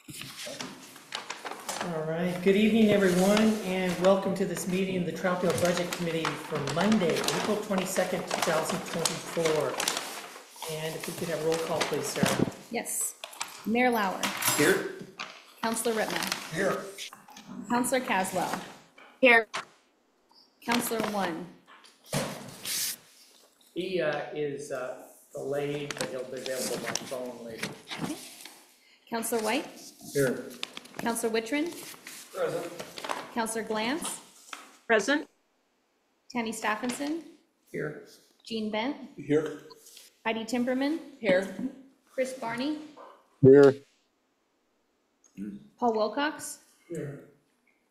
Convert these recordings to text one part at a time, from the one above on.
All right, good evening, everyone, and welcome to this meeting of the Troutdale Budget Committee for Monday, April 22nd, 2024. And if we could have roll call, please, Sarah. Yes. Mayor Lauer. Here. Councillor Ripma. Here. Councillor Caswell. Here. Councillor One. He is delayed, but he'll be available by phone later. Okay. Councillor White. Here. Councillor Wittrin. Present. Councillor Glantz. Present. Tammy Stephenson. Here. Jean Bent. Here. Heidi Timberman. Here. Chris Barney. Here. Paul Wilcox. Here.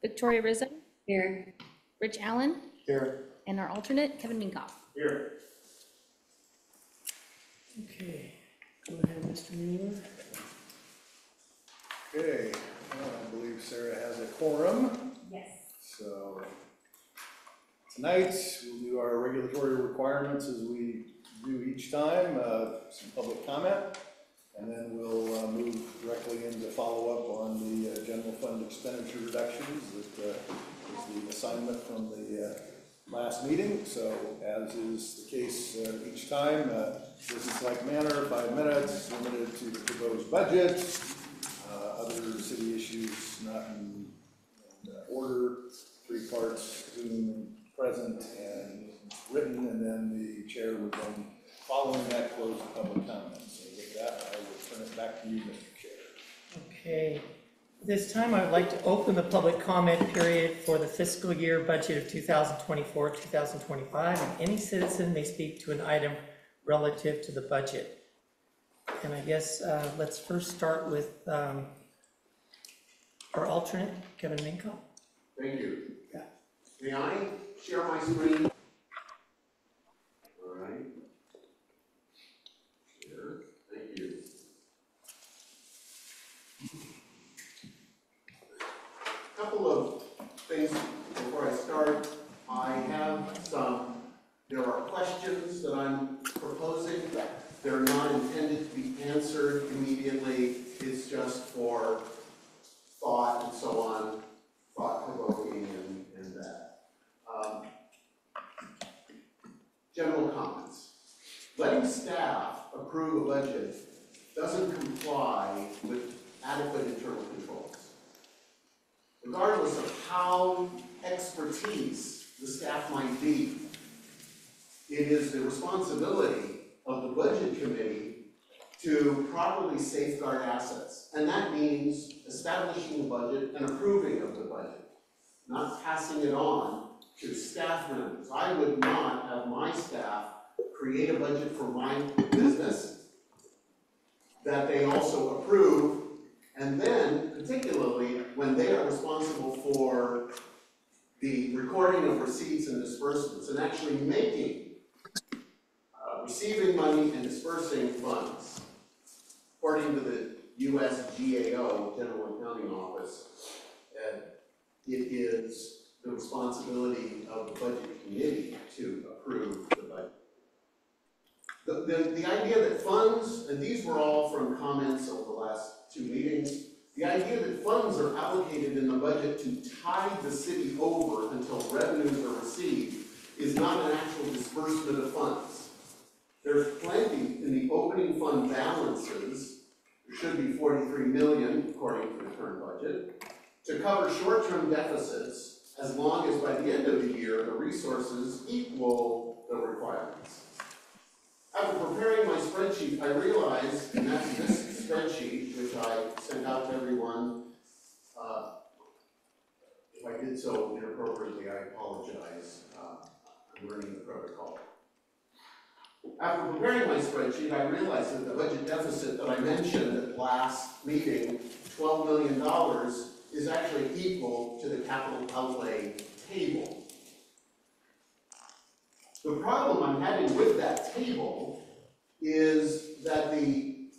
Victoria Rizzo. Here. Rich Allen. Here. And our alternate, Kevin Minkoff. Here. Okay, go ahead, Mr. Mueller. Okay, I believe Sarah has a quorum, Yes. so tonight we'll do our regulatory requirements as we do each time, some public comment, and then we'll move directly into follow-up on the general fund expenditure reductions that is the assignment from the last meeting. So as is the case each time, business-like manner, 5 minutes, limited to the proposed budget. Other city issues not in order, 3 parts, Zoom, present, and written, and then the chair would then, following that, close the public comments. So with that, I will turn it back to you, Mr. Chair. Okay, this time I would like to open the public comment period for the fiscal year budget of 2024-2025, and any citizen may speak to an item relative to the budget. And I guess let's first start with our alternate, Kevin Minkoff. Thank you. Yeah. May I share my screen? All right. Share. Thank you. A couple of things before I start. There are questions that I'm proposing. They're not intended to be answered immediately. It's just for thought and so on, thought-provoking and that. General comments. Letting staff approve a budget doesn't comply with adequate internal controls. Regardless of how expertise the staff might be, it is the responsibility of the budget committee to properly safeguard assets. And that means establishing the budget and approving of the budget, not passing it on to staff members. I would not have my staff create a budget for my business that they also approve, and then, particularly when they are responsible for the recording of receipts and disbursements and actually receiving money and dispersing funds. According to the USGAO, General Accounting Office, it is the responsibility of the budget committee to approve the budget. The idea that funds, and these were all from comments over the last 2 meetings, the idea that funds are allocated in the budget to tide the city over until revenues are received is not an actual disbursement of funds. There's plenty in the opening fund balances, there should be 43 million according to the current budget, to cover short-term deficits as long as by the end of the year the resources equal the requirements. After preparing my spreadsheet, I realized, and that's this spreadsheet, which I sent out to everyone. If I did so inappropriately, I apologize. I'm learning the protocol. After preparing my spreadsheet, I realized that the budget deficit that I mentioned at last meeting, $12 million, is actually equal to the capital outlay table. The problem I'm having with that table is that when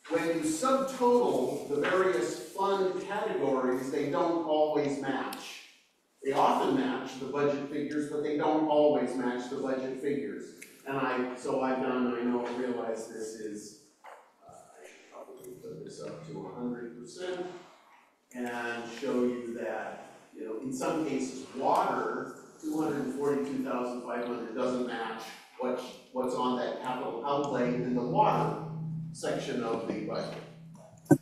you subtotal the various fund categories, they don't always match. They often match the budget figures, but they don't always match the budget figures. And I realize this is, I should probably put this up to 100% and show you that, you know, in some cases, water, 242,500 doesn't match what's on that capital outlay in the water section of the budget. It would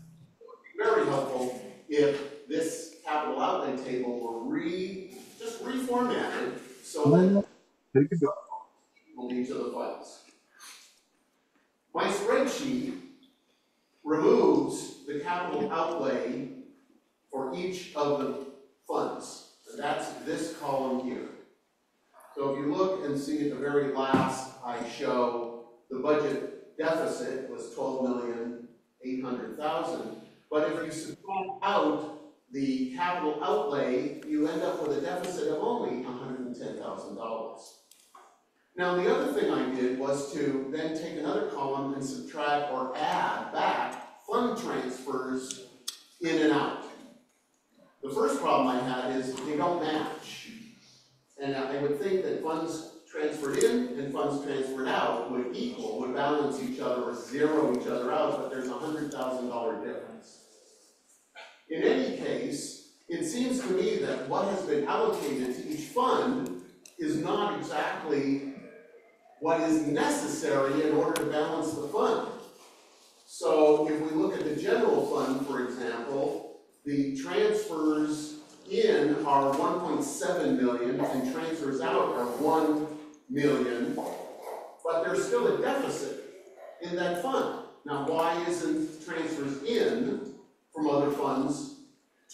be very helpful if this capital outlay table were just reformatted so that people each of the funds. My spreadsheet removes the capital outlay for each of the funds, and that's this column here. So if you look and see at the very last, I show the budget deficit was 12,800,000. But if you subtract out the capital outlay, you end up with a deficit of only $110,000. Now the other thing I did was to then take another column and subtract or add back fund transfers in and out. The first problem I had is they don't match. And I would think that funds transferred in and funds transferred out would balance each other or zero each other out, but there's a $100,000 difference. In any case, it seems to me that what has been allocated to each fund is not exactly what is necessary in order to balance the fund. So if we look at the general fund, for example, the transfers in are 1.7 million and transfers out are 1 million, but there's still a deficit in that fund. Now, why isn't transfers in from other funds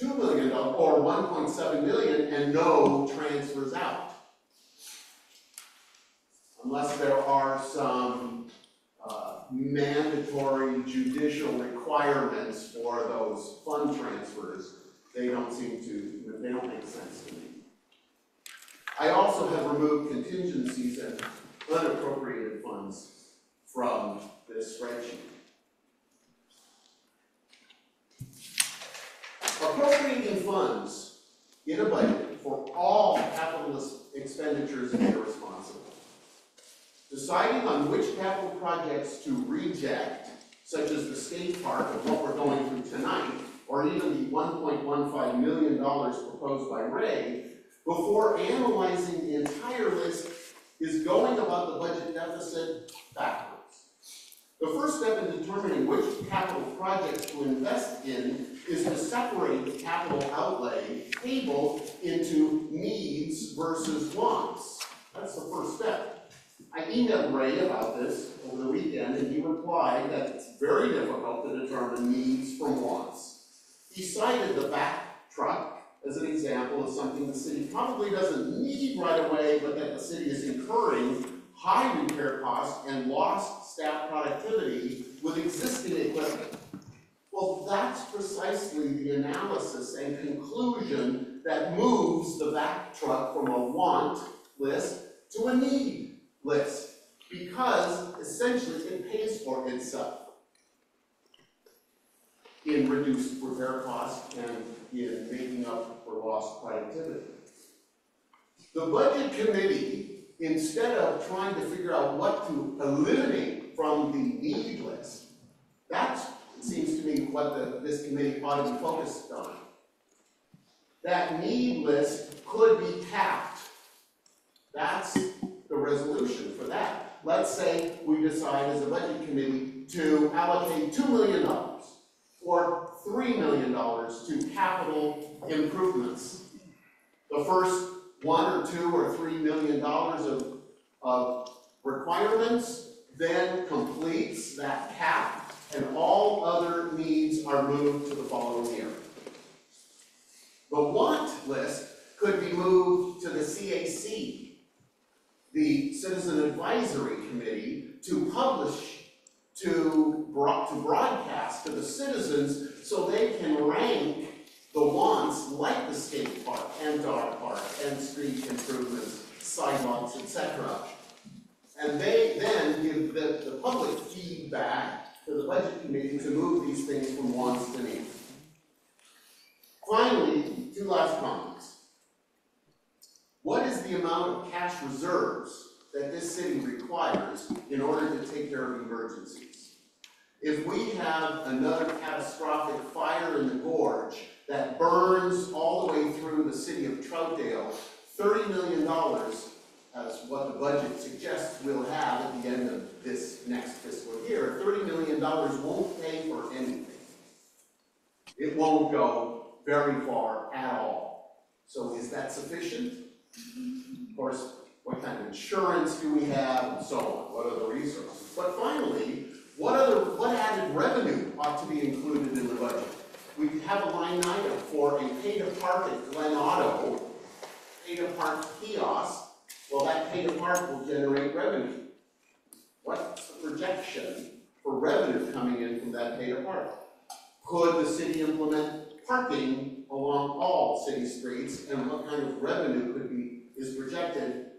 $2 million or 1.7 million and no transfers out? Unless there are some mandatory judicial requirements for those fund transfers, they don't make sense to me. I also have removed contingencies and unappropriated funds from this spreadsheet. Appropriating funds in a budget for all capital expenditures is irresponsible. Deciding on which capital projects to reject, such as the skate park of what we're going through tonight, or even the $1.15 million proposed by Ray, before analyzing the entire list is going about the budget deficit backwards. The first step in determining which capital projects to invest in is to separate the capital outlay table into needs versus wants. That's the first step. I emailed Ray about this over the weekend, and he replied that it's very difficult to determine needs from wants. He cited the back truck as an example of something the city probably doesn't need right away, but that the city is incurring high repair costs and lost staff productivity with existing equipment. Well, that's precisely the analysis and conclusion that moves the back truck from a want list to a need list, because essentially it pays for itself in reduced repair costs and in making up for lost productivity. The budget committee, instead of trying to figure out what to eliminate from the need list, that's, it seems to me, what this committee ought to be focused on. That need list could be capped. That's the resolution for that. Let's say we decide as a budget committee to allocate $2 million or $3 million to capital improvements. The first $1 or $2 or $3 million of requirements then completes that cap, and all other needs are moved to the following year. The want list could be moved to the CAC, the Citizen Advisory Committee, to publish, to broadcast to the citizens so they can rank the wants like the skate park and dog park and street improvements, sidewalks, etc. And they then give the public feedback to the budget committee to move these things from wants to needs. Finally, two last comments. What is the amount of cash reserves that this city requires in order to take care of emergencies? If we have another catastrophic fire in the gorge that burns all the way through the city of Troutdale, $30 million, as what the budget suggests we'll have at the end of this next fiscal year, $30 million won't pay for anything. It won't go very far at all. So is that sufficient? Of course, what kind of insurance do we have, and so on? What are the resources? But finally, what added revenue ought to be included in the budget? We have a line item for a pay-to-park at Glen Auto, pay-to-park kiosk. Well, that pay-to-park will generate revenue. What's the projection for revenue coming in from that pay-to-park? Could the city implement parking along all city streets, and what kind of revenue is projected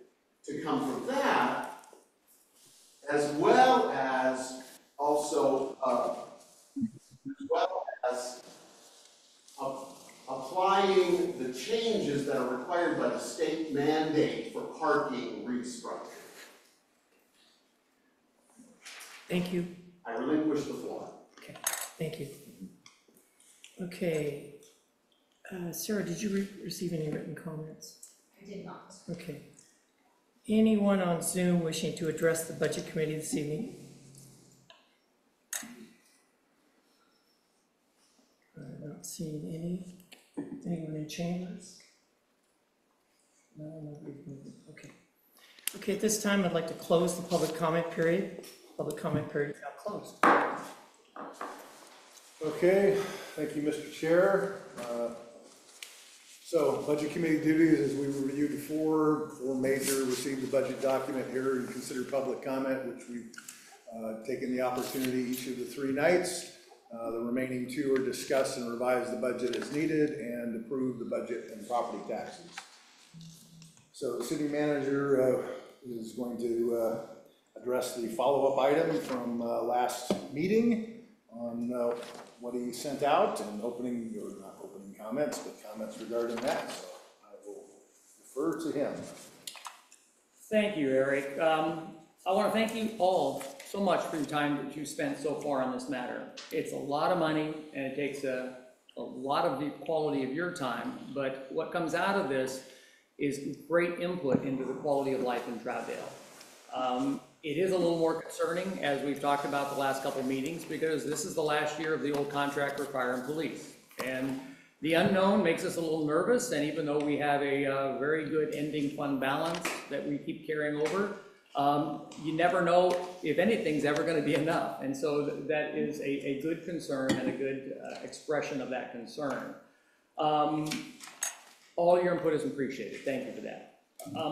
to come from that, as well as also applying the changes that are required by the state mandate for parking restructure. Thank you. I relinquish the floor. Okay, thank you. Okay, Sarah, did you receive any written comments? I did not. Okay. Anyone on Zoom wishing to address the Budget Committee this evening? I'm not seeing any. Anyone in chambers? No, okay. Okay, at this time, I'd like to close the public comment period. Public comment period is now closed. Okay, thank you, Mr. Chair. So, Budget Committee duties, as we reviewed before, four major: receive the budget document, hear and consider public comment, which we've taken the opportunity each of the 3 nights. The remaining 2 are discuss and revise the budget as needed and approve the budget and property taxes. So the city manager is going to address the follow-up item from last meeting on what he sent out and opening, or not opening comments, but comments regarding that. So I will defer to him. Thank you, Eric. I want to thank you all so much for the time that you spent so far on this matter. It's a lot of money and it takes a lot of the quality of your time, but what comes out of this is great input into the quality of life in Troutdale. It is a little more concerning, as we've talked about the last couple of meetings, because this is the last year of the old contract for fire and police. And the unknown makes us a little nervous, and even though we have a very good ending fund balance that we keep carrying over, you never know if anything's ever going to be enough. And so that is a good concern and a good expression of that concern. All your input is appreciated. Thank you for that.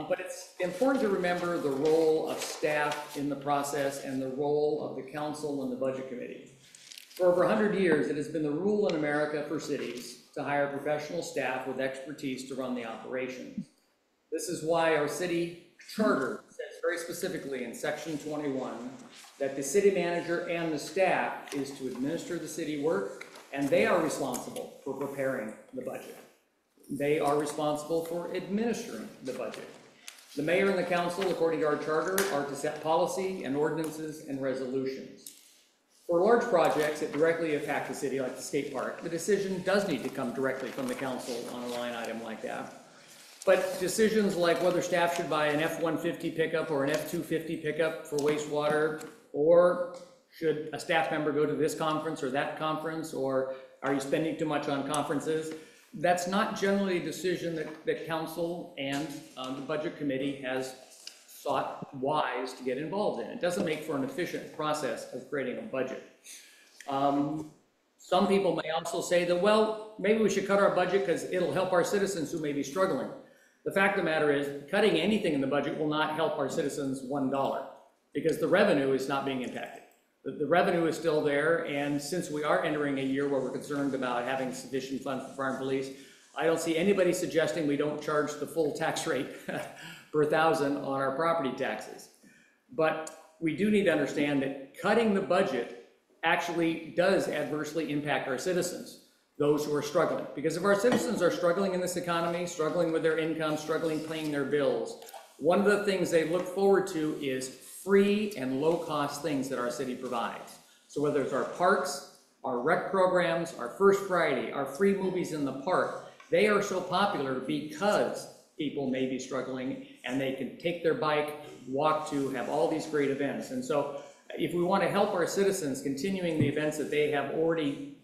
But it's important to remember the role of staff in the process and the role of the council and the budget committee. For over 100 years, it has been the rule in America for cities to hire professional staff with expertise to run the operations. This is why our city charter says very specifically in section 21 that the city manager and the staff is to administer the city work, and they are responsible for preparing the budget. They are responsible for administering the budget. The mayor and the council, according to our charter, are to set policy and ordinances and resolutions. For large projects that directly impact the city, like the skate park, the decision does need to come directly from the council on a line item like that. But decisions like whether staff should buy an F-150 pickup or an F-250 pickup for wastewater, or should a staff member go to this conference or that conference, or are you spending too much on conferences? That's not generally a decision that council and the budget committee has thought wise to get involved in. It doesn't make for an efficient process of creating a budget. Some people may also say that, well, maybe we should cut our budget because it'll help our citizens who may be struggling. The fact of the matter is, cutting anything in the budget will not help our citizens $1 because the revenue is not being impacted. The revenue is still there, and since we are entering a year where we're concerned about having sufficient funds for fire and police, I don't see anybody suggesting we don't charge the full tax rate per thousand on our property taxes. But we do need to understand that cutting the budget actually does adversely impact our citizens, those who are struggling. Because if our citizens are struggling in this economy, struggling with their income, struggling paying their bills, one of the things they look forward to is free and low-cost things that our city provides. So whether it's our parks, our rec programs, our First Friday, our free movies in the park, they are so popular because people may be struggling and they can take their bike, walk to, have all these great events. And so if we want to help our citizens continuing the events that they have already,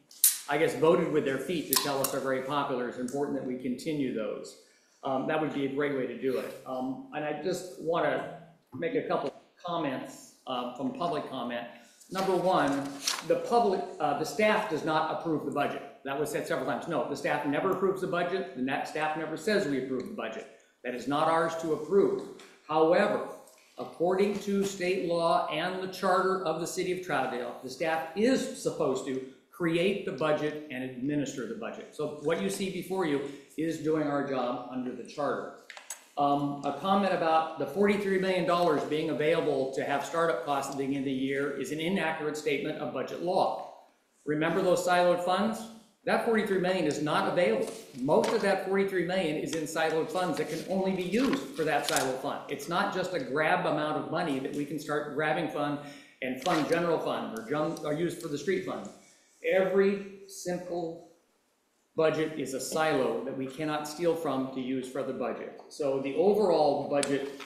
I guess, voted with their feet to tell us are very popular, it's important that we continue those. That would be a great way to do it. And I just want to make a couple comments from public comment. Number one, the staff does not approve the budget. That was said several times. No, the staff never approves the budget. The staff never says we approve the budget. That is not ours to approve. However, according to state law and the charter of the City of Troutdale, the staff is supposed to create the budget and administer the budget. So what you see before you is doing our job under the charter. A comment about the $43 million being available to have startup costs at the beginning of the year is an inaccurate statement of budget law. Remember those siloed funds? That $43 million is not available. Most of that $43 million is in siloed funds that can only be used for that siloed fund. It's not just a grab amount of money that we can start grabbing fund and fund general fund or use for the street fund. Every simple budget is a silo that we cannot steal from to use for the budget. So the overall budget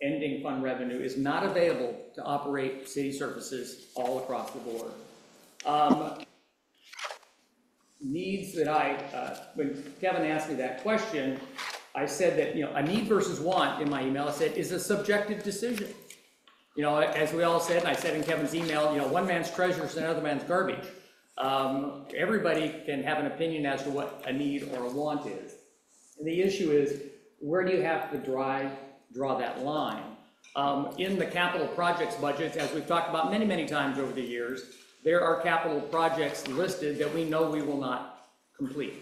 ending fund revenue is not available to operate city services all across the board. Needs that when Kevin asked me that question, I said that, a need versus want in my email, I said, is a subjective decision. As we all said, and I said in Kevin's email, one man's treasure is another man's garbage. Everybody can have an opinion as to what a need or a want is. And the issue is, where do you have to draw that line? In the capital projects budgets, as we've talked about many, many times over the years, there are capital projects listed that we know we will not complete.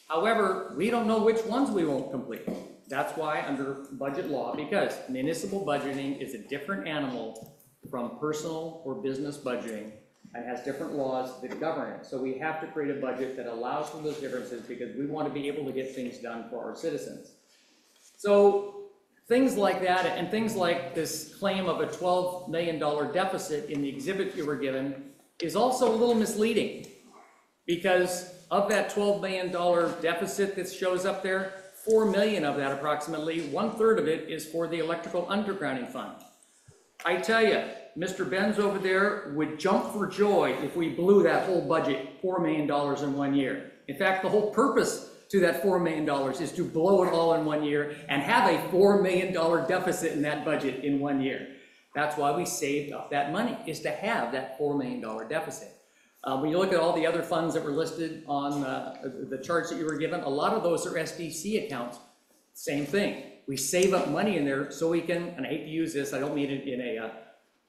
However, we don't know which ones we won't complete. That's why under budget law, because municipal budgeting is a different animal from personal or business budgeting and has different laws that govern it. So we have to create a budget that allows for those differences because we want to be able to get things done for our citizens. So things like that and things like this claim of a $12 million deficit in the exhibit you were given is also a little misleading, because of that $12 million deficit that shows up there, $4 million of that approximately, 1/3 of it is for the electrical undergrounding fund. I tell you, Mr. Benz over there would jump for joy if we blew that whole budget $4 million in 1 year. In fact, the whole purpose to that $4 million is to blow it all in 1 year and have a $4 million deficit in that budget in 1 year. That's why we saved up that money, is to have that $4 million deficit. When you look at all the other funds that were listed on the charts that you were given, a lot of those are SDC accounts. Same thing. We save up money in there so we can, and I hate to use this, I don't mean it in a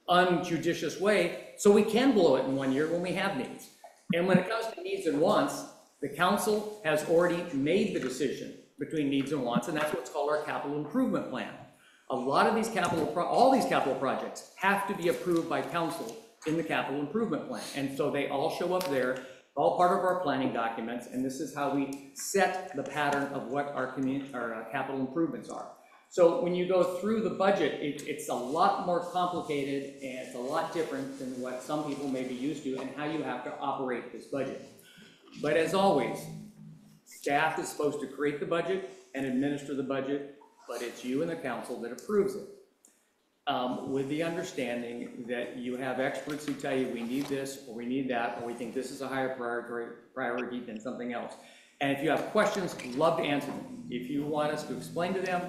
unjudicious way, so we can blow it in 1 year when we have needs. And when it comes to needs and wants, the council has already made the decision between needs and wants, and that's what's called our capital improvement plan. A lot of these all these capital projects have to be approved by council in the capital improvement plan. And so they all show up there, all part of our planning documents, and this is how we set the pattern of what our capital improvements are. So when you go through the budget, it's a lot more complicated and it's a lot different than what some people may be used to and how you have to operate this budget. But as always, staff is supposed to create the budget and administer the budget, but it's you and the council that approves it. With the understanding that you have experts who tell you we need this or we need that, or we think this is a higher priority than something else. And if you have questions, we'd love to answer them. If you want us to explain to them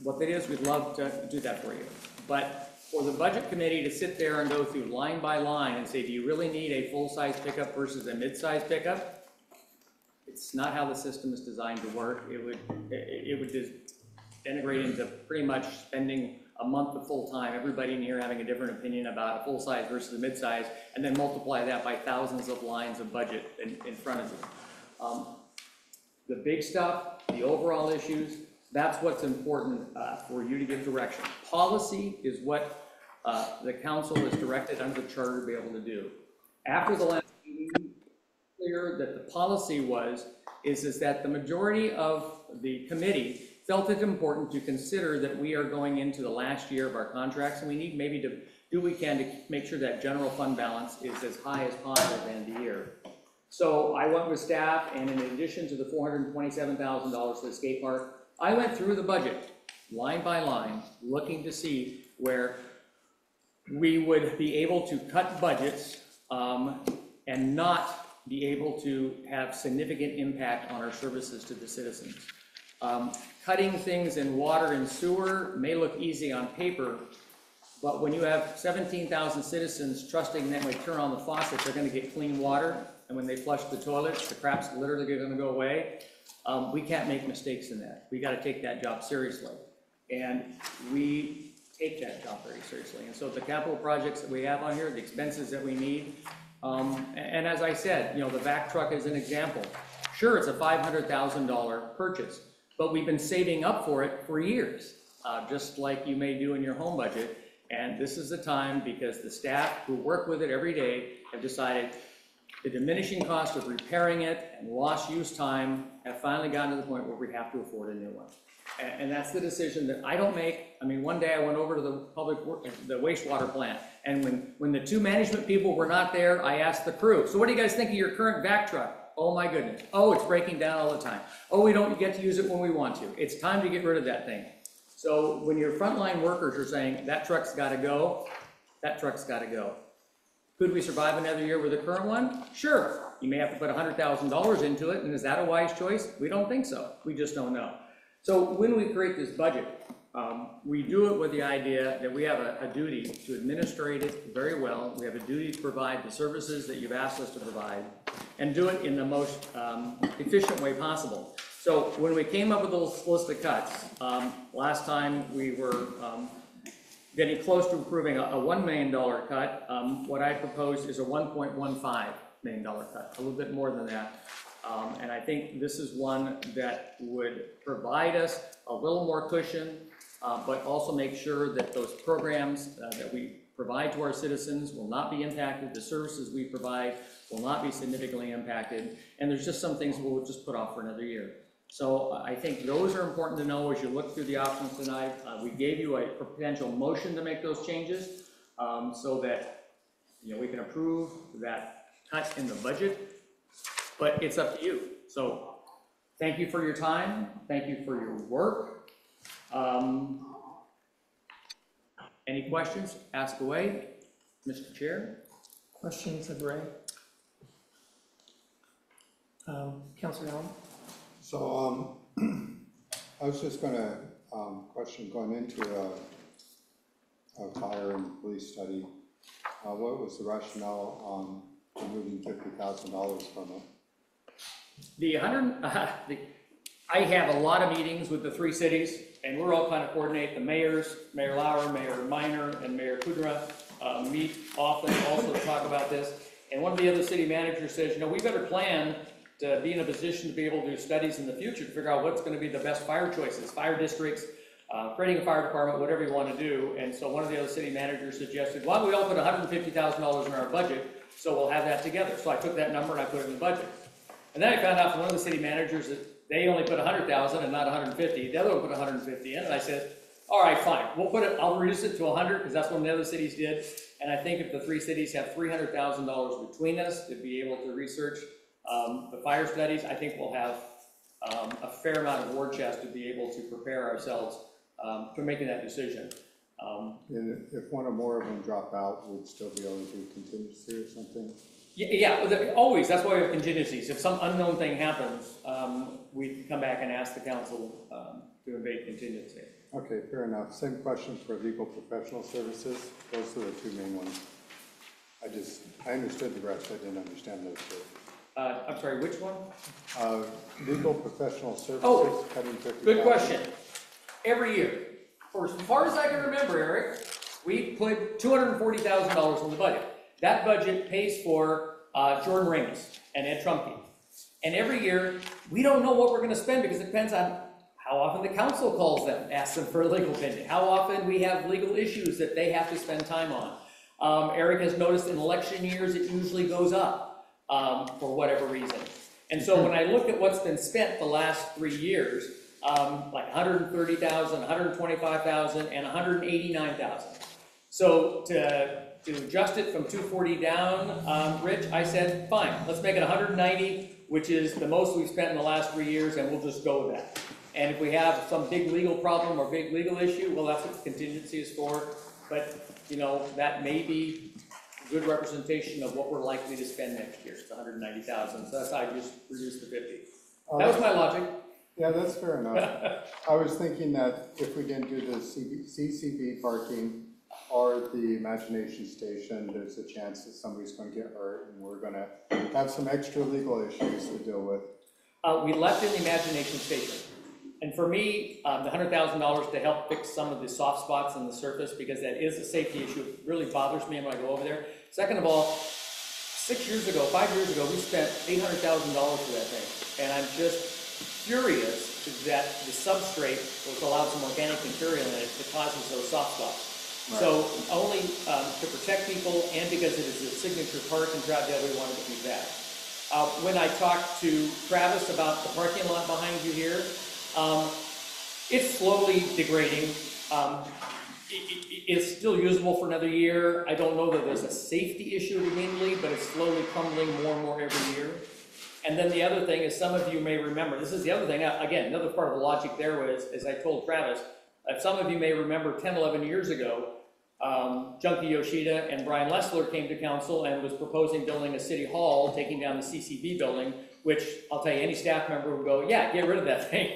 what that is, we'd love to do that for you. But for the budget committee to sit there and go through line by line and say, do you really need a full-size pickup versus a mid-size pickup? It's not how the system is designed to work. It would just integrate into pretty much spending a month of full time, everybody in here having a different opinion about a full size versus a mid size, and then multiply that by thousands of lines of budget in front of you. The big stuff, the overall issues, that's what's important for you to give direction. Policy is what the council is directed under the charter to be able to do. After the last meeting, clear that the policy is that the majority of the committee felt it important to consider that we are going into the last year of our contracts, and we need maybe to do what we can to make sure that general fund balance is as high as possible at the end of the year. So I went with staff, and in addition to the $427,000 for the skate park, I went through the budget, line by line, looking to see where we would be able to cut budgets and not be able to have significant impact on our services to the citizens. Cutting things in water and sewer may look easy on paper, but when you have 17,000 citizens trusting that when they turn on the faucet, they're going to get clean water, and when they flush the toilets, the crap's literally going to go away, we can't make mistakes in that. We got to take that job seriously, and we take that job very seriously. And so the capital projects that we have on here, the expenses that we need, and as I said, you know, the vac truck is an example. Sure, it's a $500,000 purchase, but we've been saving up for it for years, just like you may do in your home budget. And this is the time, because the staff who work with it every day have decided the diminishing cost of repairing it and lost use time have finally gotten to the point where we have to afford a new one. And that's the decision that I don't make. I mean, one day I went over to the wastewater plant, and when the two management people were not there, I asked the crew, so what do you guys think of your current vac truck? Oh my goodness. Oh, it's breaking down all the time. Oh, we don't get to use it when we want to. It's time to get rid of that thing. So when your frontline workers are saying, that truck's gotta go, that truck's gotta go. Could we survive another year with the current one? Sure. You may have to put $100,000 into it, and is that a wise choice? We don't think so. We just don't know. So when we create this budget, we do it with the idea that we have a duty to administrate it very well. We have a duty to provide the services that you've asked us to provide, and do it in the most efficient way possible. So when we came up with this list of cuts, last time we were getting close to approving a $1 million cut. What I proposed is a $1.15 million cut, a little bit more than that. And I think this is one that would provide us a little more cushion, but also make sure that those programs that we provide to our citizens will not be impacted. The services we provide will not be significantly impacted. And there's just some things we'll just put off for another year. So I think those are important to know as you look through the options tonight. We gave you a potential motion to make those changes so that, you know, we can approve that cut in the budget, but it's up to you. So thank you for your time. Thank you for your work. Any questions? Ask away. Mr. Chair? Questions of Ray? Councilor Allen? So I was just going to question, going into a fire and police study, what was the rationale on removing $50,000 from it? I have a lot of meetings with the three cities, and we're all kind of coordinate. The mayors, Mayor Lauer, Mayor Minor, and Mayor Kudra meet often also to talk about this. And one of the other city managers says, you know, we better plan to be in a position to be able to do studies in the future to figure out what's going to be the best fire choices, fire districts, creating a fire department, whatever you want to do. And so one of the other city managers suggested, why don't we all put $150,000 in our budget, so we'll have that together. So I took that number and I put it in the budget. And then I found out from one of the city managers that they only put 100,000 and not 150. The other one put 150 in, and I said, all right, fine, we'll put it, I'll reduce it to 100, because that's what the other cities did. And I think if the three cities have $300,000 between us to be able to research the fire studies, I think we'll have a fair amount of war chest to be able to prepare ourselves for making that decision. And if one or more of them drop out, we'd still be able to do contingency or something? Yeah, always. That's why we have contingencies. If some unknown thing happens, we can come back and ask the council to invade contingency. Okay, fair enough. Same question for legal professional services. Those are the two main ones. I understood the rest. I didn't understand those two. I'm sorry, which one? Legal professional services. Oh, cutting 50,000. Good question. Every year, for as far as I can remember, Eric, we put $240,000 in the budget. That budget pays for Jordan Ramos and Ed Trumke. And every year, we don't know what we're going to spend because it depends on how often the council calls them, asks them for a legal opinion, how often we have legal issues that they have to spend time on. Eric has noticed in election years, it usually goes up for whatever reason. And so when I look at what's been spent the last 3 years, like $130,000, $125,000, and $189,000. So to adjust it from 240 down, Rich, I said, fine, let's make it 190, which is the most we've spent in the last 3 years, and we'll just go with that. And if we have some big legal problem or big legal issue, well, that's what the contingency is for. But, you know, that may be a good representation of what we're likely to spend next year. It's 190,000, so that's how I just reduced the 50. That was my logic. Yeah, that's fair enough. I was thinking that if we didn't do the CCB parking or the imagination station, there's a chance that somebody's going to get hurt and we're going to have some extra legal issues to deal with. We left in the imagination station. And for me, the $100,000 to help fix some of the soft spots on the surface, because that is a safety issue. It really bothers me when I go over there. Second of all, 5 years ago, we spent $800,000 for that thing. And I'm just furious that the substrate was allowed some organic material in it that causes those soft spots. Right. So only to protect people and because it is a signature park in Troutdale, we wanted to keep that. When I talked to Travis about the parking lot behind you here, it's slowly degrading. It's still usable for another year. I don't know that there's a safety issue mainly, but it's slowly crumbling more and more every year. And then the other thing is, some of you may remember, this is the other thing, again, another part of the logic there was, as I told Travis, some of you may remember 10, 11 years ago, Junkie Yoshida and Brian Lessler came to council and was proposing building a city hall, taking down the CCB building, which I'll tell you, any staff member would go, yeah, get rid of that thing.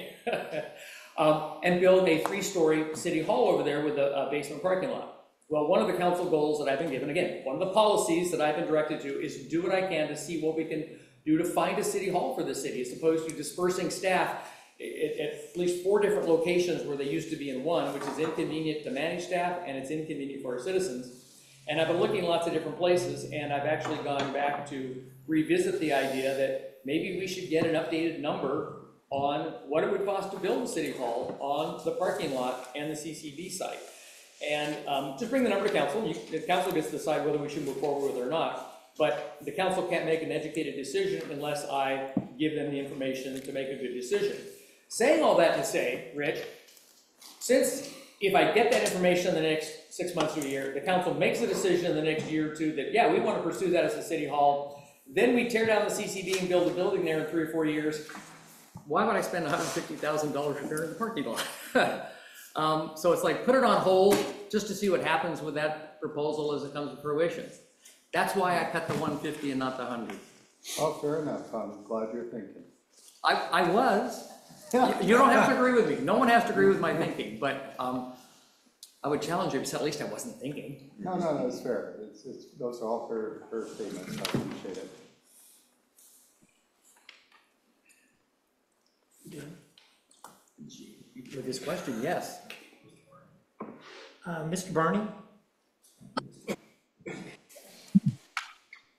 And build a 3-story city hall over there with a basement parking lot. Well, one of the council goals that I've been given, again, one of the policies that I've been directed to is do what I can to see what we can do to find a city hall for the city, as opposed to dispersing staff at least 4 different locations where they used to be in one, which is inconvenient to manage staff and it's inconvenient for our citizens. And I've been looking in lots of different places, and I've actually gone back to revisit the idea that maybe we should get an updated number on what it would cost to build a city hall on the parking lot and the CCB site. And just bring the number to council. The council gets to decide whether we should move forward with it or not. But the council can't make an educated decision unless I give them the information to make a good decision. Saying all that to say, Rich, since if I get that information in the next 6 months to a year, the council makes a decision in the next year or two that, yeah, we want to pursue that as a city hall, then we tear down the CCB and build a building there in 3 or 4 years, why would I spend $150,000 repairing the parking lot? So it's like, put it on hold just to see what happens with that proposal as it comes to fruition. That's why I cut the 150 and not the 100. Oh, fair enough. I'm glad you're thinking. I was. You don't have to agree with me. No one has to agree with my thinking, but I would challenge you to say at least I wasn't thinking. No, that's fair. Those are all fair statements. I appreciate it. With this question, yes. Mr. Barney?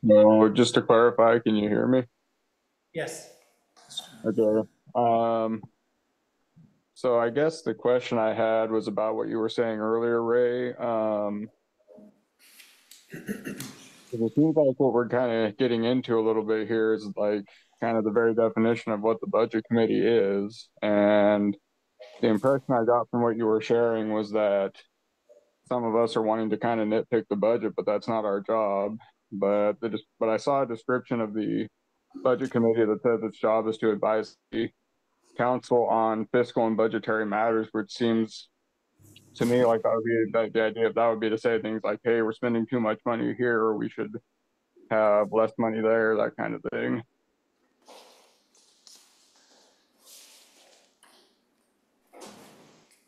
No, just to clarify, can you hear me? Yes. Okay. So I guess the question I had was about what you were saying earlier, Ray. It seems like what we're kind of getting into a little bit here is like kind of the very definition of what the budget committee is. And the impression I got from what you were sharing was that some of us are wanting to kind of nitpick the budget, but that's not our job. But I saw a description of the budget committee that says its job is to advise the council on fiscal and budgetary matters, which seems to me like that would be the idea of that would be to say things like, hey, we're spending too much money here, or we should have less money there, that kind of thing.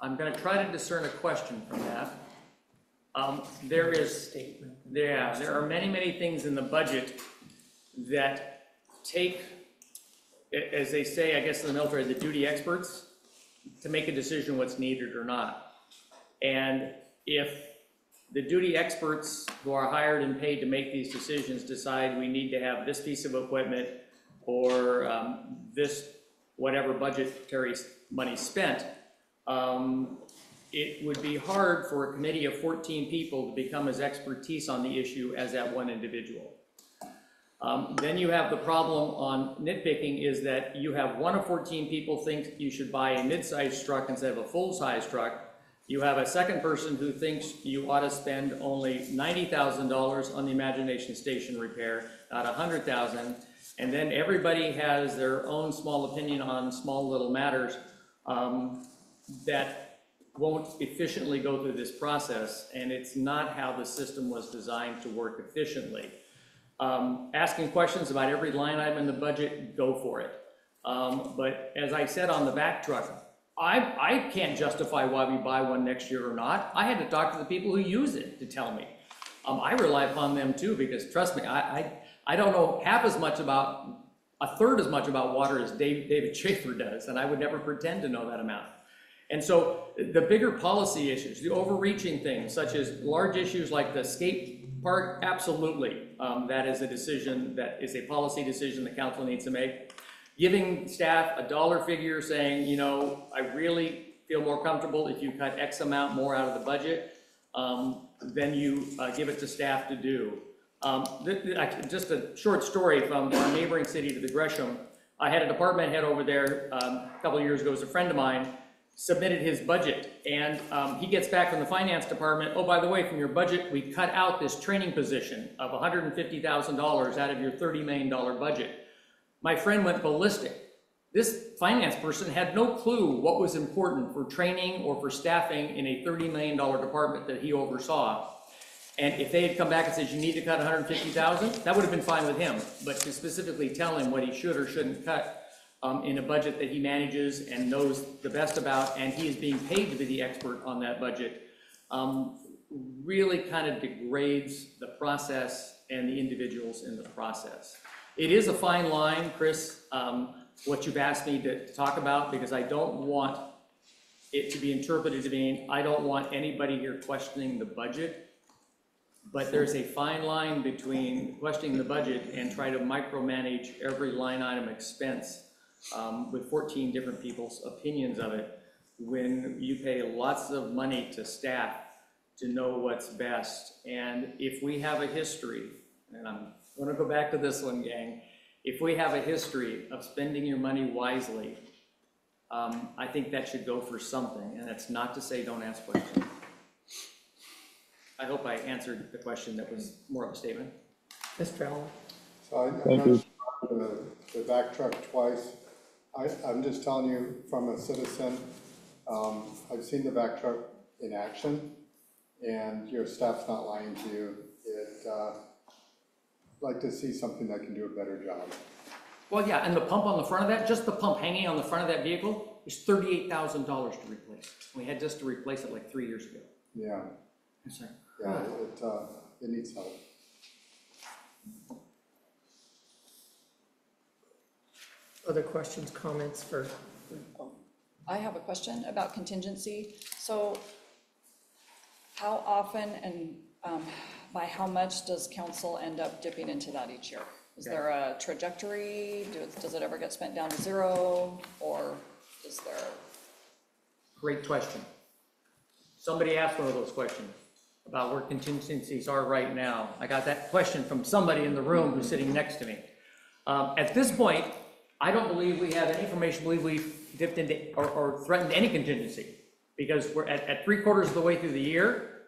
I'm going to try to discern a question from that. There are many things in the budget that take, as they say, I guess in the military, the duty experts to make a decision what's needed or not. And if the duty experts who are hired and paid to make these decisions decide we need to have this piece of equipment or this whatever budgetary money spent, it would be hard for a committee of 14 people to become as expertise on the issue as that one individual. Then you have the problem on nitpicking is that you have one of 14 people think you should buy a mid-sized truck instead of a full-size truck. You have a second person who thinks you ought to spend only $90,000 on the Imagination Station repair, not $100,000. And then everybody has their own small opinion on small little matters that won't efficiently go through this process. And it's not how the system was designed to work efficiently. Asking questions about every line item in the budget, go for it. But as I said on the back truck, I can't justify why we buy one next year or not. I had to talk to the people who use it to tell me. I rely upon them too, because trust me, I don't know half as much about, a third as much about water as David Schaefer does, and I would never pretend to know that amount. And so the bigger policy issues, the overreaching things, such as large issues like the skate park, absolutely. That is a decision, that is a policy decision the council needs to make. Giving staff a dollar figure saying, you know, I really feel more comfortable if you cut X amount more out of the budget, then you give it to staff to do. Just a short story from our neighboring city to the Gresham. I had a department head over there a couple of years ago, was a friend of mine, submitted his budget, and he gets back from the finance department, oh, by the way, from your budget, we cut out this training position of $150,000 out of your $30 million budget. My friend went ballistic. This finance person had no clue what was important for training or for staffing in a $30 million department that he oversaw. And if they had come back and said, you need to cut $150,000, that would have been fine with him. But to specifically tell him what he should or shouldn't cut in a budget that he manages and knows the best about, and he is being paid to be the expert on that budget, really kind of degrades the process and the individuals in the process. It is a fine line, Chris, what you've asked me to talk about, because I don't want it to be interpreted to mean I don't want anybody here questioning the budget. But there's a fine line between questioning the budget and try to micromanage every line item expense with 14 different people's opinions of it, when you pay lots of money to staff to know what's best. And if we have a history, and I'm gonna go back to this one, gang, if we have a history of spending your money wisely, I think that should go for something, and that's not to say don't ask questions. I hope I answered the question that was more of a statement. Mr. Allen? So I Thank you. the back truck twice. I'm just telling you from a citizen, I've seen the back truck in action, and your staff's not lying to you. I'd like to see something that can do a better job. Well, yeah, and the pump on the front of that, just the pump hanging on the front of that vehicle is $38,000 to replace. We had just to replace it like 3 years ago. Yeah, Yes, sir. yeah, it needs help. Other questions, comments for, I have a question about contingency. So how often and by how much does council end up dipping into that each year? Is there a trajectory? Does it ever get spent down to zero? Or is there? Great question. Somebody asked one of those questions about where contingencies are right now. I got that question from somebody in the room who's sitting next to me. At this point, I don't believe we have any information, believe we've dipped into or threatened any contingency, because we're at 3/4 of the way through the year.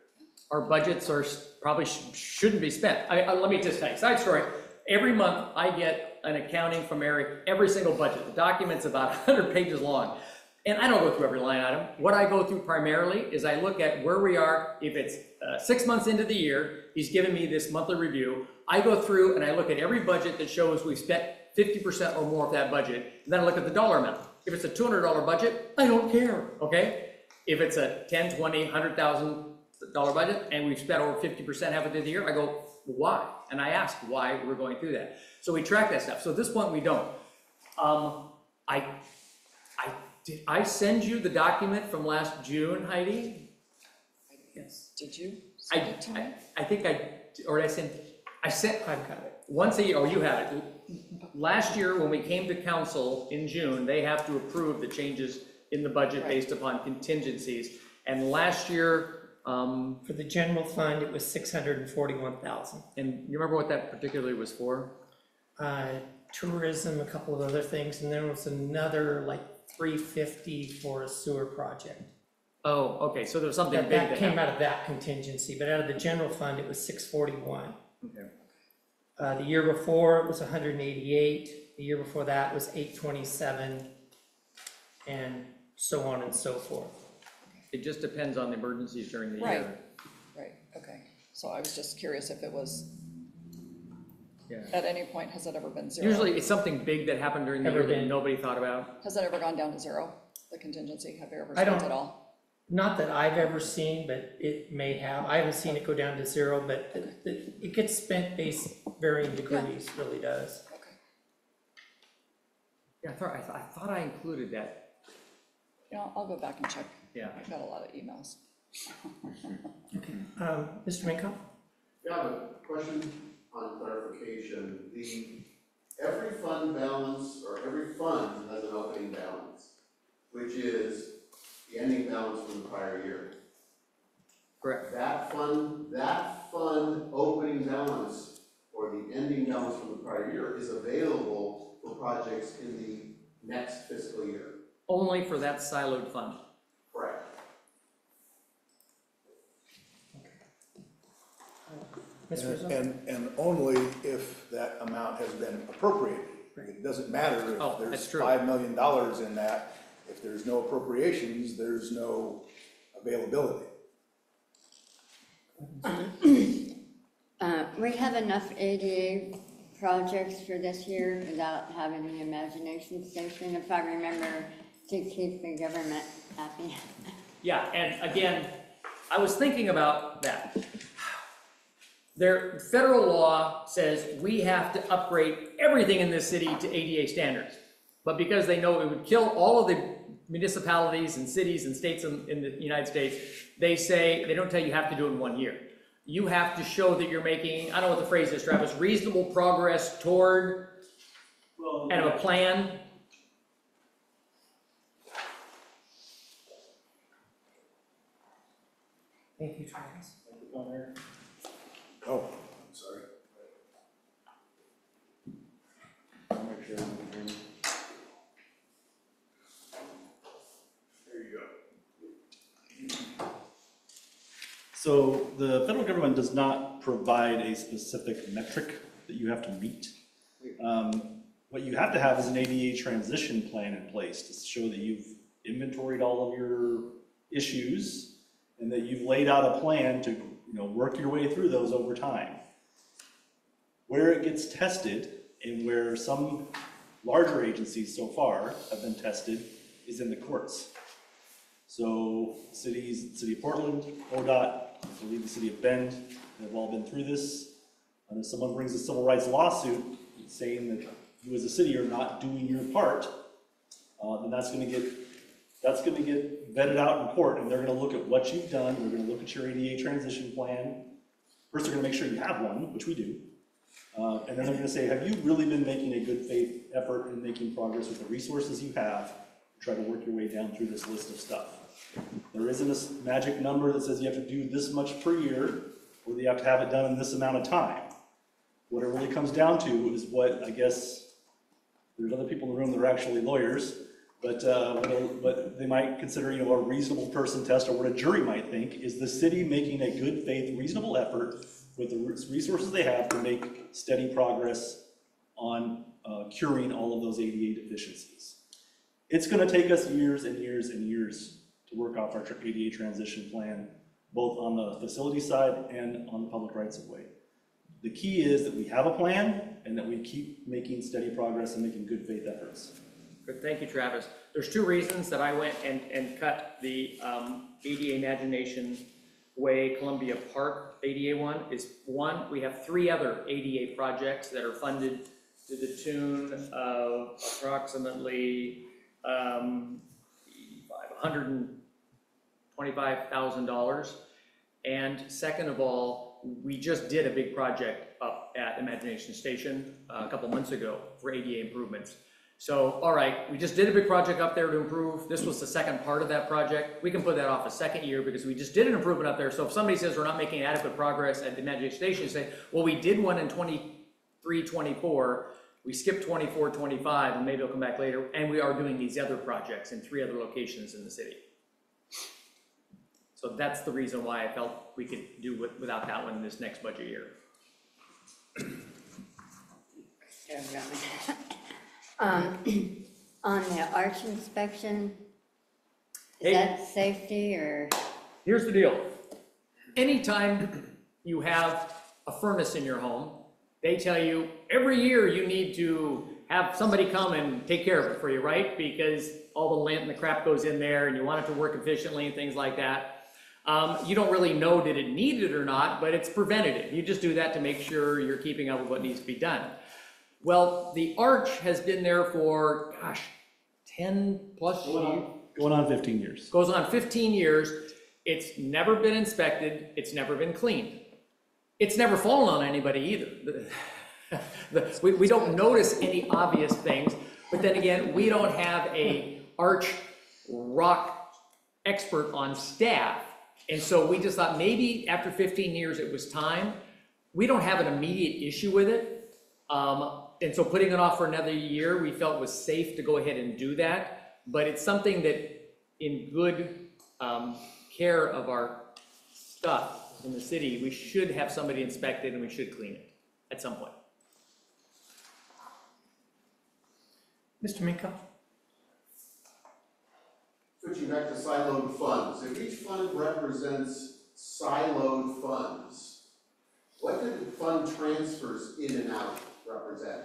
Our budgets are probably shouldn't be spent. Let me just tell you, side story. Every month I get an accounting from Eric, every single budget. The document's about 100 pages long. And I don't go through every line item. What I go through primarily is I look at where we are. If it's 6 months into the year, he's given me this monthly review. I go through and I look at every budget that shows we've spent 50% or more of that budget. And then I look at the dollar amount. If it's a $200 budget, I don't care, okay? If it's a $10, $20, $100,000 budget and we've spent over 50% halfway through the year, I go, why? And I ask why we're going through that. So we track that stuff. So at this point, we don't. Did I send you the document from last June, Heidi? Yes. Did you send it to me? I think or did I send, I've got it. once a year, oh, you have it. Last year, when we came to council in June, they have to approve the changes in the budget based upon contingencies. And last year, For the general fund, it was $641,000. and you remember what that particularly was for? Tourism, a couple of other things, and there was another like $350 for a sewer project. Oh, okay, so there was something That big that that came happened. out of that contingency, but out of the general fund, it was 641. Okay. The year before, it was 188, the year before that was 827, and so on and so forth. It just depends on the emergencies during the Right. year. Right, okay. So I was just curious if it was, Yeah. at any point, has it ever been zero? Usually it's something big that happened during the Ever year that been- nobody thought about. Has it ever gone down to zero, the contingency? Have you ever I spent don't- it all? Not that I've ever seen, but it may have. I haven't seen it go down to zero, but it gets spent based varying degrees, really does. Okay. Yeah, I thought I included that. You know, I'll go back and check. Yeah. I've got a lot of emails. Mr. Minkoff? Yeah, I have a question on clarification. Every fund balance, or every fund has an opening balance, which is the ending balance from the prior year. Correct. That fund opening balance, or the ending balance from the prior year, is available for projects in the next fiscal year. Only for that siloed fund. Correct. Ms. Rizzo? And only if that amount has been appropriated. It doesn't matter Oh, if there's that's true. $5 million in that. If there's no appropriations, there's no availability. We have enough ADA projects for this year without having the imagination station, if I remember, to keep the government happy. Yeah, and again, I was thinking about that. Federal law says we have to upgrade everything in this city to ADA standards. But because they know it would kill all of the municipalities and cities and states in the United States, they say, they don't tell you you have to do it in 1 year. You have to show that you're making, I don't know what the phrase is, Travis, reasonable progress toward kind of a plan. Thank you, Travis. Oh, I'm sorry. I'll make sure everyone can hear me. There you go. So the federal government does not provide a specific metric that you have to meet. What you have to have is an ADA transition plan in place to show that you've inventoried all of your issues and that you've laid out a plan to, work your way through those over time. Where it gets tested and where some larger agencies so far have been tested is in the courts. So City of Portland, ODOT, I believe the City of Bend, have all been through this. And if someone brings a civil rights lawsuit saying that you as a city are not doing your part, then that's gonna get vetted out in court, and they're gonna look at what you've done, they're gonna look at your ADA transition plan. First, they're gonna make sure you have one, which we do. And then they're gonna say, have you really been making a good faith effort in making progress with the resources you have to try to work your way down through this list of stuff? There isn't a magic number that says you have to do this much per year, or that you have to have it done in this amount of time. What it really comes down to is what, I guess, there's other people in the room that are actually lawyers, but what they might consider, a reasonable person test, or what a jury might think, is the city making a good faith, reasonable effort with the resources they have to make steady progress on curing all of those ADA deficiencies. It's gonna take us years and years and years to work off our ADA transition plan, both on the facility side and on the public rights of way. The key is that we have a plan and that we keep making steady progress and making good faith efforts. Good, thank you, Travis. There's two reasons that I went and cut the ADA Imagination Way Columbia Park ADA one. Is one, we have 3 other ADA projects that are funded to the tune of approximately $125,000. And second of all, we just did a big project up at Imagination Station a couple months ago for ADA improvements. So, all right, we just did a big project up there to improve. This was the second part of that project. We can put that off a second year because we just did an improvement up there. So if somebody says we're not making adequate progress at the Imagination Station, say, well, we did one in 23, 24, we skipped 24, 25, and maybe it'll come back later. And we are doing these other projects in 3 other locations in the city. So that's the reason why I felt we could do without that one this next budget year. On the arch inspection, is Hey. that safety or? Here's the deal. Anytime you have a furnace in your home, they tell you every year you need to have somebody come and take care of it for you, right? Because all the lint and the crap goes in there and you want it to work efficiently and things like that. You don't really know did it need it or not, but it's preventative. You just do that to make sure you're keeping up with what needs to be done. Well, the arch has been there for, gosh, 10 plus years. Going on 15 years. Goes on 15 years. It's never been inspected. It's never been cleaned. It's never fallen on anybody either. We don't notice any obvious things, but then again, we don't have a arch rock expert on staff. And so we just thought maybe after 15 years it was time. We don't have an immediate issue with it. And so putting it off for another year, we felt was safe to go ahead and do that. But it's something that in good care of our stuff in the city, we should have somebody inspect it and we should clean it at some point. Mr. Minkoff? Switching back to siloed funds, if each fund represents siloed funds, what do the fund transfers in and out represent?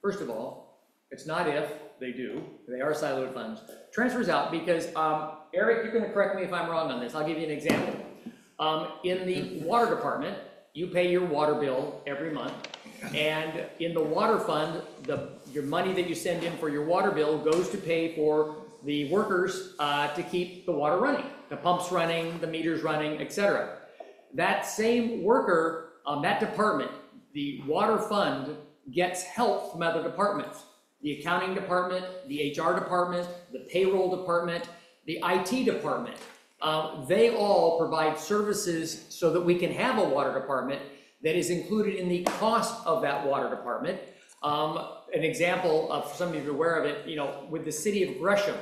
First of all, it's not if, they do, they are siloed funds. Transfers out because, Eric, you're gonna correct me if I'm wrong on this, I'll give you an example. In the water department, you pay your water bill every month, and in the water fund, your money that you send in for your water bill goes to pay for the workers to keep the water running, the pumps running, the meters running, etc. That same worker, that department, the water fund gets help from other departments. The accounting department, the HR department, the payroll department, the IT department. They all provide services so that we can have a water department that is included in the cost of that water department. An example of, for some of you aware of it, with the City of Gresham,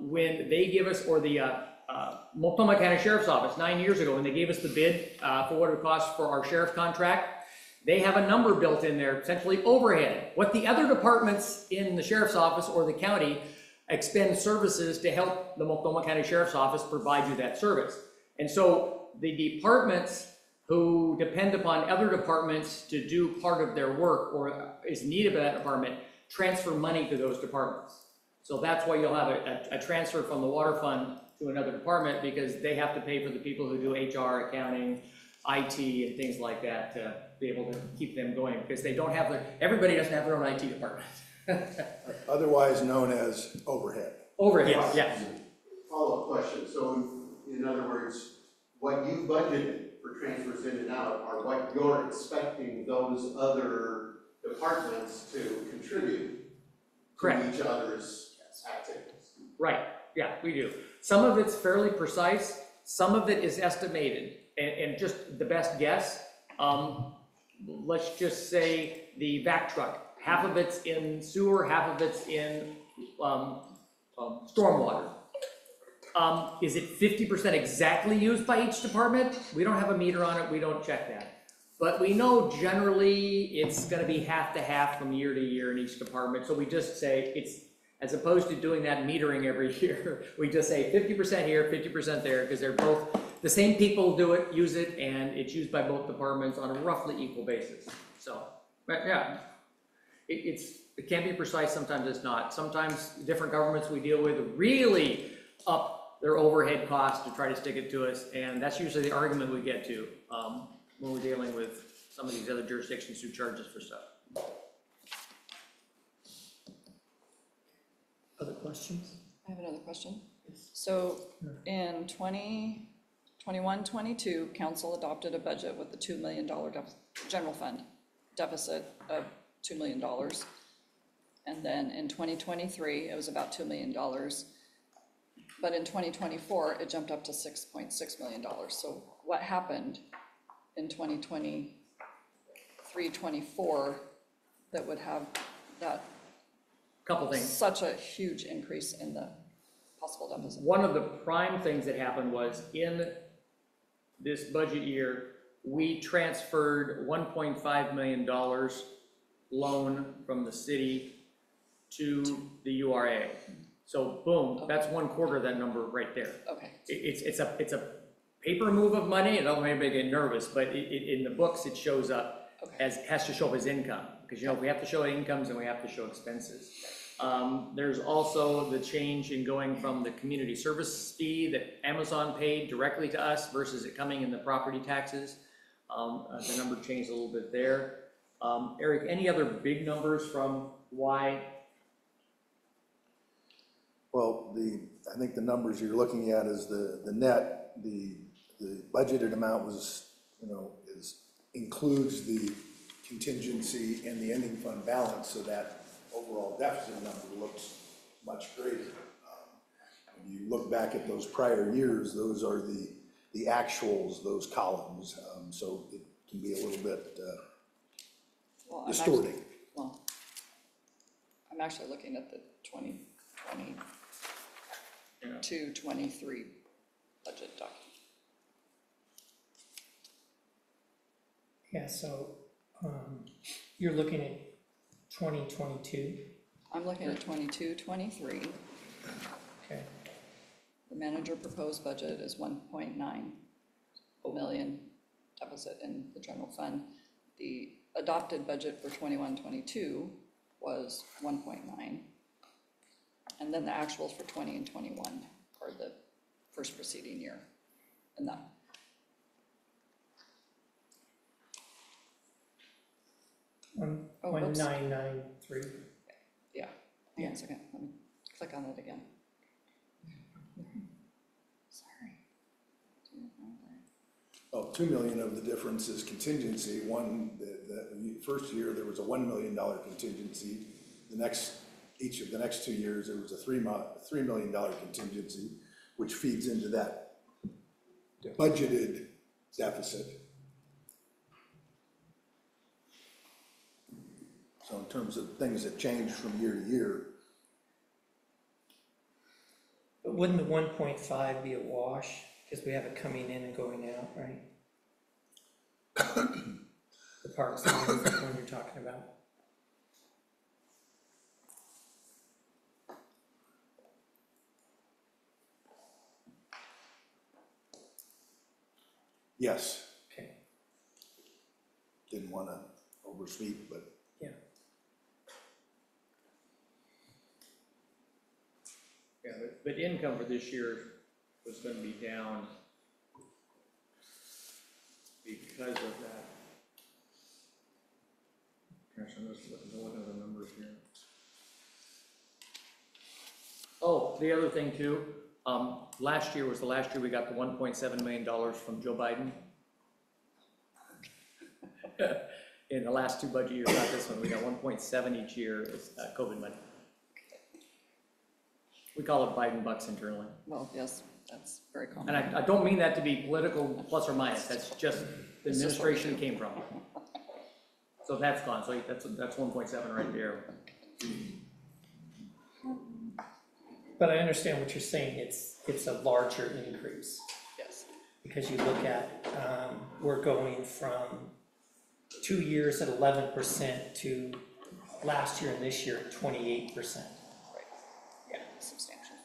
when they give us, or the Multnomah County Sheriff's Office 9 years ago, when they gave us the bid for what it would cost for our sheriff contract, they have a number built in there, essentially overhead. What the other departments in the sheriff's office or the county expend services to help the Multnomah County Sheriff's Office provide you that service. And so the departments who depend upon other departments to do part of their work or is needed by that department transfer money to those departments. So that's why you'll have a transfer from the water fund to another department, because they have to pay for the people who do HR, accounting, IT, and things like that to be able to keep them going, because they don't have everybody doesn't have their own IT department. Otherwise known as overhead. Overhead, Yes. yeah. Follow-up question, so in other words, what you budgeted for transfers in and out are what you're expecting those other departments to contribute Correct. to each other's activities. Right, yeah, we do. Some of it's fairly precise, some of it is estimated, and just the best guess, let's just say the vac truck, half of it's in sewer, half of it's in stormwater. Is it 50% exactly used by each department? We don't have a meter on it, we don't check that. But we know generally it's gonna be half to half from year to year in each department, so we just say it's, as opposed to doing that metering every year, we just say 50% here, 50% there, because they're both, the same people do it, use it, and it's used by both departments on a roughly equal basis. So, but yeah, it can be precise, sometimes it's not. Sometimes different governments we deal with really up their overhead costs to try to stick it to us, and that's usually the argument we get to when we're dealing with some of these other jurisdictions who charge us for stuff. Other questions? I have another question. So in 2021-22, council adopted a budget with a $2 million general fund deficit of $2 million. And then in 2023, it was about $2 million. But in 2024, it jumped up to $6.6 million. So what happened in 2023-24 that would have that Couple things. such a huge increase in the possible deficit. One of the prime things that happened was in this budget year, we transferred $1.5 million loan from the city to the URA. So boom, that's 1/4 of that number right there. Okay, It's a paper move of money, and don't make anybody get nervous, but in the books, it shows up as, has to show up as income. Because, you know, we have to show incomes and we have to show expenses. There's also the change in going from the community service fee that Amazon paid directly to us versus it coming in the property taxes. The number changed a little bit there. Eric, any other big numbers from why? Well, I think the numbers you're looking at is the net, the budgeted amount was, includes the contingency and the ending fund balance, so that overall deficit number looks much greater. When you look back at those prior years, those are the actuals, those columns, so it can be a little bit well, distorting. I'm actually looking at the 2022-23 budget document. Yeah, so, you're looking at 2022, I'm looking at 22-23. okay? The manager proposed budget is 1.9 million deficit in the general fund. The adopted budget for 21-22 was 1.9. And then the actuals for 20 and 21 are the first preceding year. And that. Oh, whoops. 1993. Yeah, hang on a second, let me click on it again. Sorry. Oh, 2 million of the difference is contingency. The first year, there was a $1 million contingency. Each of the next 2 years, there was a $3 million contingency, which feeds into that budgeted deficit. So in terms of things that change from year to year, But wouldn't the 1.5 be a wash, because we have it coming in and going out, right? The parks line is the one you're talking about. yes, Okay, didn't want to overspeak, but yeah. Yeah, but income for this year was gonna be down because of that. Gosh, I'm just looking at the numbers here. Oh, the other thing too, last year was the last year we got the $1.7 million from Joe Biden. In the last 2 budget years, not this one, we got 1.7 each year as COVID money. We call it Biden bucks internally. Well, yes, that's very common. And I don't mean that to be political plus or minus, that's just the administration it came from. So that's gone, so that's 1.7 right there. But I understand what you're saying, it's a larger increase, Yes, because you look at, we're going from 2 years at 11% to last year and this year at 28%, right. Yeah, substantial.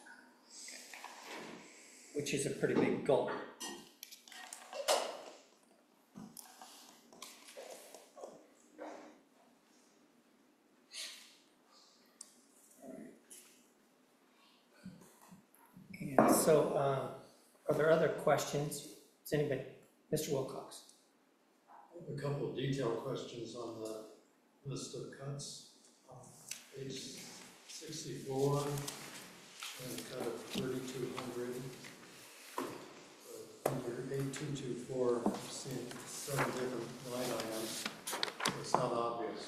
which is a pretty big gulp. And so, are there other questions? Does anybody, Mr. Wilcox? I have a couple of detailed questions on the list of cuts. Page 64, and a cut of 3,200. Under 8224, I'm seeing 7 different line items. It's not obvious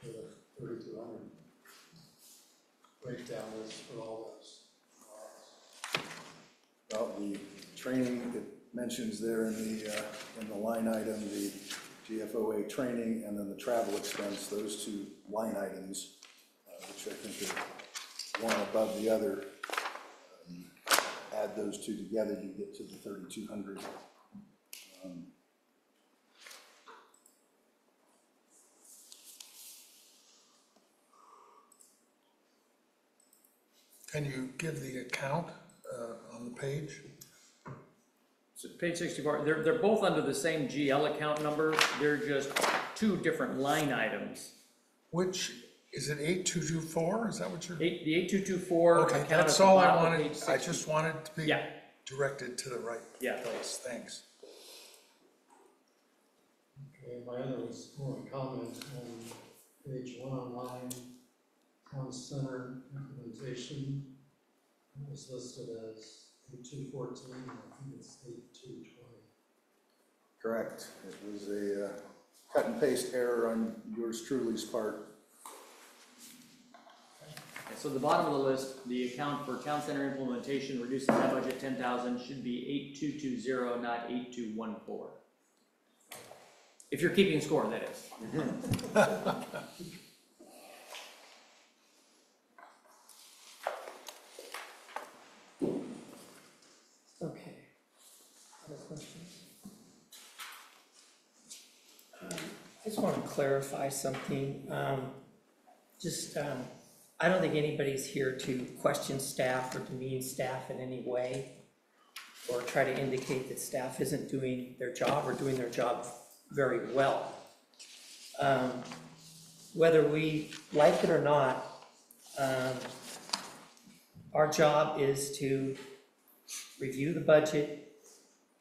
for the 3,200 breakdown is for all those. well, the training, it mentions there in the line item, the GFOA training, and then the travel expense, those 2 line items, which I think are one above the other, add those two together, you get to the 3,200. Can you give the account on the page? So page 64, they're both under the same GL account number, they're just two different line items. Which, is it 8224? Is that what you're? The 8224 Okay, account that's at the all I bottom of wanted. page I 60. just wanted to be Yeah. directed to the right Yeah. place. Thanks. Okay, my other was more a comment on page 109, town center implementation. It was listed as 8214, I think it's 8220. Correct. It was a cut and paste error on yours truly's part. Okay, so the bottom of the list, the account for town center implementation, reducing that budget 10,000, should be 8220, not 8214. If you're keeping score, that is. Okay. Other questions? I just want to clarify something. I don't think anybody's here to question staff or demean staff in any way, or try to indicate that staff isn't doing their job or doing their job very well. Whether we like it or not, our job is to review the budget,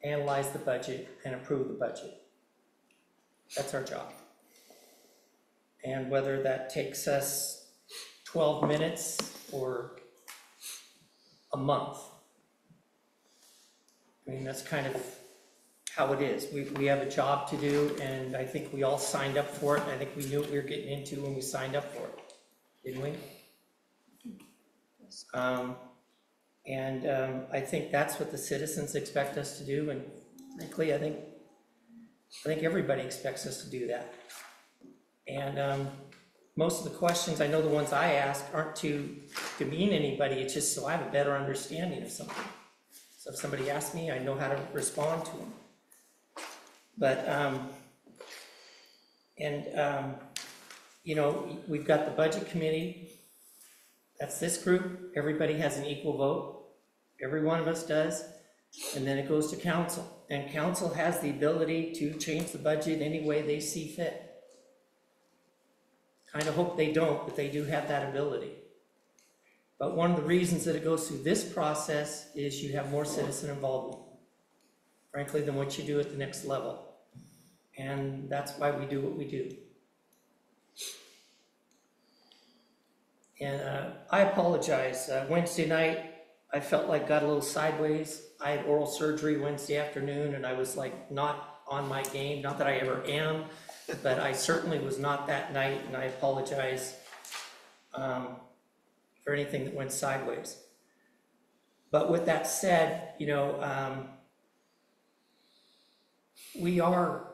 analyze the budget, and approve the budget. That's our job. And whether that takes us 12 minutes or a month, I mean, that's kind of how it is. We have a job to do, and I think we all signed up for it, and I think we knew what we were getting into when we signed up for it, didn't we? I think that's what the citizens expect us to do, and frankly, I think everybody expects us to do that. And most of the questions, I know the ones I ask aren't to demean anybody, it's just so I have a better understanding of something. So if somebody asks me, I know how to respond to them. But, you know, we've got the budget committee. That's this group. Everybody has an equal vote. Every one of us does. And then it goes to council. And council has the ability to change the budget any way they see fit. Kind of hope they don't, but they do have that ability. But one of the reasons that it goes through this process is you have more citizen involvement, frankly, than what you do at the next level. And that's why we do what we do. And I apologize. Wednesday night, I felt like got a little sideways. I had oral surgery Wednesday afternoon, and I was like not on my game. Not that I ever am, but I certainly was not that night, and I apologize for anything that went sideways. But with that said, you know, we are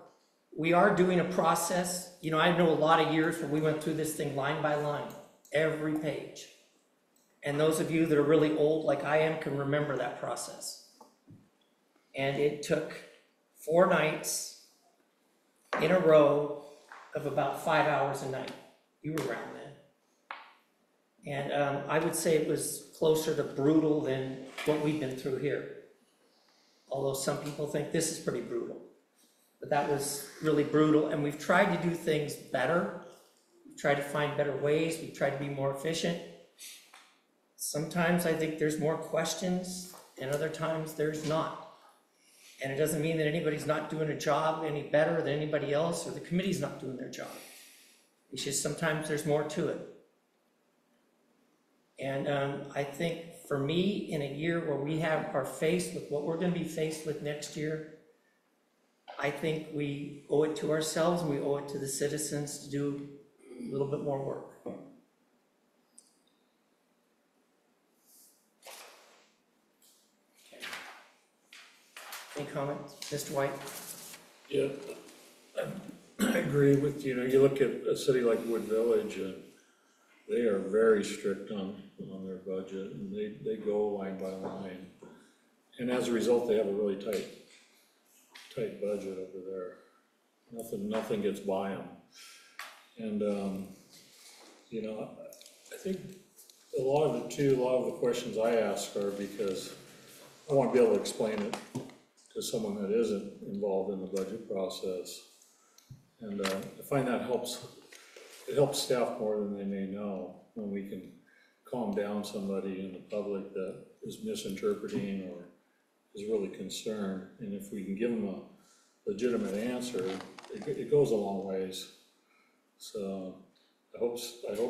doing a process. You know, I know a lot of years where we went through this thing line by line, every page. And those of you that are really old like I am can remember that process. And it took 4 nights in a row of about 5 hours a night. You were around then. And I would say it was closer to brutal than what we've been through here. Although some people think this is pretty brutal. But that was really brutal, and we've tried to do things better. We've tried to find better ways. We've tried to be more efficient. Sometimes I think there's more questions, and other times there's not. And it doesn't mean that anybody's not doing a job any better than anybody else, or the committee's not doing their job. It's just sometimes there's more to it. And I think for me, in a year where we are faced with what we're going to be faced with next year, I think we owe it to ourselves and we owe it to the citizens to do a little bit more work. Okay. Any comments? Mr. White? Yeah, I agree with, you know, you look at a city like Wood Village, and they are very strict on their budget, and they go line by line. And as a result, they have a really tight budget over there. Nothing gets by them. And, you know, I think a lot of the questions I ask are because I want to be able to explain it to someone that isn't involved in the budget process. And I find that it helps staff more than they may know when we can calm down somebody in the public that is misinterpreting or is really concerned. And if we can give them a legitimate answer, it goes a long ways. So I hope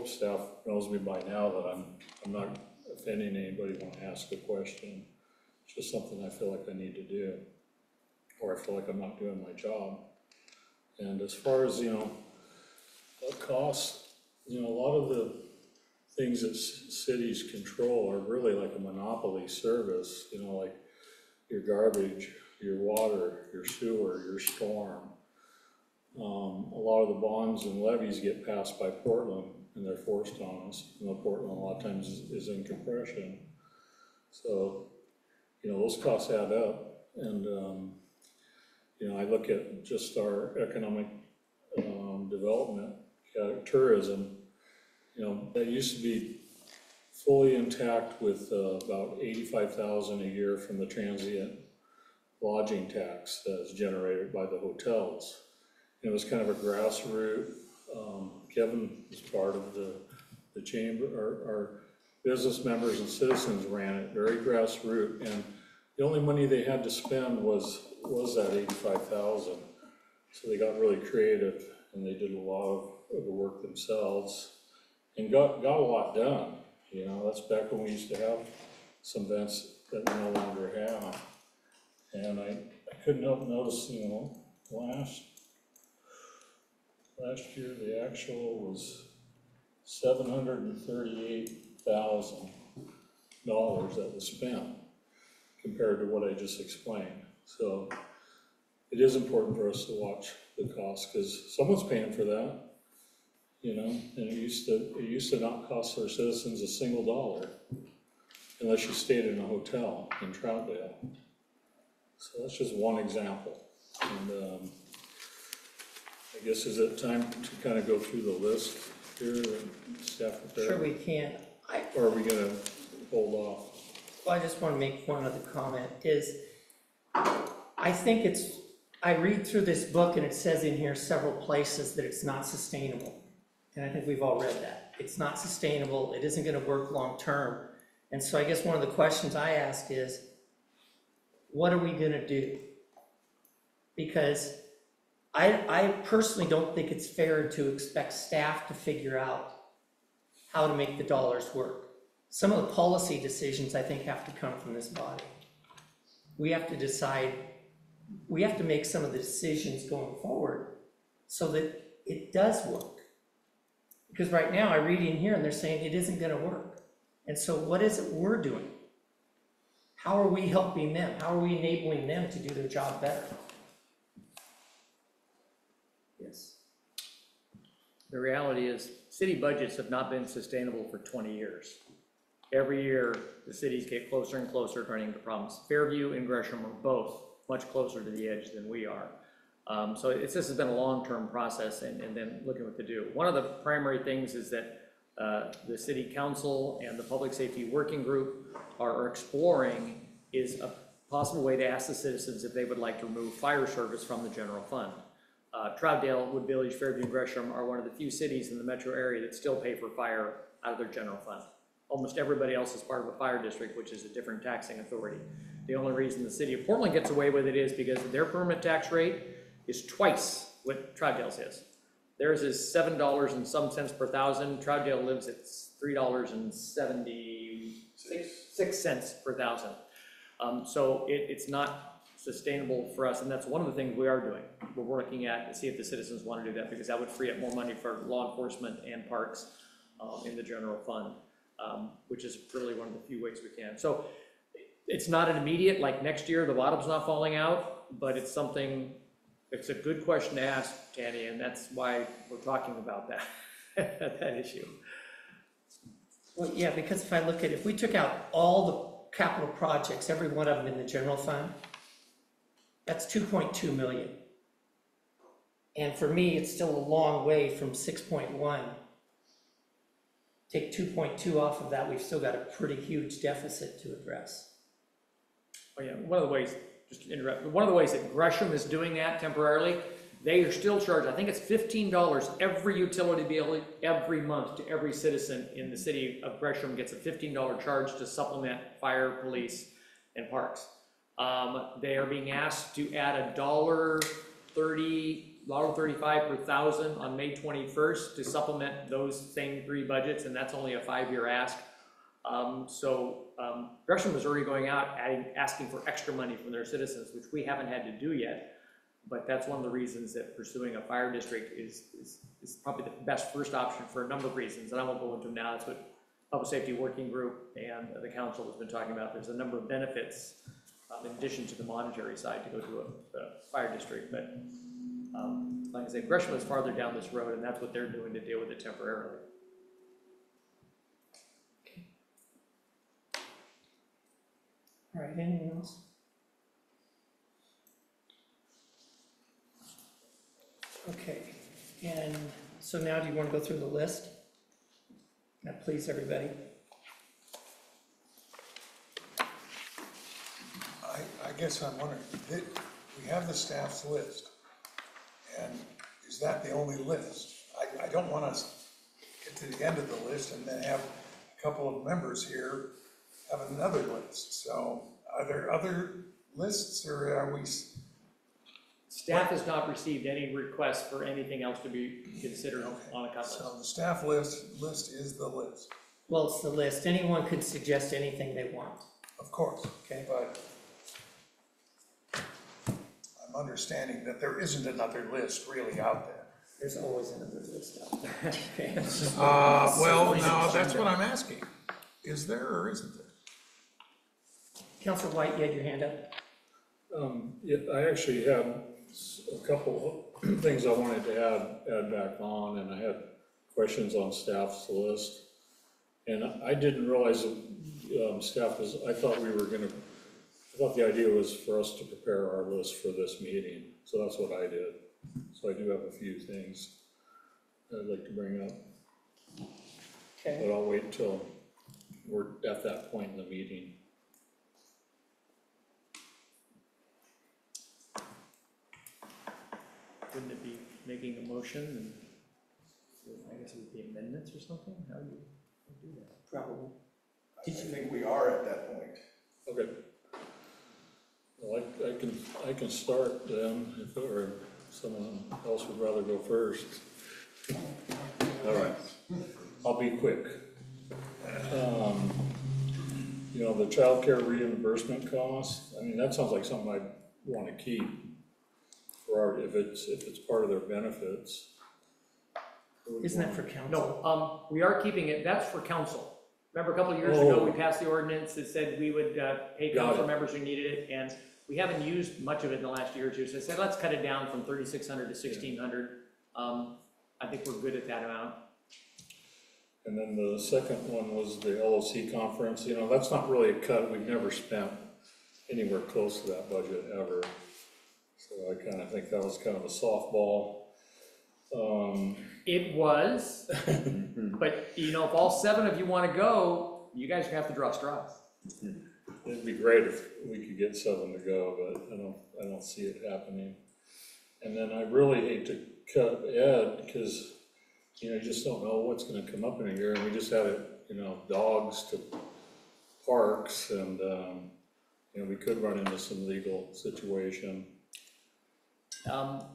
staff knows me by now that I'm not offending anybody when I ask a question. It's just something I feel like I need to do, or I feel like I'm not doing my job. And as far as, you know, costs, you know, a lot of the things that cities control are really like a monopoly service, you know, like your garbage, your water, your sewer, your storm. A lot of the bonds and levies get passed by Portland and they're forced on us. You know, Portland a lot of times is in compression. So, you know, those costs add up. And, you know, I look at just our economic development, tourism, you know, that used to be fully intact with about $85,000 a year from the transient lodging tax that's generated by the hotels. It was kind of a grassroots. Kevin was part of the chamber. Our business members and citizens ran it, very grassroots, and the only money they had to spend was that $85,000. So they got really creative and they did a lot of the work themselves and got a lot done. You know, that's back when we used to have some events that we no longer have. And I couldn't help notice, you know, last year the actual was $738,000 that was spent compared to what I just explained. So it is important for us to watch the costs because someone's paying for that, you know, and it used to not cost our citizens a single dollar unless you stayed in a hotel in Troutdale. So that's just one example. And I guess is it time to kind of go through the list here and staff prepare? Sure we can. Or are we gonna hold off? Well, I just want to make one other comment is, I think I read through this book and it says in here several places that it's not sustainable. And I think we've all read that. It's not sustainable, it isn't gonna work long-term. And so I guess one of the questions I ask is, what are we gonna do? Because I personally don't think it's fair to expect staff to figure out how to make the dollars work. Some of the policy decisions I think have to come from this body. We have to decide, we have to make some of the decisions going forward so that it does work. Because right now I read in here and they're saying it isn't gonna work. And so what is it we're doing? How are we helping them? How are we enabling them to do their job better? Yes. The reality is, city budgets have not been sustainable for 20 years. Every year, the cities get closer and closer to running into problems. Fairview and Gresham are both much closer to the edge than we are. So this has been a long-term process and then looking what to do. One of the primary things is that the city council and the public safety working group are exploring is a possible way to ask the citizens if they would like to remove fire service from the general fund. Troutdale, Wood Village, Fairview, and Gresham are one of the few cities in the metro area that still pay for fire out of their general fund. Almost everybody else is part of a fire district, which is a different taxing authority. The only reason the city of Portland gets away with it is because their permanent tax rate is twice what Troutdale's is. Theirs is $7 and some cents per thousand. Troutdale lives at $3.76 per thousand. So it's not sustainable for us, and that's one of the things we are doing. We're working at to see if the citizens want to do that, because that would free up more money for law enforcement and parks in the general fund, which is really one of the few ways we can. So it's not an immediate, like next year, the bottom's not falling out, but it's something, it's a good question to ask, Tanny, and that's why we're talking about that, that issue. Well, yeah, because if I look at, if we took out all capital projects, every one of them in the general fund, that's 2.2 million. And for me, it's still a long way from 6.1. Take 2.2 off of that, we've still got a pretty huge deficit to address. Oh yeah, one of the ways, just to interrupt, one of the ways that Gresham is doing that temporarily, they are still charged, I think it's $15 every utility bill every month to every citizen in the city of Gresham gets a $15 charge to supplement fire, police, and parks. They are being asked to add $1.35 per thousand on May 21st to supplement those same three budgets, and that's only a 5-year ask. Gresham was already going out asking for extra money from their citizens, which we haven't had to do yet. But that's one of the reasons that pursuing a fire district is probably the best first option for a number of reasons, and I won't go into them now. That's what Public Safety Working Group and the council has been talking about. There's a number of benefits in addition to the monetary side to go to a fire district. But like I said, Gresham is farther down this road, and that's what they're doing to deal with it temporarily. All right, anything else? Okay, and so now do you want to go through the list? Now, please, everybody. I guess I'm wondering, we have the staff's list, and is that the only list? I don't want us to get to the end of the list and then have a couple of members here have another list. So are there other lists, or are we? Staff has not received any requests for anything else to be considered on a cut list. So the staff list is the list. Well, it's the list. Anyone could suggest anything they want. Of course. Okay. But I'm understanding that there isn't another list really out there. There's always another list out there. Okay. Well, no, that's what I'm asking. Is there or isn't there? Councilor White, you had your hand up? Yeah, I actually had a couple of things I wanted to add back on, and I had questions on staff's list. And I didn't realize that staff was, I thought the idea was for us to prepare our list for this meeting. So that's what I did. So I do have a few things I'd like to bring up. Okay. But I'll wait until we're at that point in the meeting. Wouldn't it be making a motion and I guess it would be amendments or something? How do you do that? Probably. I think we are at that point. Okay. Well, I can start then, or someone else would rather go first. All right, I'll be quick. You know, the childcare reimbursement costs, I mean, that sounds like something I'd want to keep for if it's part of their benefits. Isn't that for council? No, we are keeping it, that's for council. Remember a couple of years ago, we passed the ordinance that said we would pay council members who needed it, and we haven't used much of it in the last year or two, so I said, let's cut it down from 3,600 to 1,600. I think we're good at that amount. And then the second one was the LOC conference. You know, that's not really a cut. We've never spent anywhere close to that budget ever. So I kind of think that was kind of a softball. It was, but you know, if all 7 of you want to go, you guys are gonna have to draw straws. It'd be great if we could get 7 to go, but I don't see it happening. And then I really hate to cut Ed because, you know, you just don't know what's gonna come up in a year. And we just had it, you know, dogs to parks, and you know, we could run into some legal situation.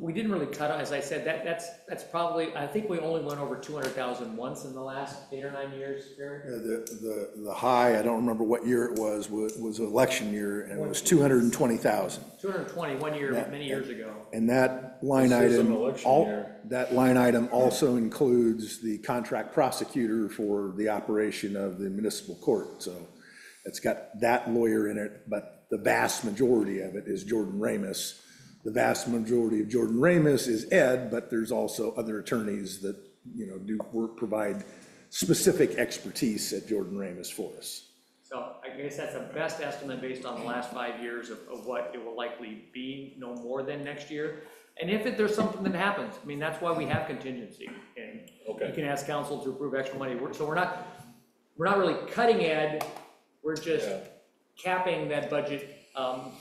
We didn't really cut it, as I said, that's probably, I think we only went over 200,000 once in the last 8 or 9 years, Gary. The high, I don't remember what year it was election year, and it was 220,000. 220 1 year, many years ago. And that line This is an item, election year. that line item also includes the contract prosecutor for the operation of the municipal court. So it's got that lawyer in it, but the vast majority of it is Jordan Ramus. The vast majority of Jordan Ramus is Ed, but there's also other attorneys that, you know, provide specific expertise at Jordan Ramus for us. So I guess that's a best estimate based on the last 5 years of what it will likely be, no more than next year. And if there's something that happens, I mean, that's why we have contingency. And you can ask council to approve extra money. So we're not really cutting ed, we're just capping that budget to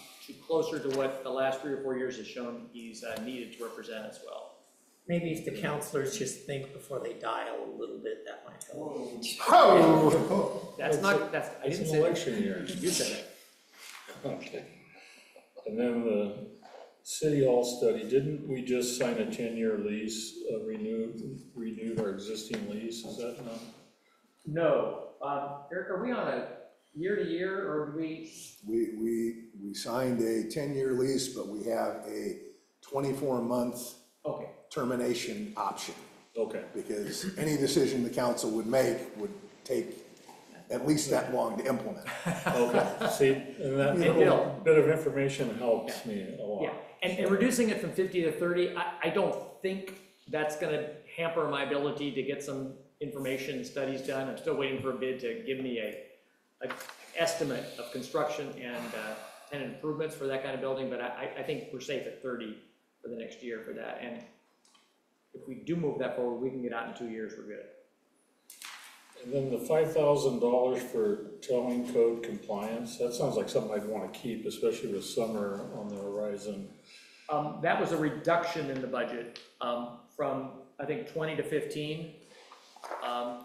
closer to what the last 3 or 4 years has shown he's needed to represent as well. Maybe if the counselors just think before they dial a little bit, that might help. That's not, that's, I didn't It's say an that. election year. You said it. Okay. And then the City Hall study, didn't we just sign a 10-year lease, renewed our existing lease, is that not? No, Eric, are we on a year to year, or do we? We signed a 10-year lease, but we have a 24-month termination option. Okay. Because any decision the council would make would take at least that long to implement. Okay, see, and that little bit of information helps me a lot. Yeah, and reducing it from 50 to 30, I don't think that's gonna hamper my ability to get some information studies done. I'm still waiting for a bid to give me a estimate of construction and tenant improvements for that kind of building, but I think we're safe at 30 for the next year for that. And if we do move that forward, we can get out in 2 years, we're good. And then the $5,000 for towing code compliance, that sounds like something I'd want to keep, especially with summer on the horizon. That was a reduction in the budget from, I think, 20 to 15.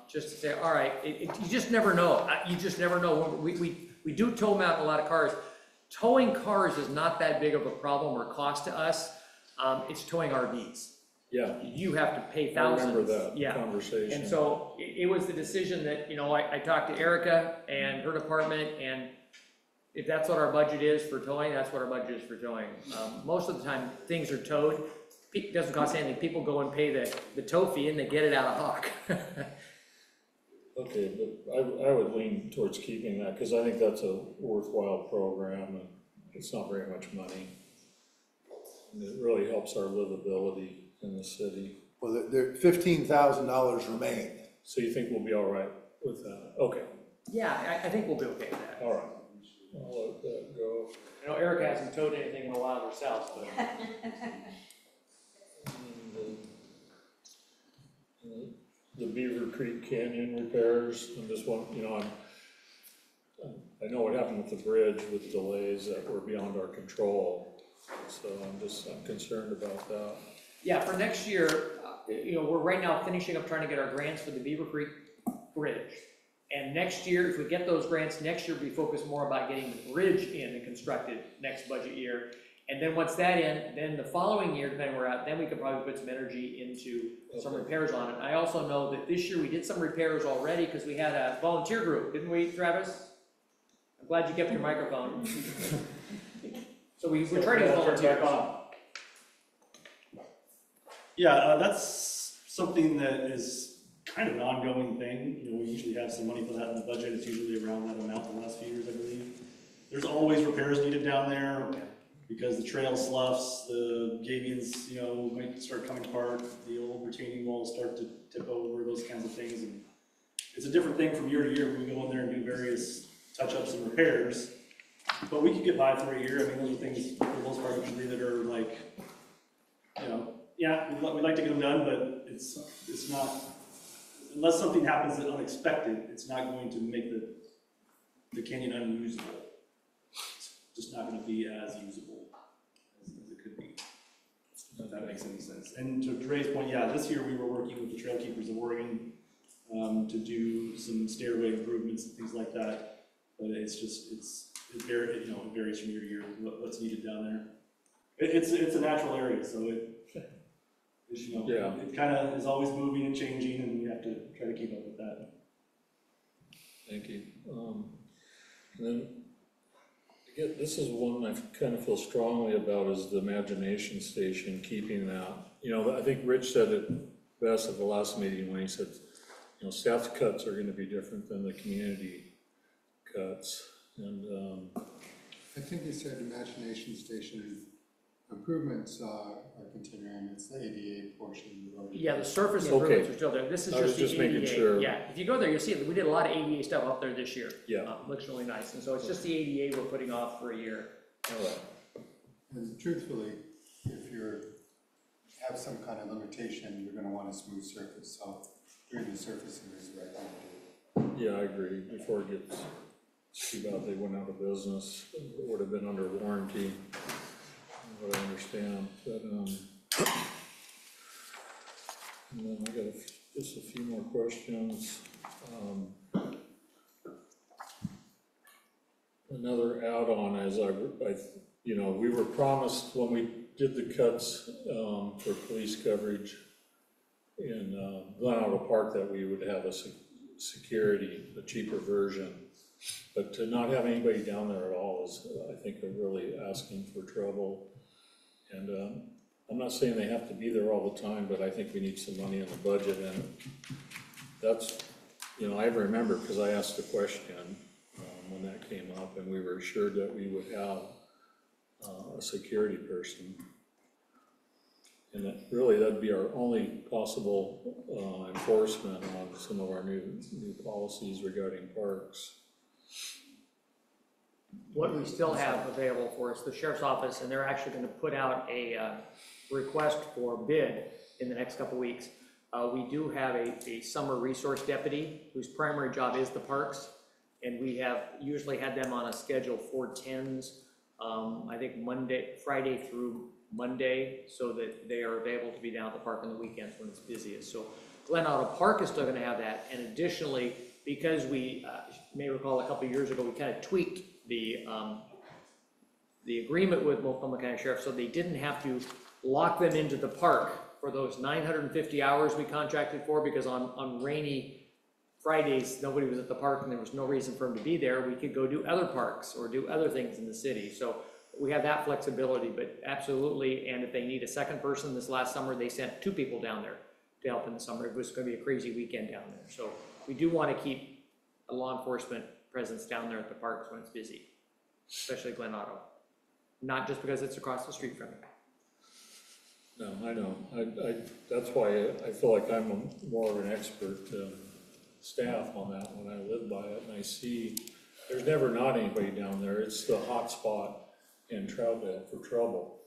Just to say, all right, you just never know. You just never know. We do tow mount a lot of cars. Towing cars is not that big of a problem or cost to us. It's towing RVs. Yeah. You have to pay thousands. I remember that conversation. And so it was the decision that, I talked to Erica and her department, and if that's what our budget is for towing, that's what our budget is for towing. Most of the time, things are towed. It doesn't cost anything. People go and pay the tow fee and they get it out of Hawk. Okay, but I would lean towards keeping that, because I think that's a worthwhile program, and it's not very much money. And it really helps our livability in the city. Well, the $15,000 remain. So you think we'll be all right with that? Okay. Yeah, I think we'll be okay with that. All right. I'll let that go. I know Erica hasn't towed anything in a while herself, but. The Beaver Creek Canyon repairs, and this one, I know what happened with the bridge with delays that were beyond our control. So I'm concerned about that. Yeah, for next year, we're right now finishing up trying to get our grants for the Beaver Creek Bridge. And next year, if we get those grants, next year we focus more about getting the bridge in and constructed next budget year. And then once that in, then the following year, depending where we're at, then we could probably put some energy into some repairs on it. I also know that this year we did some repairs already because we had a volunteer group, didn't we, Travis? I'm glad you kept your microphone. So we tried to get volunteers. Yeah, that's something that is kind of an ongoing thing. We usually have some money for that in the budget. It's usually around that amount the last few years, I believe. There's always repairs needed down there because the trail sloughs, the gabions, might start coming apart, the old retaining walls start to tip over, those kinds of things. And it's a different thing from year to year. We go in there and do various touch-ups and repairs, but we could get by for a year. I mean, those are things for the most part usually that are like, yeah, we'd like to get them done, but it's not, unless something happens that unexpected, it's not going to make the canyon unusable. It's just not going to be as usable as it could be, if that makes any sense. And to Dre's point, yeah, this year we were working with the Trail Keepers of Oregon to do some stairway improvements and things like that, but it's just, it varies from year to year what's needed down there. It's a natural area, so it kind of is always moving and changing, and you have to try to keep up with that. Thank you. And then, again, this is one I kind of feel strongly about, is the imagination station, keeping that. I think Rich said it best at the last meeting when he said, staff cuts are going to be different than the community cuts. And I think he said imagination station improvements are continuing, it's the ADA portion. we've already- Yeah, the surface Okay. improvements are still there. This is I was just the just making ADA. sure. Yeah, if you go there, you'll see, we did a lot of ADA stuff up there this year. Yeah. Looks really nice, and so it's just the ADA we're putting off for a year. All right. And truthfully, if you're, have some kind of limitation, you're gonna want a smooth surface, so doing the surfacing is the right thing to do. Yeah, I agree. Before it gets too bad they went out of business, it would have been under warranty, what I understand, but, and then I got just a few more questions. Another add-on is you know, we were promised when we did the cuts, for police coverage in, Glen Auto Park that we would have a security, a cheaper version. But to not have anybody down there at all is, I think, really asking for trouble. And I'm not saying they have to be there all the time, but I think we need some money in the budget. And that's, you know, I remember because I asked the question when that came up, and we were assured that we would have a security person. And that really, that'd be our only possible enforcement on some of our new policies regarding parks. What we still have available for us, the sheriff's office, and they're actually gonna put out a request for bid in the next couple weeks. We do have a summer resource deputy whose primary job is the parks, and we have usually had them on a schedule 4/10s, I think Friday through Monday, so that they are available to be down at the park on the weekends when it's busiest. So Glen Auto Park is still gonna have that, and additionally, because we, you may recall a couple of years ago, we kind of tweaked the agreement with Multnomah County Sheriff, so they didn't have to lock them into the park for those 950 hours we contracted for, because on rainy Fridays, nobody was at the park and there was no reason for them to be there. We could go do other parks or do other things in the city. So we have that flexibility, but absolutely, and if they need a second person, this last summer, they sent 2 people down there to help in the summer. It was gonna be a crazy weekend down there. So we do wanna keep a law enforcement presence down there at the parks when it's busy, especially Glen Auto. Not just because it's across the street from it. No, I know. That's why I feel like I'm more of an expert staff on that when I live by it, and I see there's never not anybody down there. It's the hot spot in Troutdale for trouble.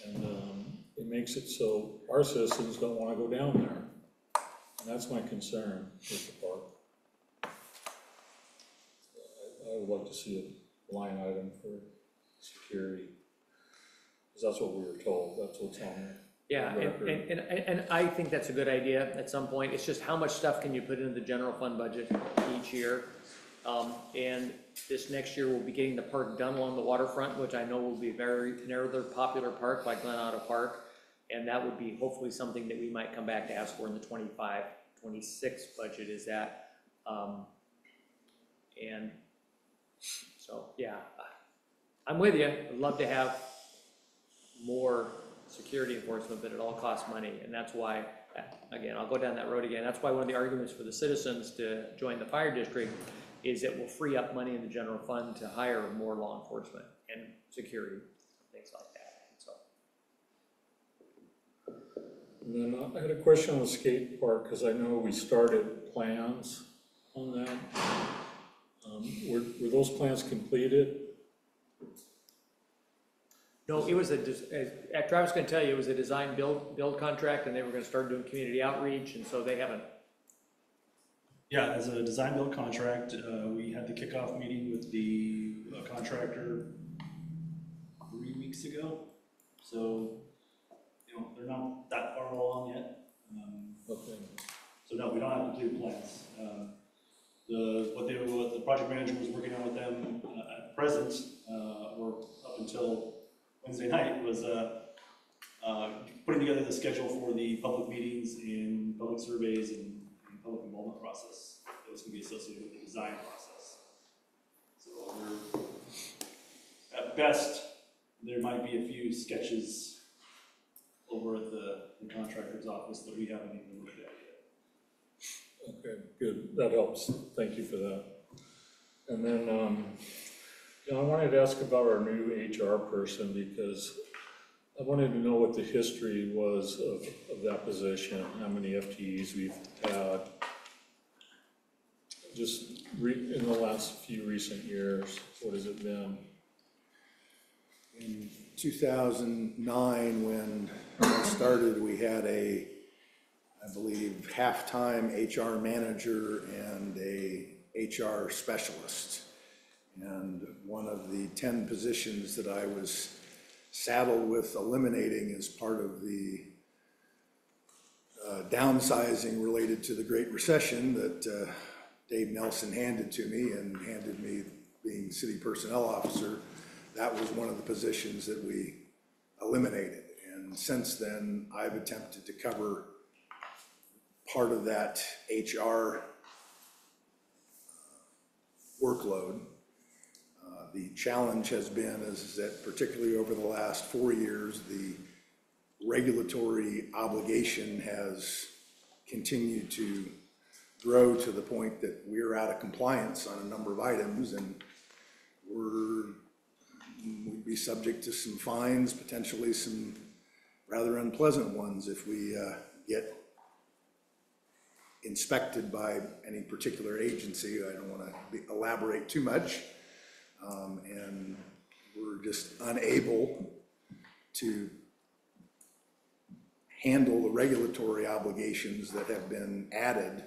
And it makes it so our citizens don't want to go down there. And that's my concern with the park. I would like to see a line item for security. Because that's what we were told, that's what's on there. Yeah, and I think that's a good idea at some point. It's just how much stuff can you put into the general fund budget each year? And this next year, we'll be getting the park done along the waterfront, which I know will be another popular park like Glen Auto Park. And that would be hopefully something that we might come back to ask for in the 25-26 budget is that. And so, yeah, I'm with you. I'd love to have more security enforcement, but it all costs money. And that's why, again, I'll go down that road again. That's why one of the arguments for the citizens to join the fire district is it will free up money in the general fund to hire more law enforcement and security, things like that. So. And then I had a question on the skate park, because I know we started plans on that. Were those plans completed? No, it was Travis can tell you, it was a design build contract, and they were gonna start doing community outreach, and so they haven't. Yeah, as a design build contract, we had the kickoff meeting with the contractor 3 weeks ago. So, you know, they're not that far along yet. Okay. So no, we don't have completed plans. What the project manager was working on with them at present, or up until Wednesday night, was putting together the schedule for the public meetings and public surveys and public involvement process that was going to be associated with the design process. So at best, there might be a few sketches over at the contractor's office that we haven't even looked at yet. Okay, good. That helps. Thank you for that. And then, I wanted to ask about our new HR person, because I wanted to know what the history was of that position, how many FTEs we've had. Just in the last few recent years, what has it been? In 2009, when I started, we had I believe, half-time HR manager and a HR specialist. And one of the 10 positions that I was saddled with eliminating as part of the downsizing related to the Great Recession that Dave Nelson handed to me and handed me being city personnel officer, that was one of the positions that we eliminated. And since then, I've attempted to cover part of that HR workload. The challenge has been is that particularly over the last 4 years, the regulatory obligation has continued to grow to the point that we're out of compliance on a number of items, and we'd be subject to some fines, potentially some rather unpleasant ones if we get inspected by any particular agency. I don't want to elaborate too much. And we're just unable to handle the regulatory obligations that have been added.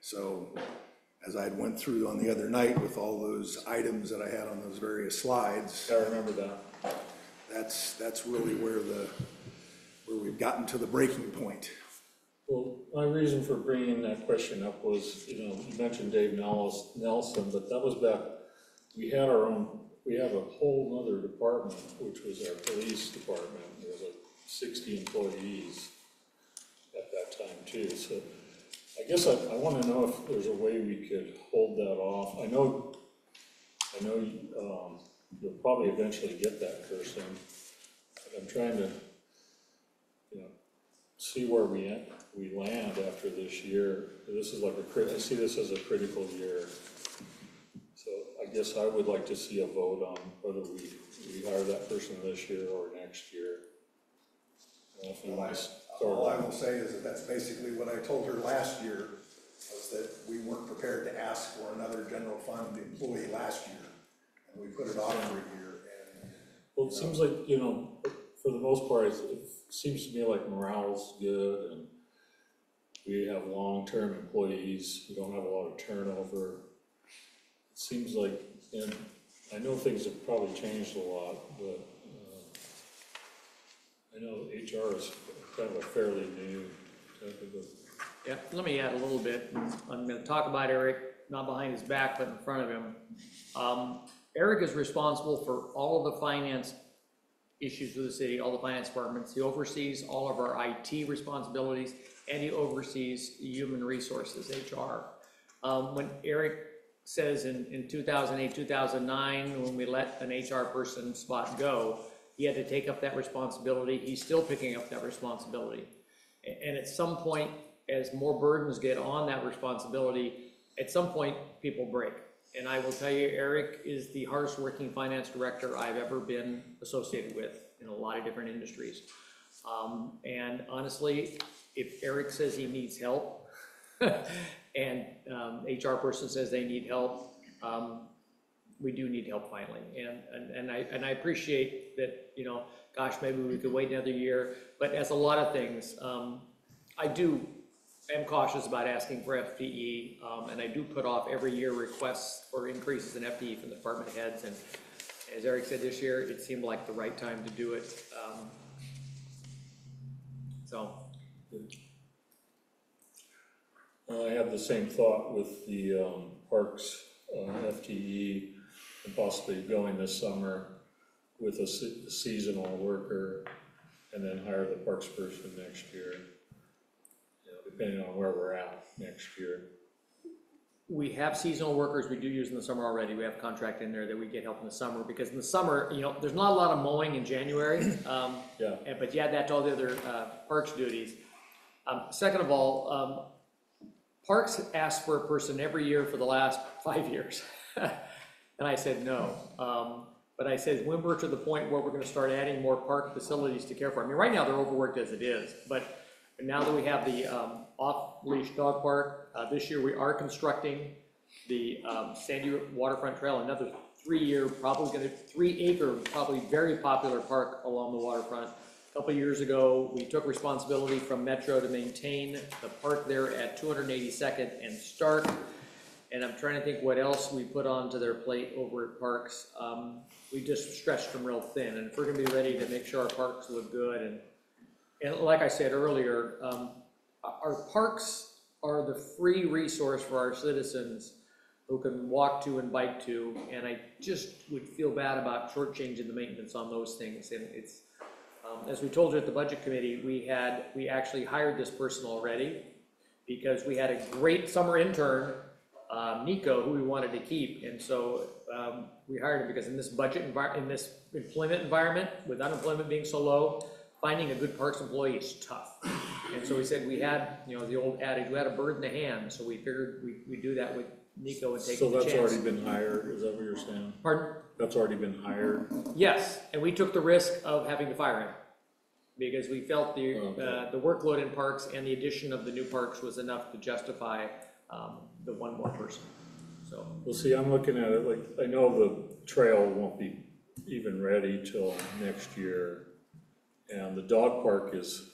So as I went through on the other night with all those items that I had on those various slides. I remember that. That's really where we've gotten to the breaking point. Well, my reason for bringing that question up was, you mentioned Dave Nelson, but that was back, we have a whole other department, which was our police department. There was like 60 employees at that time too. So I guess I want to know if there's a way we could hold that off. I know you'll probably eventually get that person. But I'm trying to, see where we land after this year. This is like I see this as a critical year. So I guess I would like to see a vote on whether we hire that person this year or next year. All I will say is that that's basically what I told her last year, was that we weren't prepared to ask for another general fund employee last year. And we put it off for a year. Well, it seems like, for the most part, it seems to me like morale's good and we have long-term employees. We don't have a lot of turnover. It seems like, and I know things have probably changed a lot, but I know HR is kind of a fairly new type of a. Yeah, let me add a little bit. I'm going to talk about Eric, not behind his back, but in front of him. Eric is responsible for all of the finance issues with the city, all the finance departments. He oversees all of our IT responsibilities, and he oversees human resources, HR. When Eric says in 2008, 2009, when we let an HR person spot go, he had to take up that responsibility. He's still picking up that responsibility. And at some point, as more burdens get on that responsibility, at some point, people break. And I will tell you, Eric is the hardest working finance director I've ever been associated with in a lot of different industries. And honestly, if Eric says he needs help and HR person says they need help, we do need help finally. And I appreciate that, gosh, maybe we could wait another year. But as a lot of things, I am cautious about asking for FTE, and I do put off every year requests for increases in FTE from the department heads. And as Eric said, this year, it seemed like the right time to do it. I have the same thought with the parks FTE and possibly going this summer with a seasonal worker and then hire the parks person next year, depending on where we're at next year. We have seasonal workers we do use in the summer already. We have a contract in there that we get help in the summer, because in the summer, there's not a lot of mowing in January. But you add that to all the other parks duties. Second of all, parks asked for a person every year for the last 5 years. And I said no. But I said, when we're to the point where we're gonna start adding more park facilities to care for, I mean, right now they're overworked as it is, but now that we have the off-leash dog park, this year we are constructing the Sandy Waterfront Trail, another 3-year, probably gonna, 3-acre, probably very popular park along the waterfront. A couple of years ago, we took responsibility from Metro to maintain the park there at 282nd and Stark. And I'm trying to think what else we put onto their plate over at parks. We just stretched them real thin, and if we're gonna be ready to make sure our parks look good, and like I said earlier, our parks are the free resource for our citizens who can walk to and bike to, and I just would feel bad about shortchanging the maintenance on those things. And it's, as we told you at the budget committee, we actually hired this person already because we had a great summer intern, Nico, who we wanted to keep, and so we hired him because in this in this employment environment, with unemployment being so low, finding a good parks employee is tough. And so we said we had, you know, the old adage, we had a bird in the hand, so we figured we'd do that with Nico and take the chance. So that's already been hired, is that what you're saying? Pardon? That's already been hired? Yes, and we took the risk of having to fire him because we felt the workload in parks and the addition of the new parks was enough to justify the one more person, so. Well, see, I'm looking at it like, I know the trail won't be even ready till next year. And the dog park is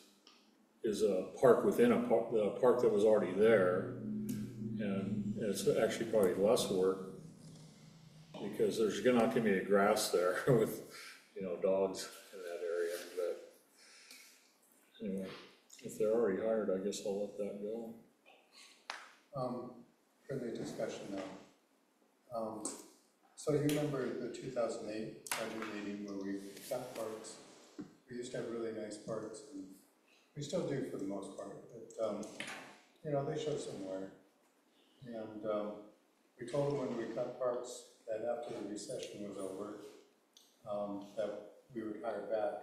a park within a park that was already there. And it's actually probably less work because there's not gonna be any grass there with, you know, dogs in that area. But anyway, if they're already hired, I guess I'll let that go. For the discussion now. So you remember the 2008 budget meeting where we got parks? We used to have really nice parks, and we still do for the most part, but, you know, they show some wear. And we told them when we cut parks that after the recession was over, that we would hire back.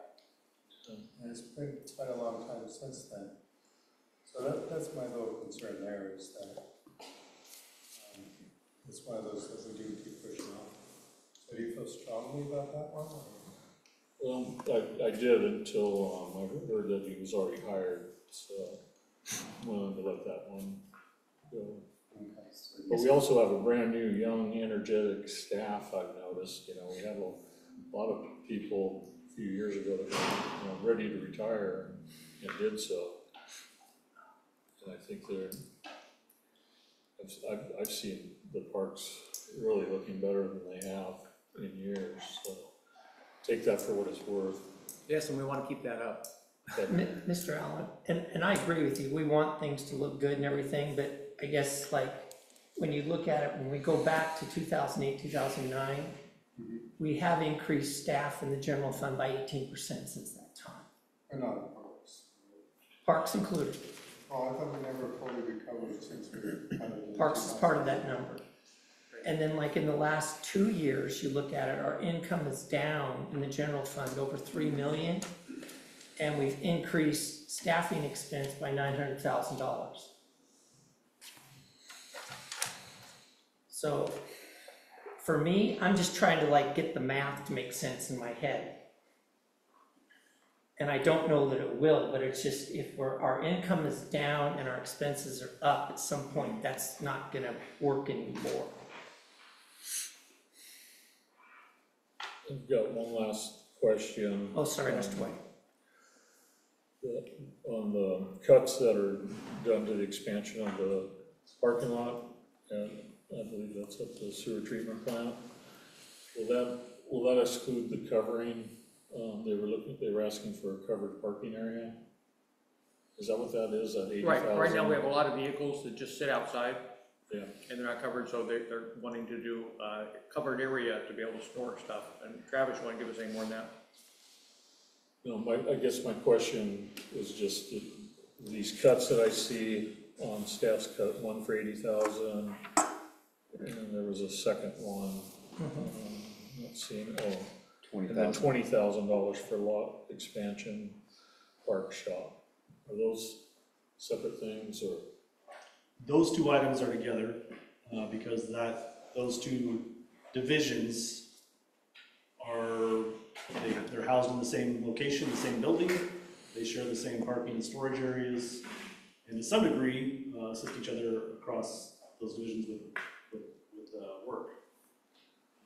And it's been quite a long time since then. So that's my little concern there, is that it's one of those that we do keep pushing on. So do you feel strongly about that one? I did until I heard that he was already hired, so I wanted to let that one go. Okay. But we also have a brand new, young, energetic staff, I've noticed. You know, we had a lot of people a few years ago that were, ready to retire and did so. And I think I've seen the parks really looking better than they have in years, so take that for what it's worth. Yes, and we want to keep that up. Mr. Allen, and I agree with you, we want things to look good and everything, but I guess like, when you look at it, when we go back to 2008, 2009, we have increased staff in the general fund by 18% since that time. Or not parks? Parks included. Oh, I thought we never fully recovered since we kind of. Parks is part of that number. And then like in the last 2 years, you look at it, our income is down in the general fund over 3 million. And we've increased staffing expense by $900,000. So for me, I'm just trying to like get the math to make sense in my head. And I don't know that it will, but it's just if our income is down and our expenses are up, at some point that's not gonna work anymore. I've got one last question. Oh, sorry, Mr. White. On the cuts that are done to the expansion of the parking lot, and I believe that's at the sewer treatment plant. Will that exclude the covering? They were asking for a covered parking area. Is that what that is, that 80,000? Right now we have a lot of vehicles that just sit outside. Yeah. And they're not covered, so they're wanting to do a covered area to be able to store stuff. And Travis won't give us any more than that. No, I guess my question was just these cuts that I see on staff's cut, one for 80,000, and there was a second one. Not seeing, and then $20,000 for lot expansion, park shop. Are those separate things, or? Those two items are together, because those two divisions they're housed in the same location, the same building, they share the same parking and storage areas, and to some degree, assist each other across those divisions with work.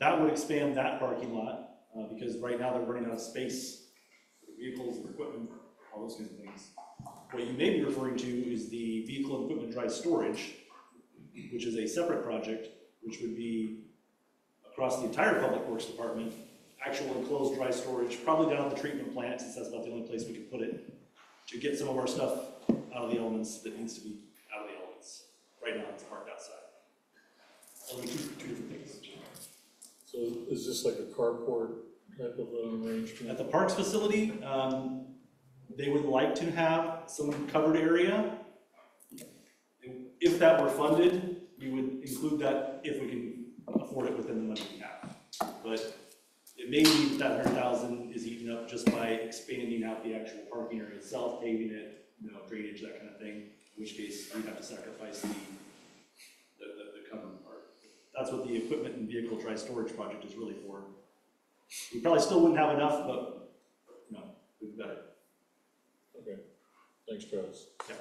That would expand that parking lot, because right now they're running out of space for vehicles and equipment, all those kinds of things. What you may be referring to is the vehicle and equipment dry storage, which is a separate project, which would be across the entire Public Works Department, actual enclosed dry storage, probably down at the treatment plant, since that's about the only place we could put it, to get some of our stuff out of the elements that needs to be out of the elements. Right now, it's parked outside. So they're two different things. So is this like a carport type of arrangement? At the parks facility, they would like to have some covered area. If that were funded, we would include that if we can afford it within the money we have. But it may be that 100,000 is eaten up just by expanding out the actual parking area itself, paving it, drainage, that kind of thing, in which case we'd have to sacrifice the covered part. That's what the equipment and vehicle dry storage project is really for. We probably still wouldn't have enough, but we'd be better. Okay, thanks, Travis. Yeah.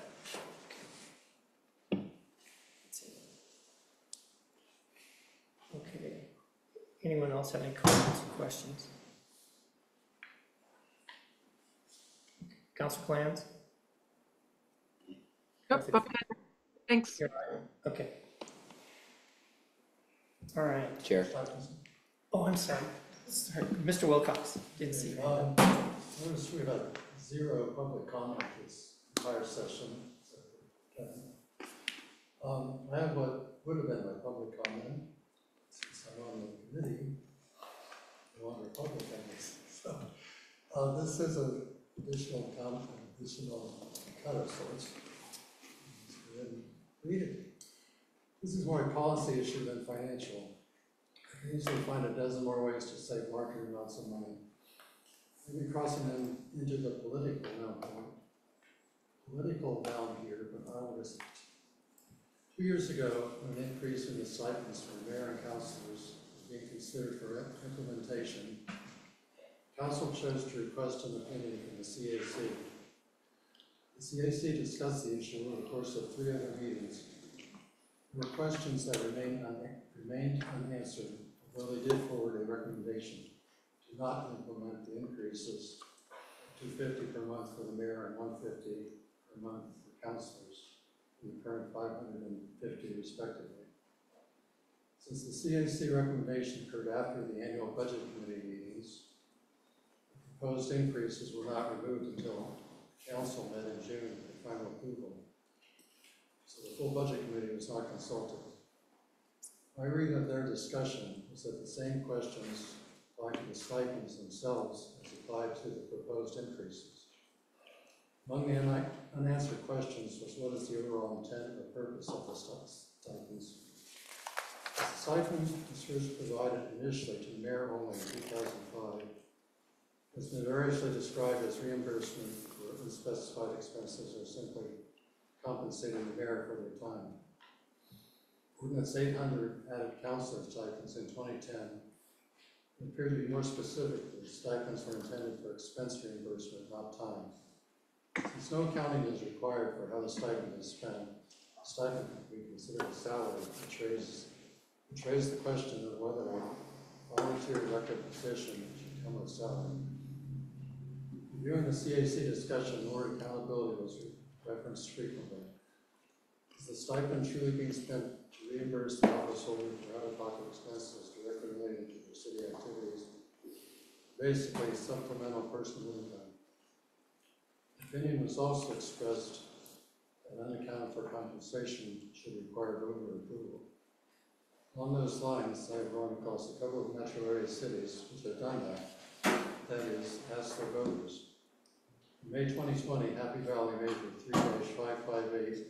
Okay. Anyone else have any comments or questions? Council Clans? Nope, okay. Thanks. Okay. All right. Chair. Oh, I'm sorry. Mr. Wilcox, didn't see you. Notice we had 0 public comment this entire session. I have what would have been my public comment, since I'm on the committee, I want Republicans. So, this is an additional cut of sorts. Go ahead and read it. This is more a policy issue than financial. I can easily find a dozen more ways to save market amounts of money. Maybe crossing them into the political bound here, but I would. 2 years ago, an increase in the stipends for mayor and councilors was being considered for implementation. Council chose to request an opinion from the CAC. The CAC discussed the issue over the course of 3 other meetings. There were questions that remained unanswered, although they did forward a recommendation to not implement the increases of $250 per month for the mayor and $150 per month for councilors, from the current $550 respectively. Since the CAC recommendation occurred after the annual budget committee meetings, the proposed increases were not removed until council met in June for final approval. So the full budget committee was not consulted. My reading of their discussion was that the same questions apply to the stipends themselves as applied to the proposed increases. Among the unanswered questions was what is the overall intent or purpose of the stipends. The stipend was first provided initially to the mayor only in 2005. Has been variously described as reimbursement for unspecified expenses or simply compensating the mayor for their time. Ordinance 800 added councilor stipends in 2010. It appeared to be more specific that stipends were intended for expense reimbursement, not time. Since no accounting is required for how the stipend is spent, the stipend can be considered a salary, which raised the question of whether a volunteer elected position should come with salary. Reviewing the CAC discussion, the word accountability was referenced frequently. Is the stipend truly being spent to reimburse the office holder for out-of-pocket expenses directly related to their city activities? Basically, supplemental personal income. Opinion was also expressed that unaccounted for compensation should require voter approval. Along those lines, I have run across a couple of metro area cities which have done that. That is, asked their voters. In May 2020, Happy Valley Major 3-558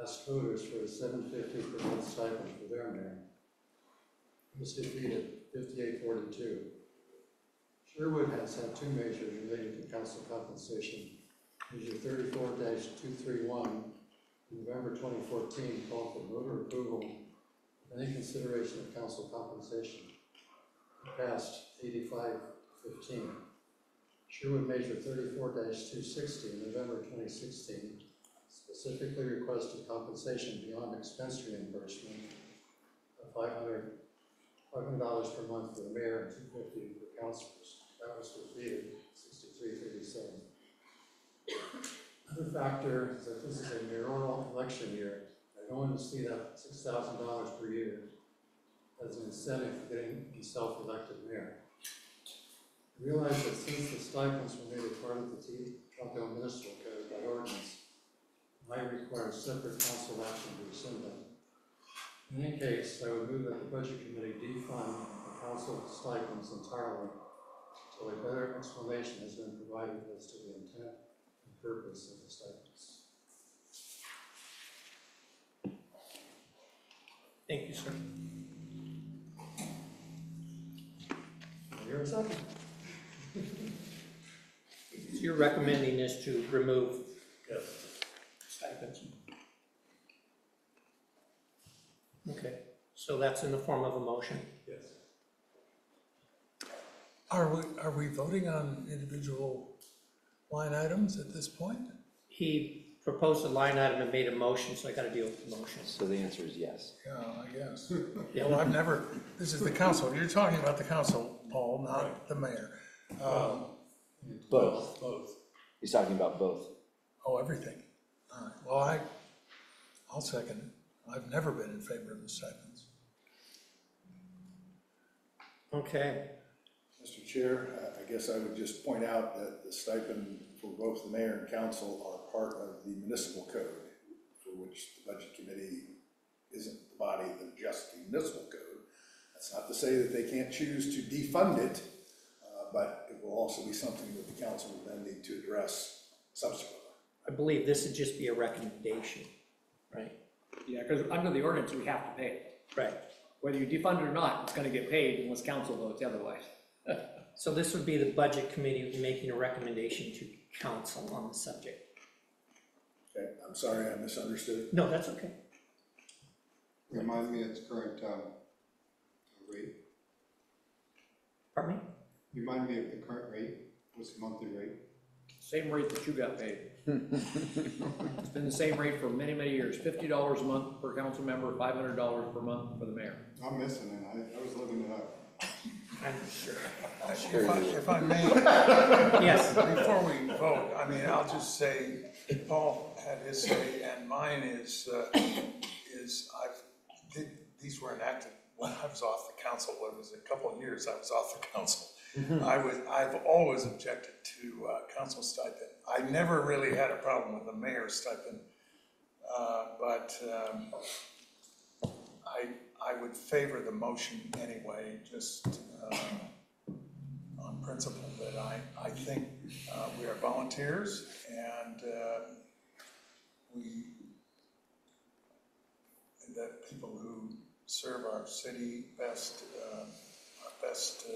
asked voters for a $750 per month stipend for their mayor. It was defeated 58-42. Sherwood has had 2 measures related to council compensation. Measure 34-231 in November 2014 called for voter approval of any consideration of council compensation. passed 85-15. Sherwood Measure 34-260 in November 2016 specifically requested compensation beyond expense reimbursement of $500 per month for the mayor and $250 for councilors. That was defeated, 63-37. Another factor is that this is a mayoral election year. I don't want to see that $6,000 per year as an incentive for getting a self-elected mayor. I realize that since the stipends were made a part of the Troutdale Municipal Code by ordinance, it might require separate council action to rescind them. In any case, I would move that the budget committee defund the council stipends entirely until a better explanation has been provided as to the intent and purpose of the stipends. Thank you, sir. You're a second. So you're recommending this to remove stipends? Okay, so that's in the form of a motion? Yes. Are we voting on individual line items at this point? He proposed a line item and made a motion, so I gotta deal with the motion. So the answer is yes. Yeah, I guess. Well, I've never, this is the council, you're talking about the council, Paul, not the mayor. Both. Both. He's talking about both. Oh, everything. All right, well, I'll second it. I've never been in favor of the stipends. Okay, Mr. Chair, I guess I would just point out that the stipend for both the mayor and council are part of the municipal code, for which the budget committee isn't the body than just the municipal code. That's not to say that they can't choose to defund it, but it will also be something that the council will then need to address subsequently. I believe this would just be a recommendation, right? Yeah, because under the ordinance, we have to pay it. Right. Whether you defund it or not, it's gonna get paid unless council votes otherwise. So this would be the budget committee making a recommendation to council on the subject. Okay, I'm sorry, I misunderstood. No, that's okay. Remind me its current rate. Pardon me? Remind me of the current rate. What's the monthly rate? Same rate that you got paid. It's been the same rate for many, many years, $50 a month per council member, $500 per month for the mayor. I'm missing it. I was looking it up. I'm sure. If I may, Yes. before we vote, I mean, I'll just say, Paul had his say, and mine is these were enacted when I was off the council. It was a couple of years I was off the council. I've always objected to council stipend. I never really had a problem with the mayor's stipend, but I would favor the motion anyway, just on principle that I think we are volunteers and that people who serve our city best, are best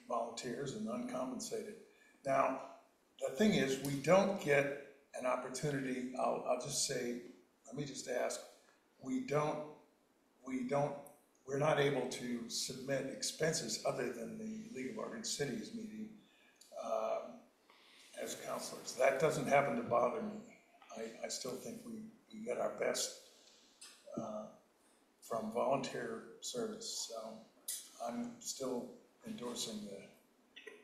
volunteers and uncompensated. Now, the thing is, we don't get an opportunity, I'll just say, let me just ask, we're not able to submit expenses other than the League of Oregon Cities meeting as counselors. That doesn't happen to bother me. I still think we get our best from volunteer service. So I'm still endorsing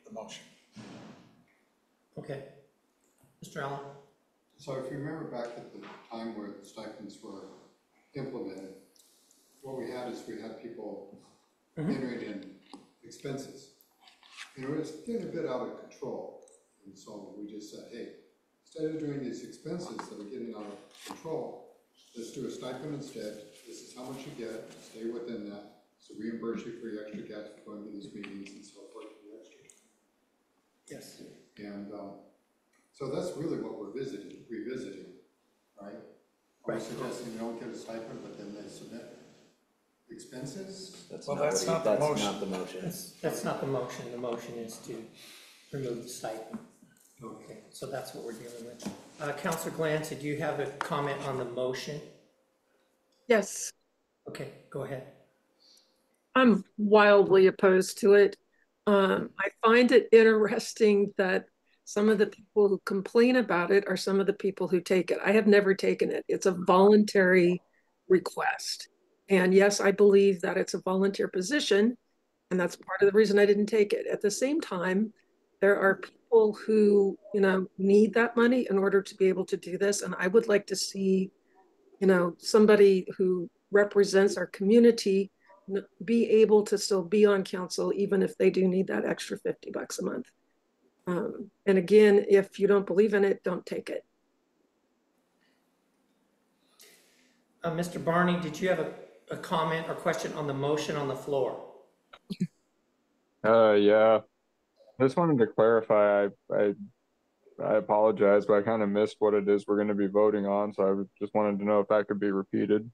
the motion. Okay. Mr. Allen? So if you remember back at the time where the stipends were implemented, what we had is we had people entering in expenses. And it was getting a bit out of control. And so we just said, hey, instead of doing these expenses that are getting out of control, let's do a stipend instead. This is how much you get, stay within that. So reimburse you for your extra gas for going to these meetings and so forth. Yes. And so that's really what we're revisiting, right? Are we suggesting you don't get a stipend, but then they submit expenses? That's Well, not that's what not the that's motion. not the motion. That's not the motion. The motion is to remove the stipend. Okay, so that's what we're dealing with. Councilor Glantz, did you have a comment on the motion? Yes. Okay, go ahead. I'm wildly opposed to it. I find it interesting that some of the people who complain about it are some of the people who take it. I have never taken it. It's a voluntary request. And yes, I believe that it's a volunteer position, and that's part of the reason I didn't take it. At the same time, there are people who, need that money in order to be able to do this. And I would like to see, somebody who represents our community be able to still be on council, even if they do need that extra $50 a month. And again, if you don't believe in it, don't take it. Mr. Barney, did you have a comment or question on the motion on the floor? Yeah. Just wanted to clarify, I apologize, but I kind of missed what it is we're going to be voting on, so I just wanted to know if that could be repeated.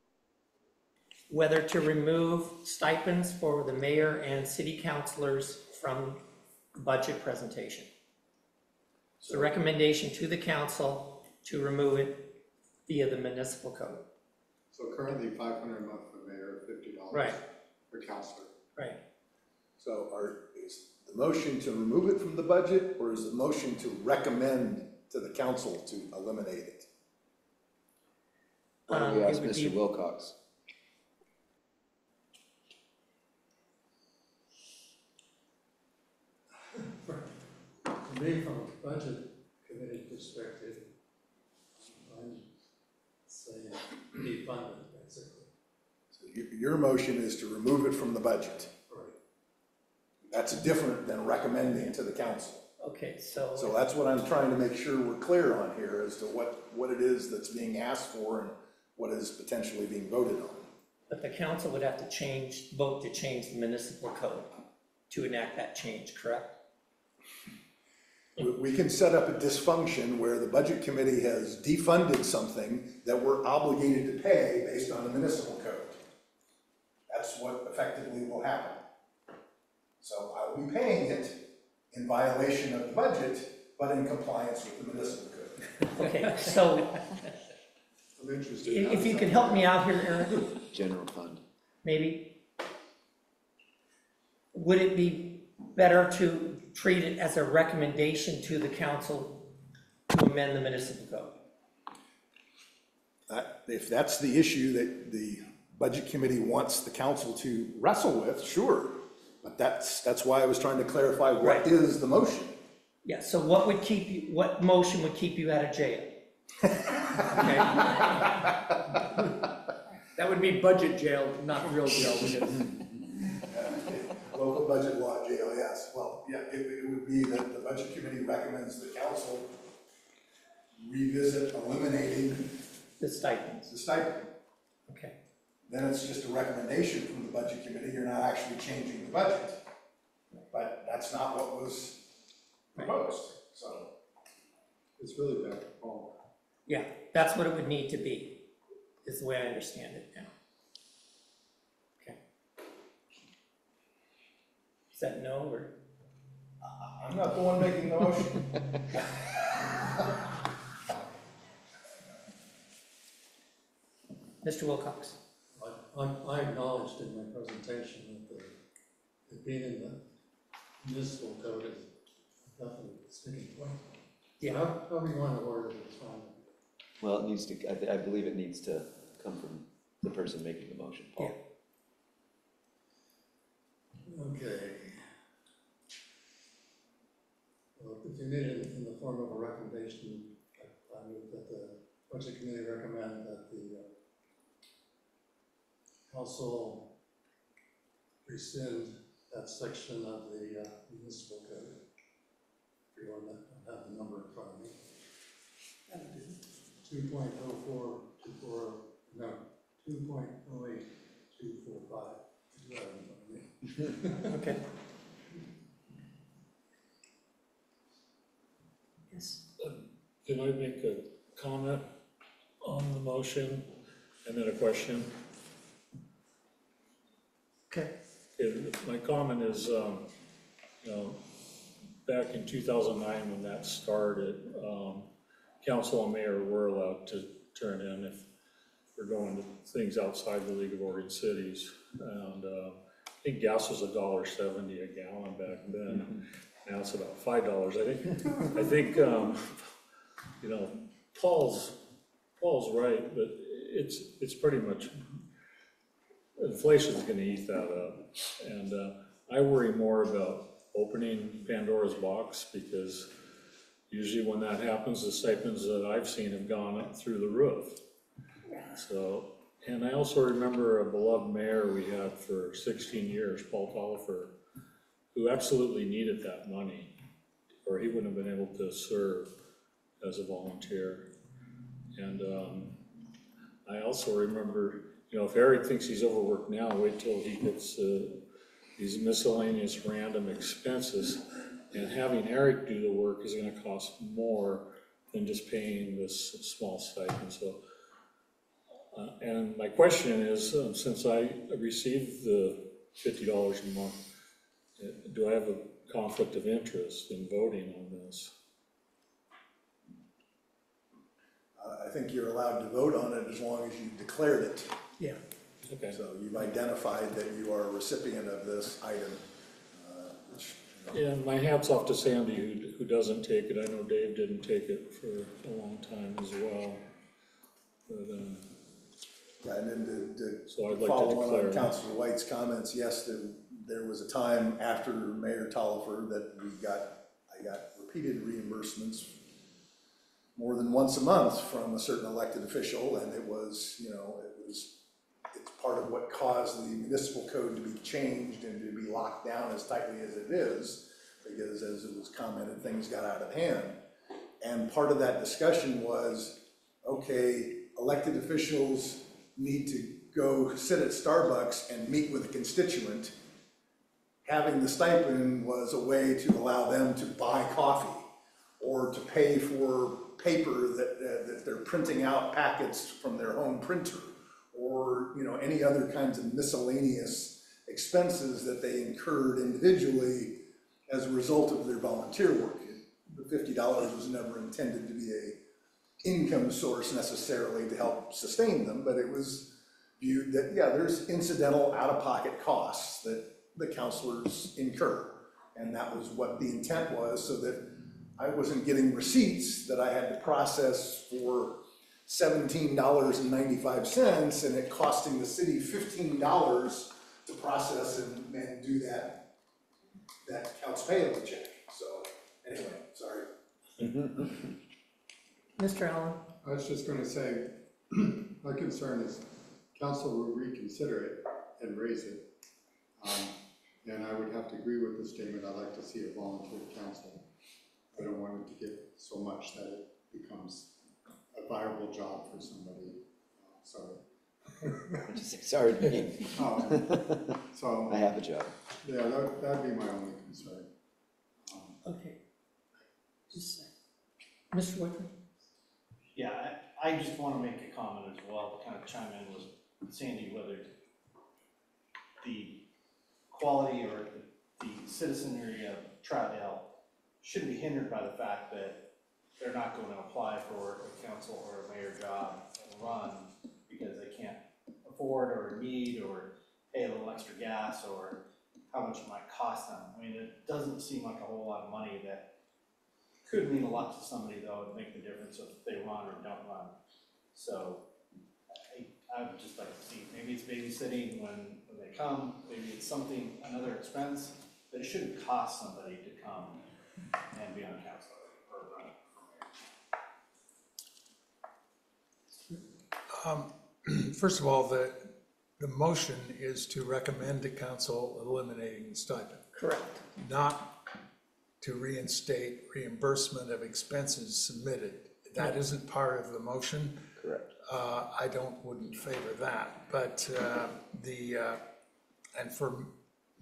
Whether to remove stipends for the mayor and city councilors from budget presentation. So the recommendation to the council to remove it via the municipal code. So currently $500 a month for mayor, $50 Right. for councilor. Right. So is the motion to remove it from the budget, or is the motion to recommend to the council to eliminate it? Why don't we ask Mr. Wilcox? To me, from a budget committee perspective, I'm saying defund it, basically. So your motion is to remove it from the budget. Right. That's different than recommending to the council. Okay, so. So that's what I'm trying to make sure we're clear on here as to what it is that's being asked for and what is potentially being voted on. But the council would have to vote to change the municipal code to enact that change, correct? We can set up a dysfunction where the budget committee has defunded something that we're obligated to pay based on the municipal code. That's what effectively will happen. So I will be paying it in violation of the budget, but in compliance with the municipal code. Okay, so I'm interested. if you could help me out here, Eric, General fund. maybe. Would it be better to treat it as a recommendation to the council to amend the municipal code? If that's the issue that the budget committee wants the council to wrestle with, sure. But that's why I was trying to clarify what is the motion. Yeah, so what motion would keep you out of jail? Okay. That would be budget jail, not real jail, because Local budget law jail, yes. Well, yeah, it would be that the budget committee recommends the council revisit eliminating the stipends. The stipend. Okay. Then it's just a recommendation from the budget committee. You're not actually changing the budget. But that's not what was proposed, so. It's really bad. Oh. Yeah, that's what it would need to be, is the way I understand it now. Okay. Is that no, or? I'm not the one making the motion. Mr. Wilcox. I acknowledged in my presentation that it being in the municipal code is definitely a sticking point. Yeah. However you want to word it, it's fine. Well, it needs to, I believe it needs to come from the person making the motion, Paul. Yeah. Okay. Well, if you need it in the form of a recommendation, I move that the budget committee recommend that the council rescind that section of the municipal code. If you want to have the number in front of me. 2.04240, no, 2.08245. You have it in front of me. Okay. Yes. Can I make a comment on the motion and then a question? Okay. My comment is, back in 2009 when that started, council and mayor were allowed to turn in if we're going to things outside the League of Oregon Cities. And I think gas was $1.70 a gallon back then. Now it's about $5. I think, you know, Paul's right, but it's pretty much, inflation's gonna eat that up. And I worry more about opening Pandora's box, because usually when that happens, the stipends that I've seen have gone up through the roof. So, and I also remember a beloved mayor we had for 16 years, Paul Tollifer, who absolutely needed that money, or he wouldn't have been able to serve as a volunteer. And I also remember, you know, if Eric thinks he's overworked now, wait till he gets these miscellaneous random expenses. And having Eric do the work is gonna cost more than just paying this small stipend. So, and my question is, since I received the $50 a month, do I have a conflict of interest in voting on this? I think you're allowed to vote on it as long as you've declared it. Yeah. Okay. So you've identified that you are a recipient of this item, which, you know. Yeah, my hat's off to Sandy who doesn't take it. I know Dave didn't take it for a long time as well. But, Yeah, and then so I'd like to follow on declare. Councilor White's comments, yes, there was a time after Mayor Tollifer that I got repeated reimbursements more than once a month from a certain elected official, and it was, you know, it's part of what caused the municipal code to be changed and to be locked down as tightly as it is, because as it was commented, things got out of hand. And part of that discussion was, okay, elected officials need to go sit at Starbucks and meet with a constituent. Having the stipend was a way to allow them to buy coffee or to pay for paper that they're printing out packets from their home printer, or, you know, any other kinds of miscellaneous expenses that they incurred individually as a result of their volunteer work. The $50 was never intended to be a income source necessarily to help sustain them, but it was viewed that, yeah, there's incidental out-of-pocket costs that the counselors incur. And that was what the intent was, so that I wasn't getting receipts that I had to process for $17.95 and it costing the city $15 to process and do that accounts payable check. So anyway, sorry. Mr. Allen? I was just gonna say, my concern is council will reconsider it and raise it. And I would have to agree with the statement, I'd like to see a volunteer council. I don't want it to get so much that it becomes a viable job for somebody. Sorry. Sorry, Dave. So. I have a job. Yeah, that'd be my only concern. Okay. Just a second. Mr. Whitman? Yeah, I just want to make a comment as well, to kind of chime in with Sandy, whether the quality or the citizenry of Troutdale shouldn't be hindered by the fact that they're not going to apply for a council or a mayor job and run because they can't afford or need or pay a little extra gas or how much it might cost them. I mean, it doesn't seem like a whole lot of money that could mean a lot to somebody, though, and make the difference if they run or don't run. So I would just like to see, maybe it's babysitting when they come, maybe it's something, another expense, but it shouldn't cost somebody to come and be on council or run for mayor. First of all, the motion is to recommend to council eliminating the stipend. Correct. Not to reinstate reimbursement of expenses submitted. That isn't part of the motion. Correct. I wouldn't favor that, but and for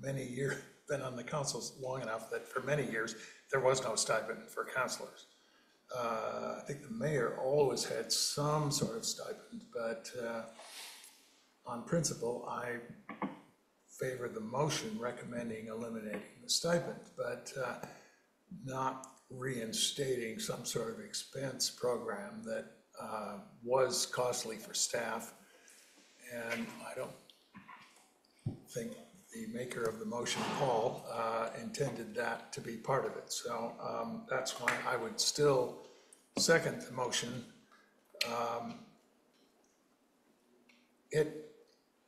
many years, been on the council long enough that for many years, there was no stipend for councilors. I think the mayor always had some sort of stipend, but on principle, I favor the motion recommending eliminating the stipend, but not reinstating some sort of expense program that was costly for staff. And I don't think the the maker of the motion, Paul, intended that to be part of it. So that's why I would still second the motion.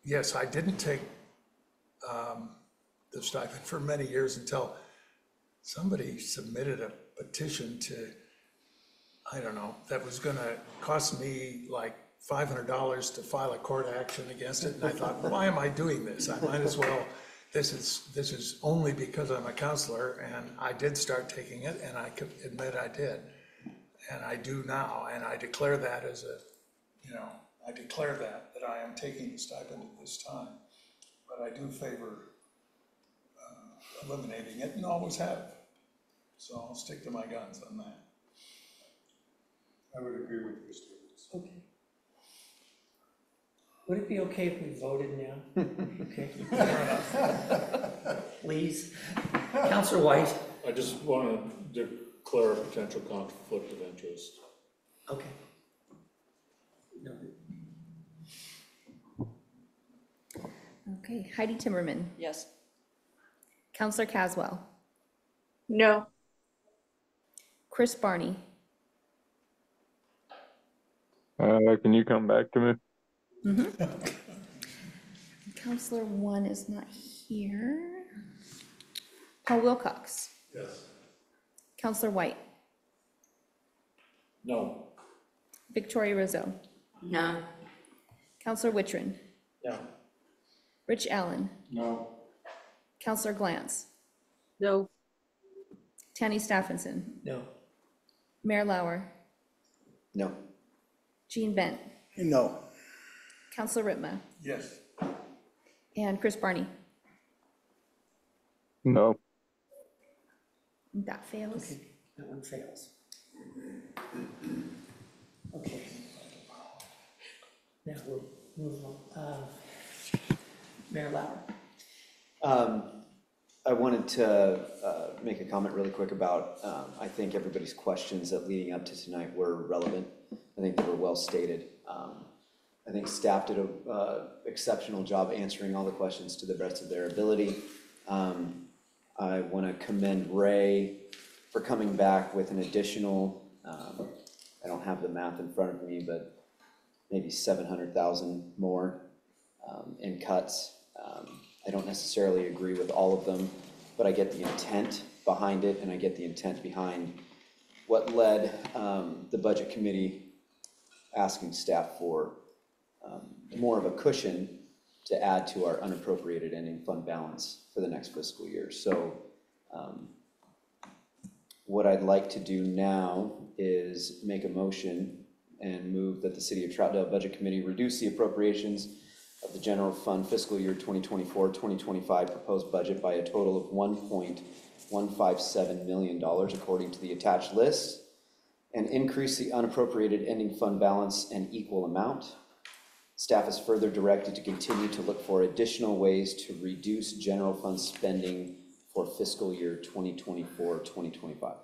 Yes, I didn't take the stipend for many years until somebody submitted a petition to, I don't know, that was gonna cost me like $500 to file a court action against it. And I thought, why am I doing this? I might as well, this is only because I'm a counselor, and I did start taking it, and I could admit I did. And I do now, and I declare that as a, I declare that I am taking the stipend at this time. But I do favor eliminating it, and always have. So I'll stick to my guns on that. I would agree with you, Stevens. Okay. Would it be okay if we voted now? Okay, fair enough. Please. Counselor White? I just want to declare a potential conflict of interest. Okay. Noted. Okay, Heidi Timmerman. Yes. Counselor Caswell. No. Chris Barney. Can you come back to me? Counselor 1 is not here. Paul Wilcox. Yes. Counselor White. No. Victoria Rizzo. No. Counselor Wittrin. No. Rich Allen. No. Counselor Glantz. No. Tanny Stephenson. No. Mayor Lauer. No. Jean Bent. No. Counselor Ritma. Yes. And Chris Barney. No. That fails. Okay, that one fails. Okay. Now we'll move on. Mayor Lauer. I wanted to make a comment really quick about, I think everybody's questions that leading up to tonight were relevant. I think they were well stated. I think staff did an exceptional job answering all the questions to the best of their ability. I want to commend Ray for coming back with an additional, I don't have the math in front of me, but maybe 700,000 more in cuts. I don't necessarily agree with all of them, but I get the intent behind it, and I get the intent behind what led the budget committee asking staff for more of a cushion to add to our unappropriated ending fund balance for the next fiscal year. So what I'd like to do now is make a motion and move that the City of Troutdale Budget Committee reduce the appropriations of the general fund fiscal year 2024-2025 proposed budget by a total of $1.157 million according to the attached list, and increase the unappropriated ending fund balance an equal amount. Staff is further directed to continue to look for additional ways to reduce general fund spending for fiscal year 2024-2025.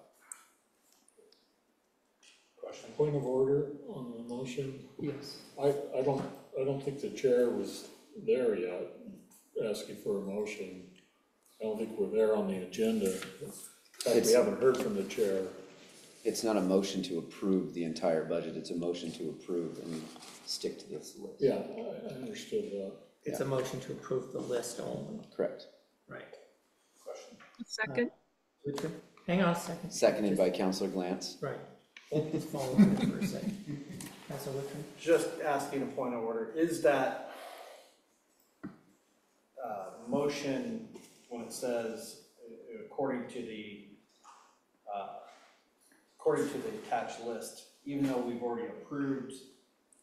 Question. Point of order on the motion. Yes. I don't think the chair was there yet, asking for a motion. I don't think we're there on the agenda. In fact, we haven't heard from the chair. It's not a motion to approve the entire budget, it's a motion to approve and stick to this list. Yeah, I understood that. It's a motion to approve the list only. Correct. Right. Question. Second. Hang on a second. Seconded by Counselor Glantz. Right. Hold this phone for a second. Counselor Wittrin? Just asking a point of order, is that motion, when it says according to the attached list, even though we've already approved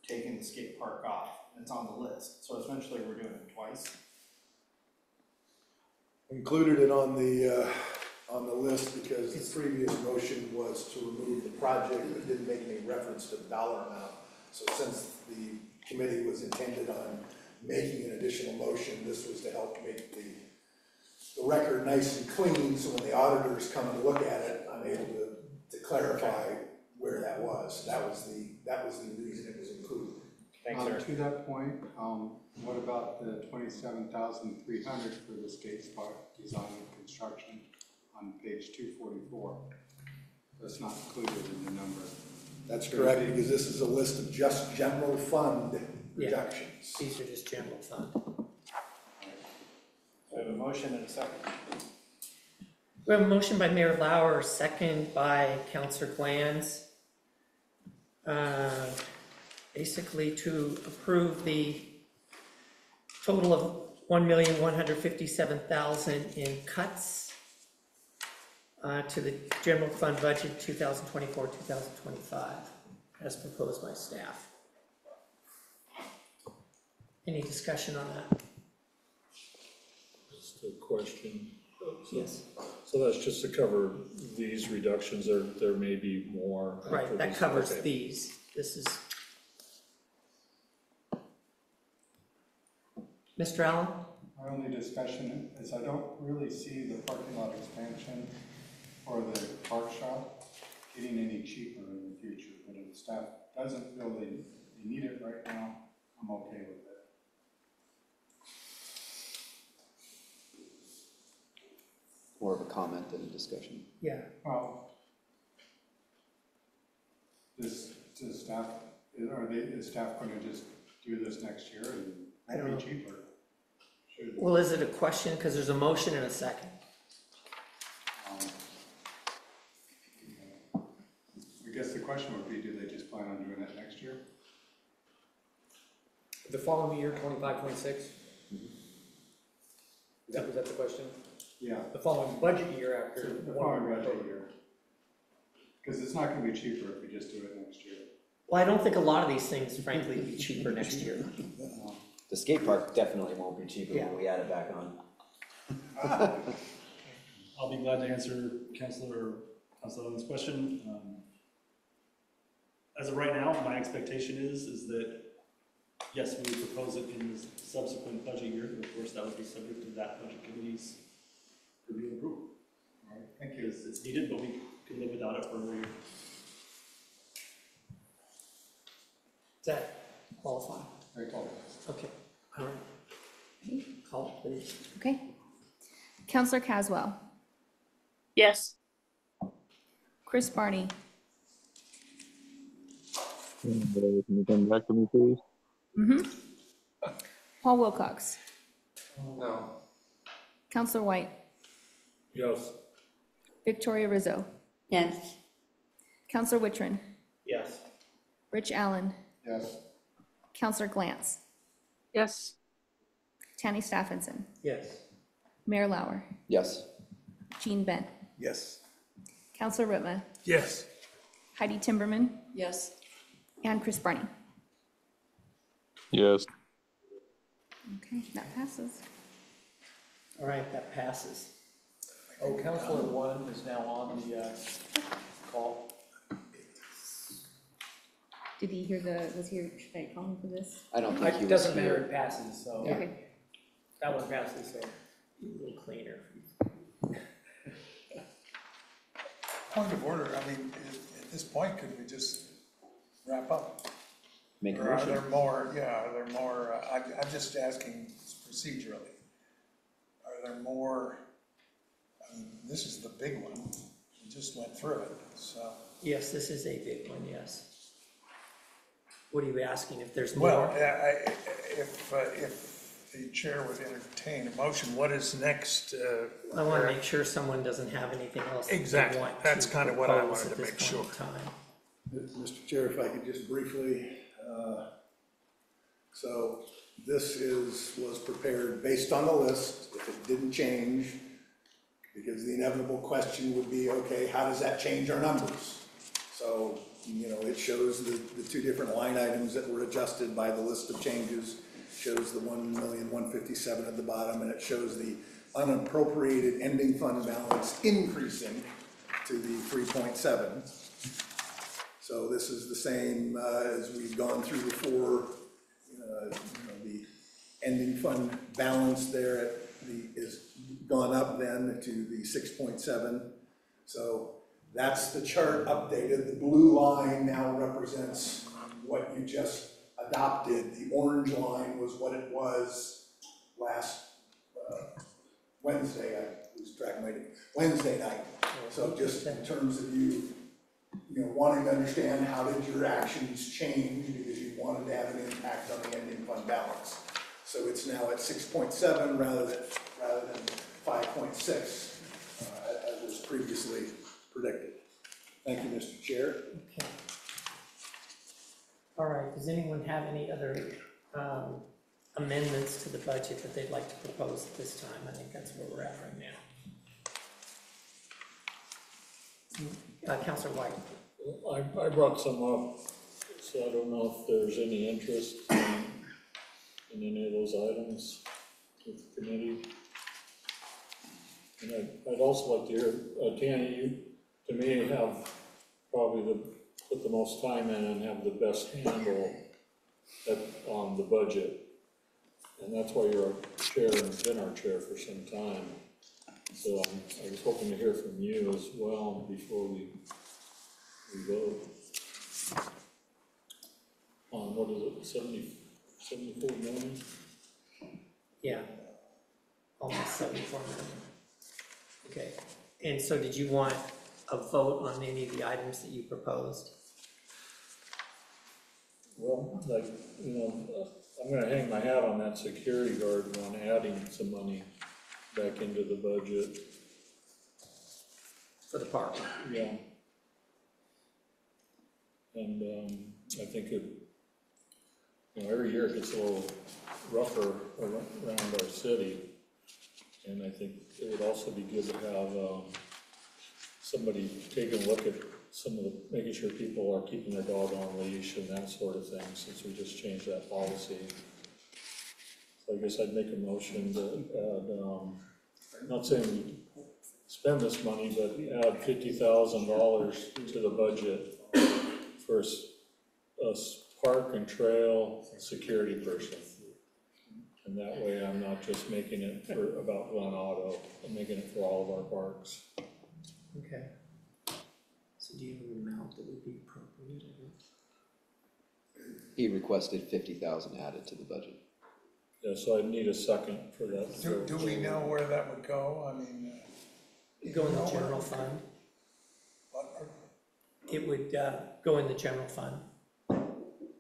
taking the skate park off, it's on the list, so essentially we're doing it twice? Included it on the list because the previous motion was to remove the project, but didn't make any reference to the dollar amount. So since the committee was intended on making an additional motion, this was to help make the record nice and clean, so when the auditors come and look at it, I'm able to clarify where that was. That was the reason it was included. Thanks, sir. To that point, what about the 27,300 for the skate park design and construction on page 244? That's not included in the number. That's correct, because this is a list of just general fund reductions. These are just general fund. We have a motion and a second. We have a motion by Mayor Lauer, second by Councilor Glanz. Basically to approve the total of $1,157,000 in cuts to the general fund budget 2024-2025, as proposed by staff. Any discussion on that? Just a question. Yes. So that's just to cover these reductions, there may be more. Right, that these. covers Okay. these. This is. Mr. Allen? My only discussion is I don't really see the parking lot expansion or the park shop getting any cheaper in the future, but if the staff doesn't feel they need it right now, I'm okay with it. More of a comment than a discussion. Yeah. Well, is staff going to just do this next year and I don't it'll know. be cheaper? Well, is it a question? Because there's a motion and a second. I guess the question would be, do they just plan on doing it next year? The following year, 25, 26? Was that the question? Yeah. The following budget year after The following budget year. Because it's not going to be cheaper if we just do it next year. Well, I don't think a lot of these things, frankly, will be cheaper next year. The skate park definitely won't be cheaper when we add it back on. I'll be glad to answer Councilor Allen's question. As of right now, my expectation is that, yes, we would propose it in the subsequent budget year, but of course that would be subject to that budget committee's review and approval. All right, thank you. Because it's needed, but we could live without it for another year. Does that qualify? Very cool. Okay. All right. Call it, please. Okay. Counselor Caswell, Yes. Chris Barney, Can you come back to me, please? Paul Wilcox, No. Counselor White, Yes. Victoria Rizzo, Yes. Counselor Wittrin, Yes. Rich Allen, Yes. Counselor Glantz, Yes. Tanny Stephenson, Yes. Mayor Lauer, Yes. Jean Bent, Yes. Counselor Ritma, Yes. Heidi Timberman, Yes. and Chris Barney. Yes. Okay, that passes. All right, that passes. Oh, Counselor One is now on the call. Did he hear was he, should I call him for this? I don't think he It was doesn't here. matter, it passes, so. Okay. That one passes, so. A little cleaner. Point of order, I mean, at this point, could we just wrap up? Make a Or are motion. there more, are there more, I'm just asking procedurally. Are there more, I mean, this is the big one, we just went through it, so. Yes, this is a big one, yes. What are you asking, if there's Well, more? if the chair would entertain a motion, what is next? I want to make sure someone doesn't have anything else. that they Exactly. want to That's kind of what I propose wanted at to this make point in sure. time. Mr. Chair, if I could just briefly, so this was prepared based on the list. If it didn't change, because the inevitable question would be, okay, how does that change our numbers? So, it shows the two different line items that were adjusted by the list of changes, shows the 1,157,000 at the bottom, and it shows the unappropriated ending fund balance increasing to the 3.7. So this is the same as we've gone through before. The ending fund balance there is gone up then to the 6.7. So that's the chart updated. The blue line now represents what you just adopted, the orange line was what it was last Wednesday, I lose track of my day, Wednesday night. So just in terms of you wanting to understand how did your actions change because you wanted to have an impact on the ending fund balance. So it's now at 6.7 rather than 5.6 as was previously predicted. Thank you, Mr. Chair. Okay. All right, does anyone have any other amendments to the budget that they'd like to propose at this time? I think that's where we're at right now. Councilor White. I brought some up, so I don't know if there's any interest in any of those items with the committee. And I'd also like to hear, Tanya, you, to me, have probably put the most time in and have the best handle on the budget. And that's why you're our chair and have been our chair for some time. So I was hoping to hear from you as well before we vote. On, what is it, 74 million? Yeah, almost 74 million. Okay, and so did you want a vote on any of the items that you proposed? Well, like, I'm gonna hang my hat on that security guard one, adding some money back into the budget. For the park? Yeah. And I think every year it gets a little rougher around our city. And I think it would also be good to have somebody taking a look at making sure people are keeping their dog on a leash and that sort of thing, since we just changed that policy. So I guess I'd make a motion to add, not saying we spend this money, but add $50,000 to the budget for a park and trail security person. And that way I'm not just making it about Glen Auto, I'm making it for all of our parks. Okay. So do you have an amount that would be appropriate? He requested 50,000 added to the budget. Yeah, so I'd need a second for that. Do we know where that would go? I mean. Go in the general fund. It would go in the general fund.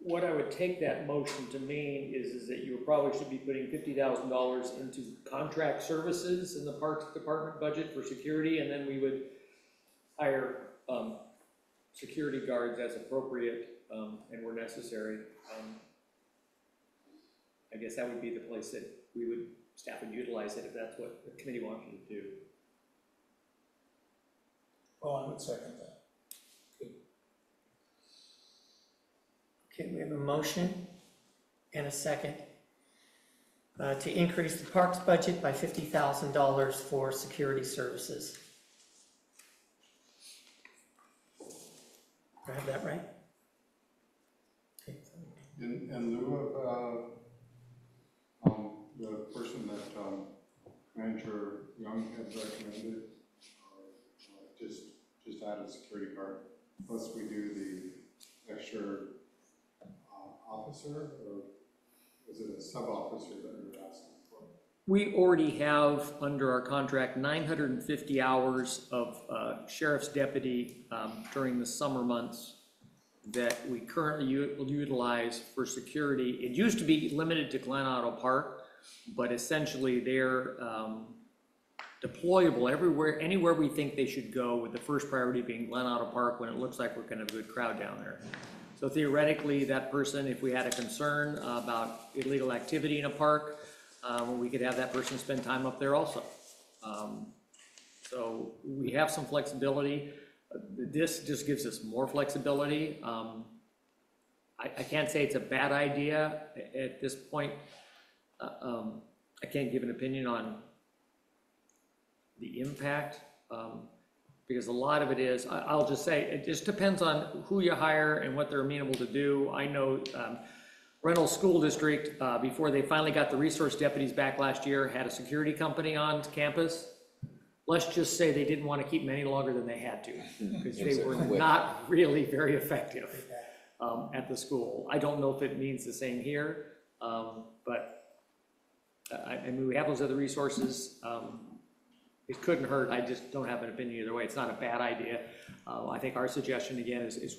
What I would take that motion to mean is that you probably should be putting $50,000 into contract services in the Parks Department budget for security, and then we would hire security guards as appropriate and were necessary. I guess that would be the place that staff would utilize it if that's what the committee wanted to do. Well, I would second that. Okay, we have a motion and a second to increase the parks budget by $50,000 for security services. Do I have that right? Okay. In lieu of the person that Manager Young had recommended, just add a security guard, plus we do the extra officer, or is it a sub-officer that you're asking for? We already have, under our contract, 950 hours of sheriff's deputy during the summer months that we currently utilize for security. It used to be limited to Glen Auto Park, but essentially they're deployable everywhere, anywhere we think they should go, with the first priority being Glen Auto Park when it looks like we're gonna have a good crowd down there. So theoretically, that person, if we had a concern about illegal activity in a park, we could have that person spend time up there also. So we have some flexibility. This just gives us more flexibility. I can't say it's a bad idea at this point. I can't give an opinion on the impact. Because a lot of it is, I'll just say, it just depends on who you hire and what they're amenable to do. I know Reynolds School District, before they finally got the resource deputies back last year, had a security company on campus. Let's just say they didn't want to keep them any longer than they had to, because they were not really very effective. at the school. I don't know if it means the same here, but I mean, we have those other resources. It couldn't hurt. I just don't have an opinion either way. It's not a bad idea. I think our suggestion again is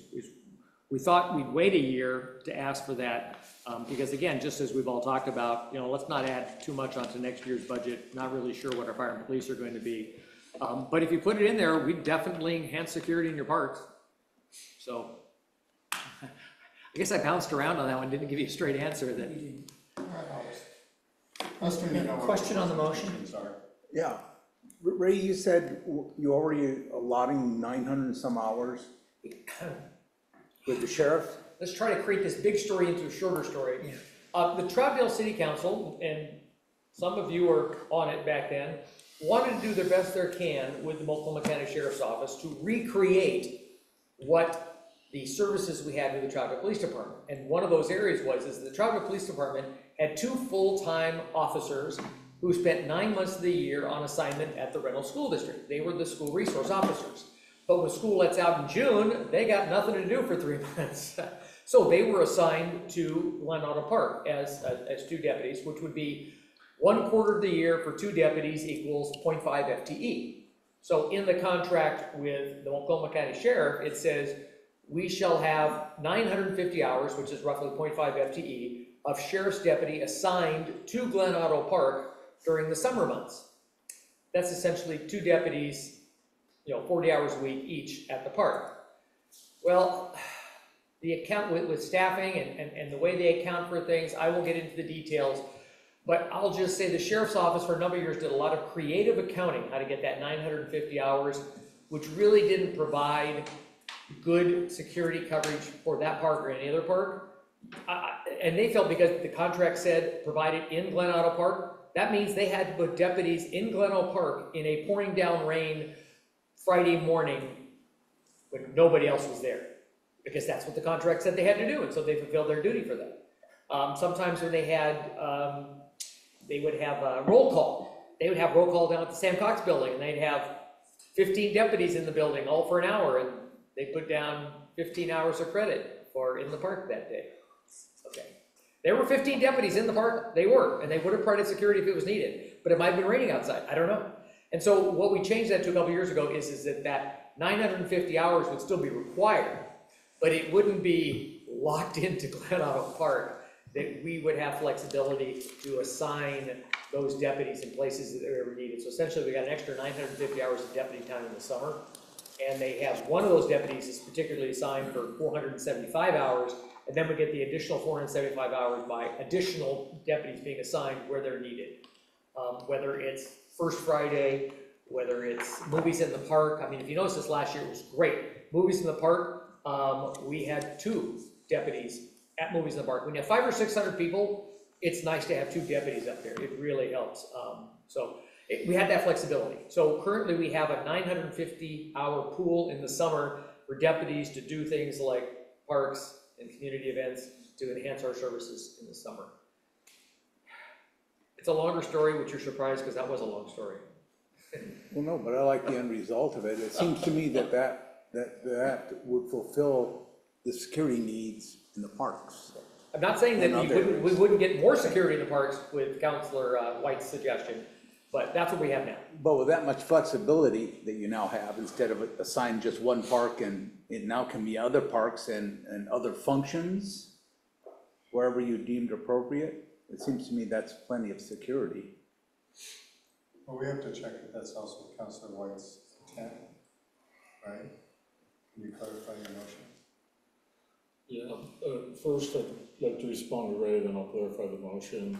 we thought we'd wait a year to ask for that because again, just as we've all talked about, let's not add too much onto next year's budget. Not really sure what our fire and police are going to be. But if you put it in there, we definitely enhance security in your parks. So I guess I bounced around on that one. Didn't give you a straight answer then. Question on the motion? Yeah. Ray, you said you already allotting 900 and some hours with the sheriff? Let's try to create this big story into a shorter story. Yeah. The Troutdale City Council, and some of you were on it back then, wanted to do their best they can with the Multnomah County Sheriff's Office to recreate what the services we had with the Troutdale Police Department. And one of those areas is the Troutdale Police Department had 2 full-time officers who spent 9 months of the year on assignment at the Reynolds School District. They were the school resource officers. But when school lets out in June, they got nothing to do for 3 months. So they were assigned to Glen Auto Park as 2 deputies, which would be 1/4 of the year for 2 deputies equals 0.5 FTE. So in the contract with the Multnomah County Sheriff, it says we shall have 950 hours, which is roughly 0.5 FTE, of sheriff's deputy assigned to Glen Auto Park during the summer months. That's essentially 2 deputies, 40 hours a week each at the park. Well, the account with staffing and the way they account for things, I won't get into the details, but I'll just say the sheriff's office for a number of years did a lot of creative accounting, how to get that 950 hours, which really didn't provide good security coverage for that park or any other park. And they felt because the contract said provided in Glen Auto Park, that means they had to put deputies in Glen Auto Park in a pouring down rain Friday morning when nobody else was there, because that's what the contract said they had to do, and so they fulfilled their duty for that. Sometimes when they had, they would have a roll call. They would have roll call down at the Sam Cox building, and they'd have 15 deputies in the building, all for an hour, and they put down 15 hours of credit for in the park that day. Okay. There were 15 deputies in the park, they were, and they would have provided security if it was needed, but it might have been raining outside, I don't know. And so what we changed that to a couple years ago is that 950 hours would still be required, but it wouldn't be locked into Glen Auto Park, that we would have flexibility to assign those deputies in places that they ever needed. So essentially we got an extra 950 hours of deputy time in the summer, and they have one of those deputies is particularly assigned for 475 hours, and then we get the additional 475 hours by additional deputies being assigned where they're needed. Whether it's First Friday, whether it's movies in the park. I mean, if you notice this last year, it was great. Movies in the park, we had 2 deputies at movies in the park. When you have 500 or 600 people, it's nice to have 2 deputies up there. It really helps. We had that flexibility. So currently we have a 950-hour pool in the summer for deputies to do things like parks and community events to enhance our services in the summer. It's a longer story, which you're surprised because that was a long story. Well, no, but I like the end result of it. It seems to me that would fulfill the security needs in the parks. I'm not saying that we wouldn't get more security in the parks with Councilor White's suggestion, but that's what we have now. But with that much flexibility that you now have, instead of assigning just one park, and it now can be other parks and other functions, wherever you deemed appropriate, it seems to me that's plenty of security. Well, we have to check if that's also Councilor White's intent, right? Can you clarify your motion? Yeah, first I'd like to respond to Ray, then I'll clarify the motion.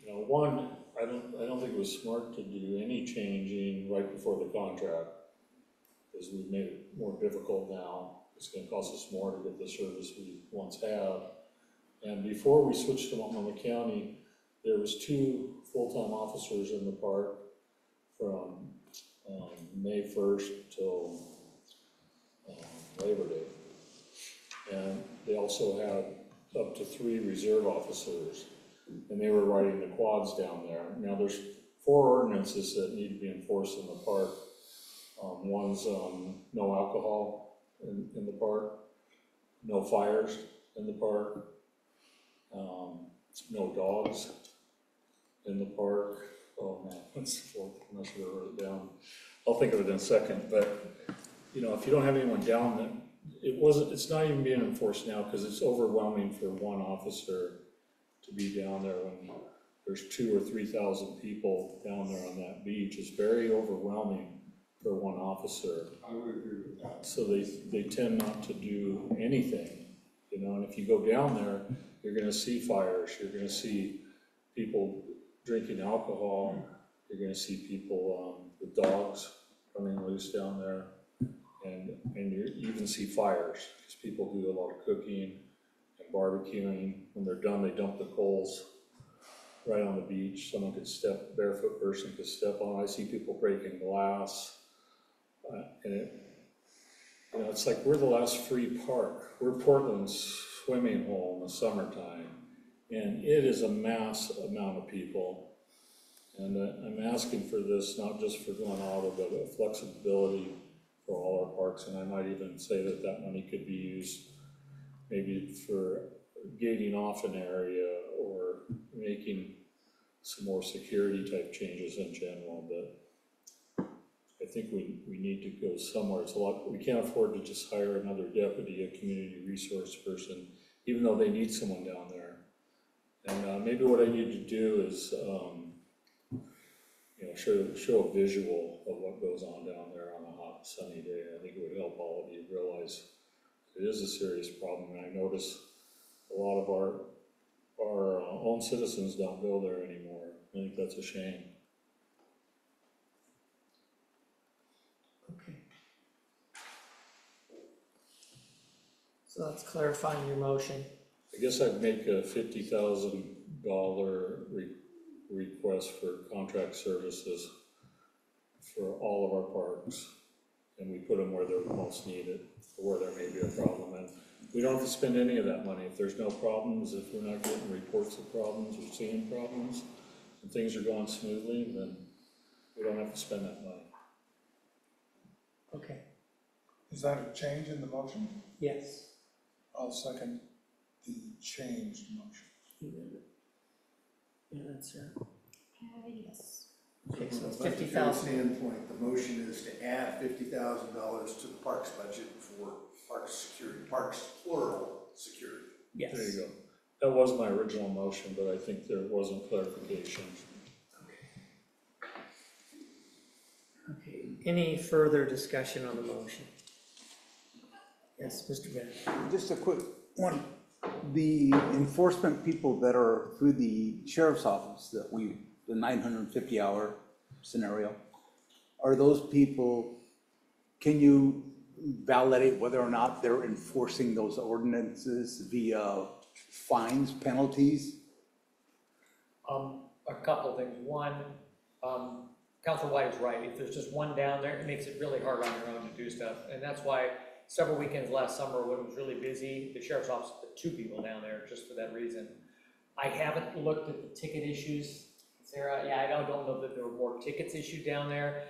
One, I don't think it was smart to do any changing right before the contract, because we've made it more difficult now. It's gonna cost us more to get the service we once had. And before we switched to Multnomah County, there was 2 full-time officers in the park from May 1st till Labor Day. And they also had up to 3 reserve officers, and they were riding the quads down there. Now there's 4 ordinances that need to be enforced in the park. One's no alcohol in the park. no fires in the park, no dogs in the park. Oh man, what's the fourth? I'm not sure I wrote it down. I'll think of it in a second, but you know, if you don't have anyone down there, it's not even being enforced now because it's overwhelming for one officer to be down there when there's 2,000 or 3,000 people down there on that beach. It's very overwhelming for one officer. I would agree with that. So they tend not to do anything, you know, and if you go down there, you're gonna see fires, you're gonna see people drinking alcohol, you're gonna see people with dogs running loose down there, and you can see fires, because people do a lot of cooking and barbecuing. When they're done, they dump the coals right on the beach. Someone could barefoot person could step on. I see people breaking glass, and you know, it's like we're the last free park. We're Portland's swimming hole in the summertime, and it is a mass amount of people. And I'm asking for this, not just for Glen Auto, but a flexibility for all our parks. And I might even say that that money could be used maybe for gating off an area or making some more security type changes in general. But I think we need to go somewhere. It's a lot. We can't afford to just hire another deputy, a community resource person, even though they need someone down there. And maybe what I need to do is, you know, show a visual of what goes on down there on a hot, sunny day. I think it would help all of you realize it is a serious problem. And I notice a lot of our own citizens don't go there anymore. I think that's a shame. Okay. So that's clarifying your motion. I guess I'd make a $50,000 request for contract services for all of our parks, and we put them where they're most needed, or where there may be a problem. And we don't have to spend any of that money. If there's no problems, if we're not getting reports of problems or seeing problems, and things are going smoothly, then we don't have to spend that money. Okay. Is that a change in the motion? Yes. I'll second the changed motion. Yeah, that's right. Yes. Okay, so it's From a budgetary 50,000. standpoint, the motion is to add $50,000 to the parks budget for parks security, parks plural security. Yes. There you go. That was my original motion, but I think there wasn't clarification. Okay, any further discussion on the motion? Yes, Mr. Bennett. Just a quick one. The enforcement people that are through the sheriff's office, the 950-hour scenario, are those people, can you validate whether or not they're enforcing those ordinances via fines, penalties? A couple things. One, Councilor White is right. If there's just one down there, it makes it really hard on your own to do stuff. And that's why several weekends last summer when it was really busy, the sheriff's office put 2 people down there just for that reason. I haven't looked at the ticket issues, Sarah. Yeah, I don't know that there were more tickets issued down there.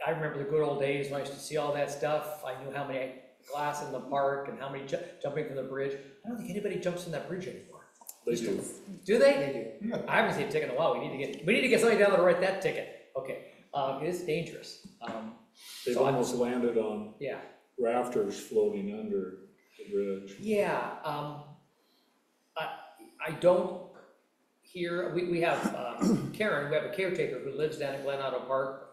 I remember the good old days when I used to see all that stuff. I knew how many glass in the park and how many jumping from the bridge. I don't think anybody jumps from that bridge anymore. They do. Do they? They do. I haven't seen a ticket in a while. We need to get somebody down there to write that ticket. Okay, it is dangerous. They've so almost landed on rafters floating under the bridge. Yeah, I don't hear, we have Karen, we have a caretaker who lives down at Glen Auto Park,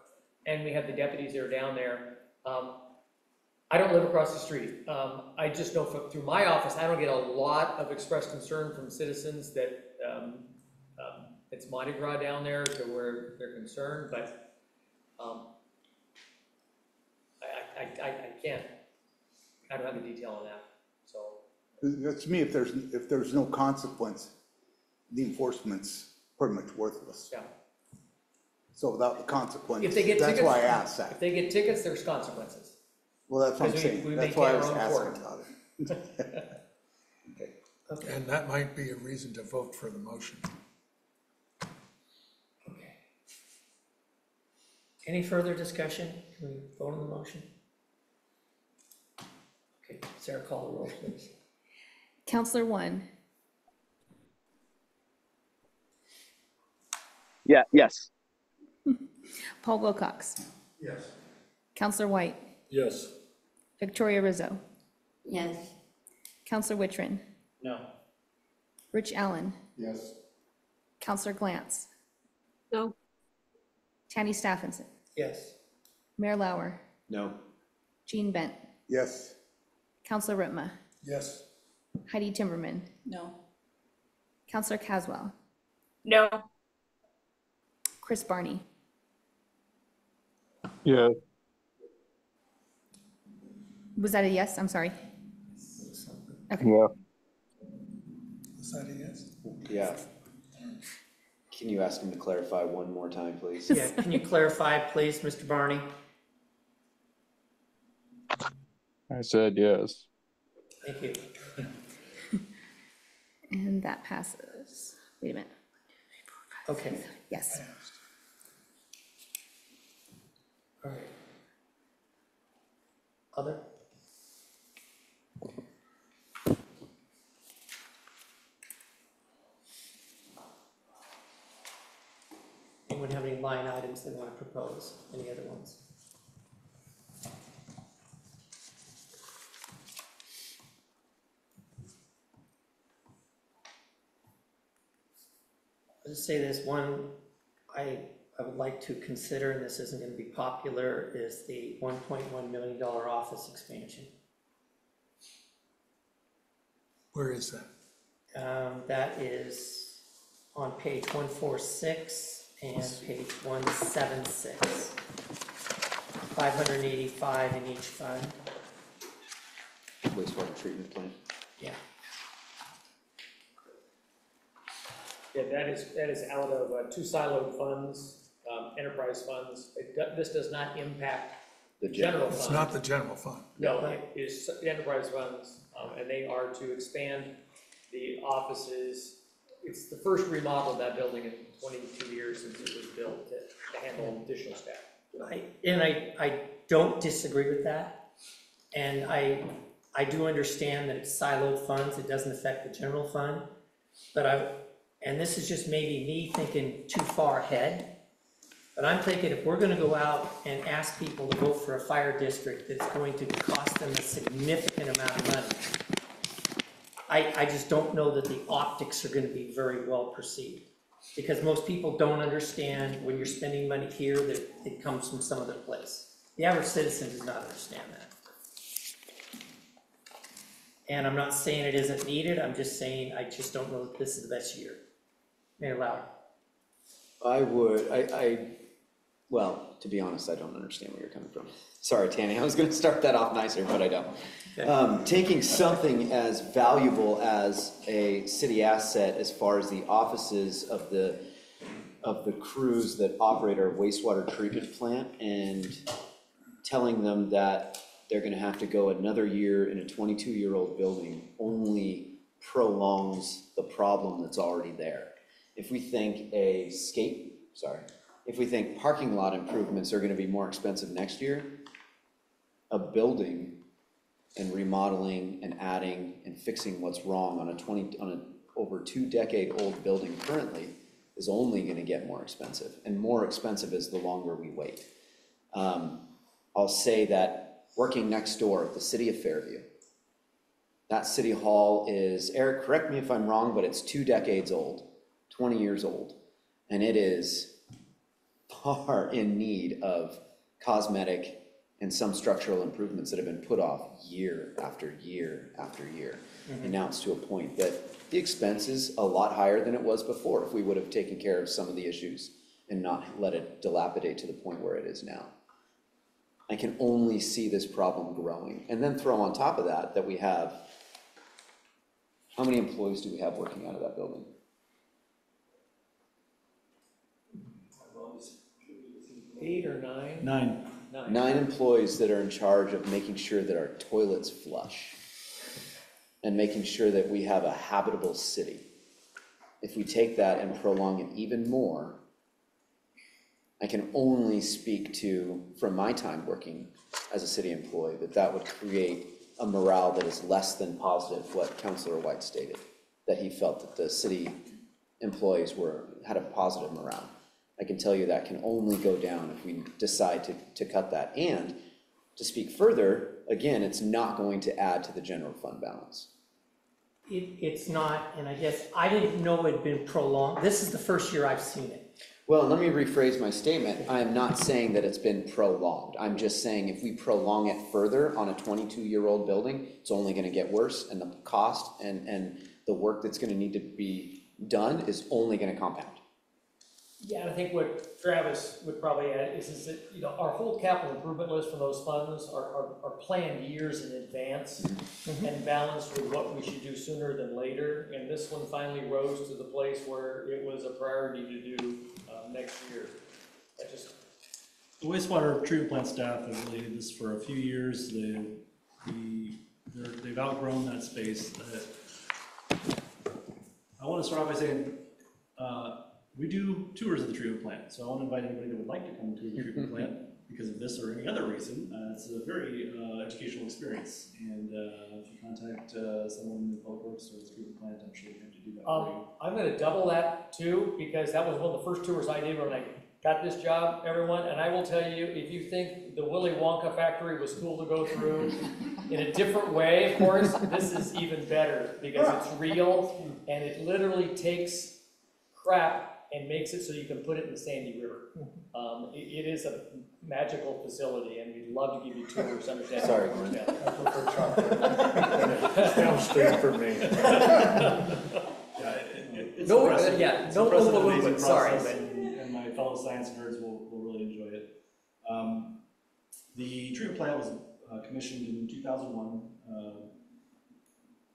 and we have the deputies that are down there. I don't live across the street. I just know through my office, I don't get a lot of expressed concern from citizens that it's Mardi Gras down there to where they're concerned, but I don't have the detail on that, so. To me, if there's no consequence, the enforcement's pretty much worthless. Yeah. So without the consequence, If they get that's tickets, why I asked that. If they get tickets, there's consequences. Well, that's what I'm 'Cause saying. we That's make why I our was own asking court. about it. Okay. And that might be a reason to vote for the motion. Okay. Any further discussion? Can we vote on the motion? Okay, Sarah, call the roll, please. Counselor One, Yes. Paul Wilcox, Yes. Counselor White, Yes. Victoria Rizzo, Yes. Counselor Wittrin, No. Rich Allen, Yes. Counselor Glantz, No. Tanny Stephenson, Yes. Mayor Lauer, No. Jean Bent, Yes. Counselor Ritma, Yes. Heidi Timmerman, No. Counselor Caswell, No. Chris Barney, Yeah. was that a yes? I'm sorry. Okay. Yeah. Is that a yes? Yeah. Can you ask him to clarify one more time, please? Yeah, can you clarify, please, Mr. Barney? I said yes. Thank you. And that passes. Wait a minute. Okay, Yes. all right. Other? Anyone have any line items they want to propose? Any other ones? I'll just say this, one I would like to consider, and this isn't going to be popular, is the $1.1 million office expansion. Where is that? That is on page 146 and page 176. 585 in each fund. Wastewater treatment plant. Yeah. Yeah, that is out of two siloed funds, enterprise funds. This does not impact The general It's fund. not the general fund. No, it is the enterprise funds, and they are to expand the offices. It's the first remodel of that building in 22 years since it was built to handle additional staff. I don't disagree with that. And I do understand that it's siloed funds, it doesn't affect the general fund. But and this is just maybe me thinking too far ahead, but I'm thinking if we're gonna go out and ask people to vote for a fire district that's going to cost them a significant amount of money, I just don't know that the optics are gonna be very well perceived. Because most people don't understand when you're spending money here that it comes from some other place. The average citizen does not understand that. And I'm not saying it isn't needed, I'm just saying I just don't know that this is the best year. Mayor Lauer. Well, to be honest, I don't understand where you're coming from. Sorry, Tanny, I was gonna start that off nicer, but I don't. Okay. Taking something as valuable as a city asset as far as the offices of the crews that operate our wastewater treatment plant and telling them that they're gonna have to go another year in a 22-year-old building only prolongs the problem that's already there. If we think if we think parking lot improvements are gonna be more expensive next year, a building and remodeling and adding and fixing what's wrong on a over 2-decade-old building currently is only gonna get more expensive, and more expensive as the longer we wait. I'll say that working next door at the city of Fairview, that city hall is, Eric, correct me if I'm wrong, but it's 2 decades old, 20 years old, and it is far in need of cosmetic and some structural improvements that have been put off year after year after year. And now it's to a point that the expense is a lot higher than it was before if we would have taken care of some of the issues and not let it dilapidate to the point where it is now. I can only see this problem growing. And then throw on top of that, that we have, how many employees do we have working out of that building? 8 or 9? 9. 9 employees that are in charge of making sure that our toilets flush and making sure that we have a habitable city. If we take that and prolong it even more, I can only speak to, from my time working as a city employee, that would create a morale that is less than positive, what Councilor White stated, that he felt that the city employees had a positive morale. I can tell you that can only go down if we decide to cut that. And to speak further, again, it's not going to add to the general fund balance. It's not, and I guess I didn't know it had been prolonged. This is the first year I've seen it. Well, let me rephrase my statement. I am not saying that it's been prolonged. I'm just saying if we prolong it further on a 22-year-old building, it's only gonna get worse, and the cost and the work that's gonna need to be done is only gonna compound. Yeah, and I think what Travis would probably add is that, you know, our whole capital improvement list for those funds are planned years in advance and balanced with what we should do sooner than later. And this one finally rose to the place where it was a priority to do next year. That just. The wastewater treatment plant staff have related this for a few years. They've outgrown that space. I want to start off by saying, we do tours of the treatment plant, so I want to invite anybody that would like to come to the treatment plant because of this or any other reason. It's a very educational experience, and if you contact someone in the public works or the treatment plant, I'm sure they have to do that for you. I'm going to double that too, because that was one of the first tours I did when I got this job, everyone. And I will tell you, if you think the Willy Wonka factory was cool to go through in a different way, of course, this is even better because it's real and it literally takes crap and makes it so you can put it in the Sandy River. It is a magical facility, and we'd love to give you tours. Understand? Sorry, Glenn. I prefer chocolate. Downstairs for me. It's No, impressive. yeah, It's no impressive, Oompa amazing Loompa, sorry, process, but- and my fellow science nerds will really enjoy it. The treatment plant was commissioned in 2001.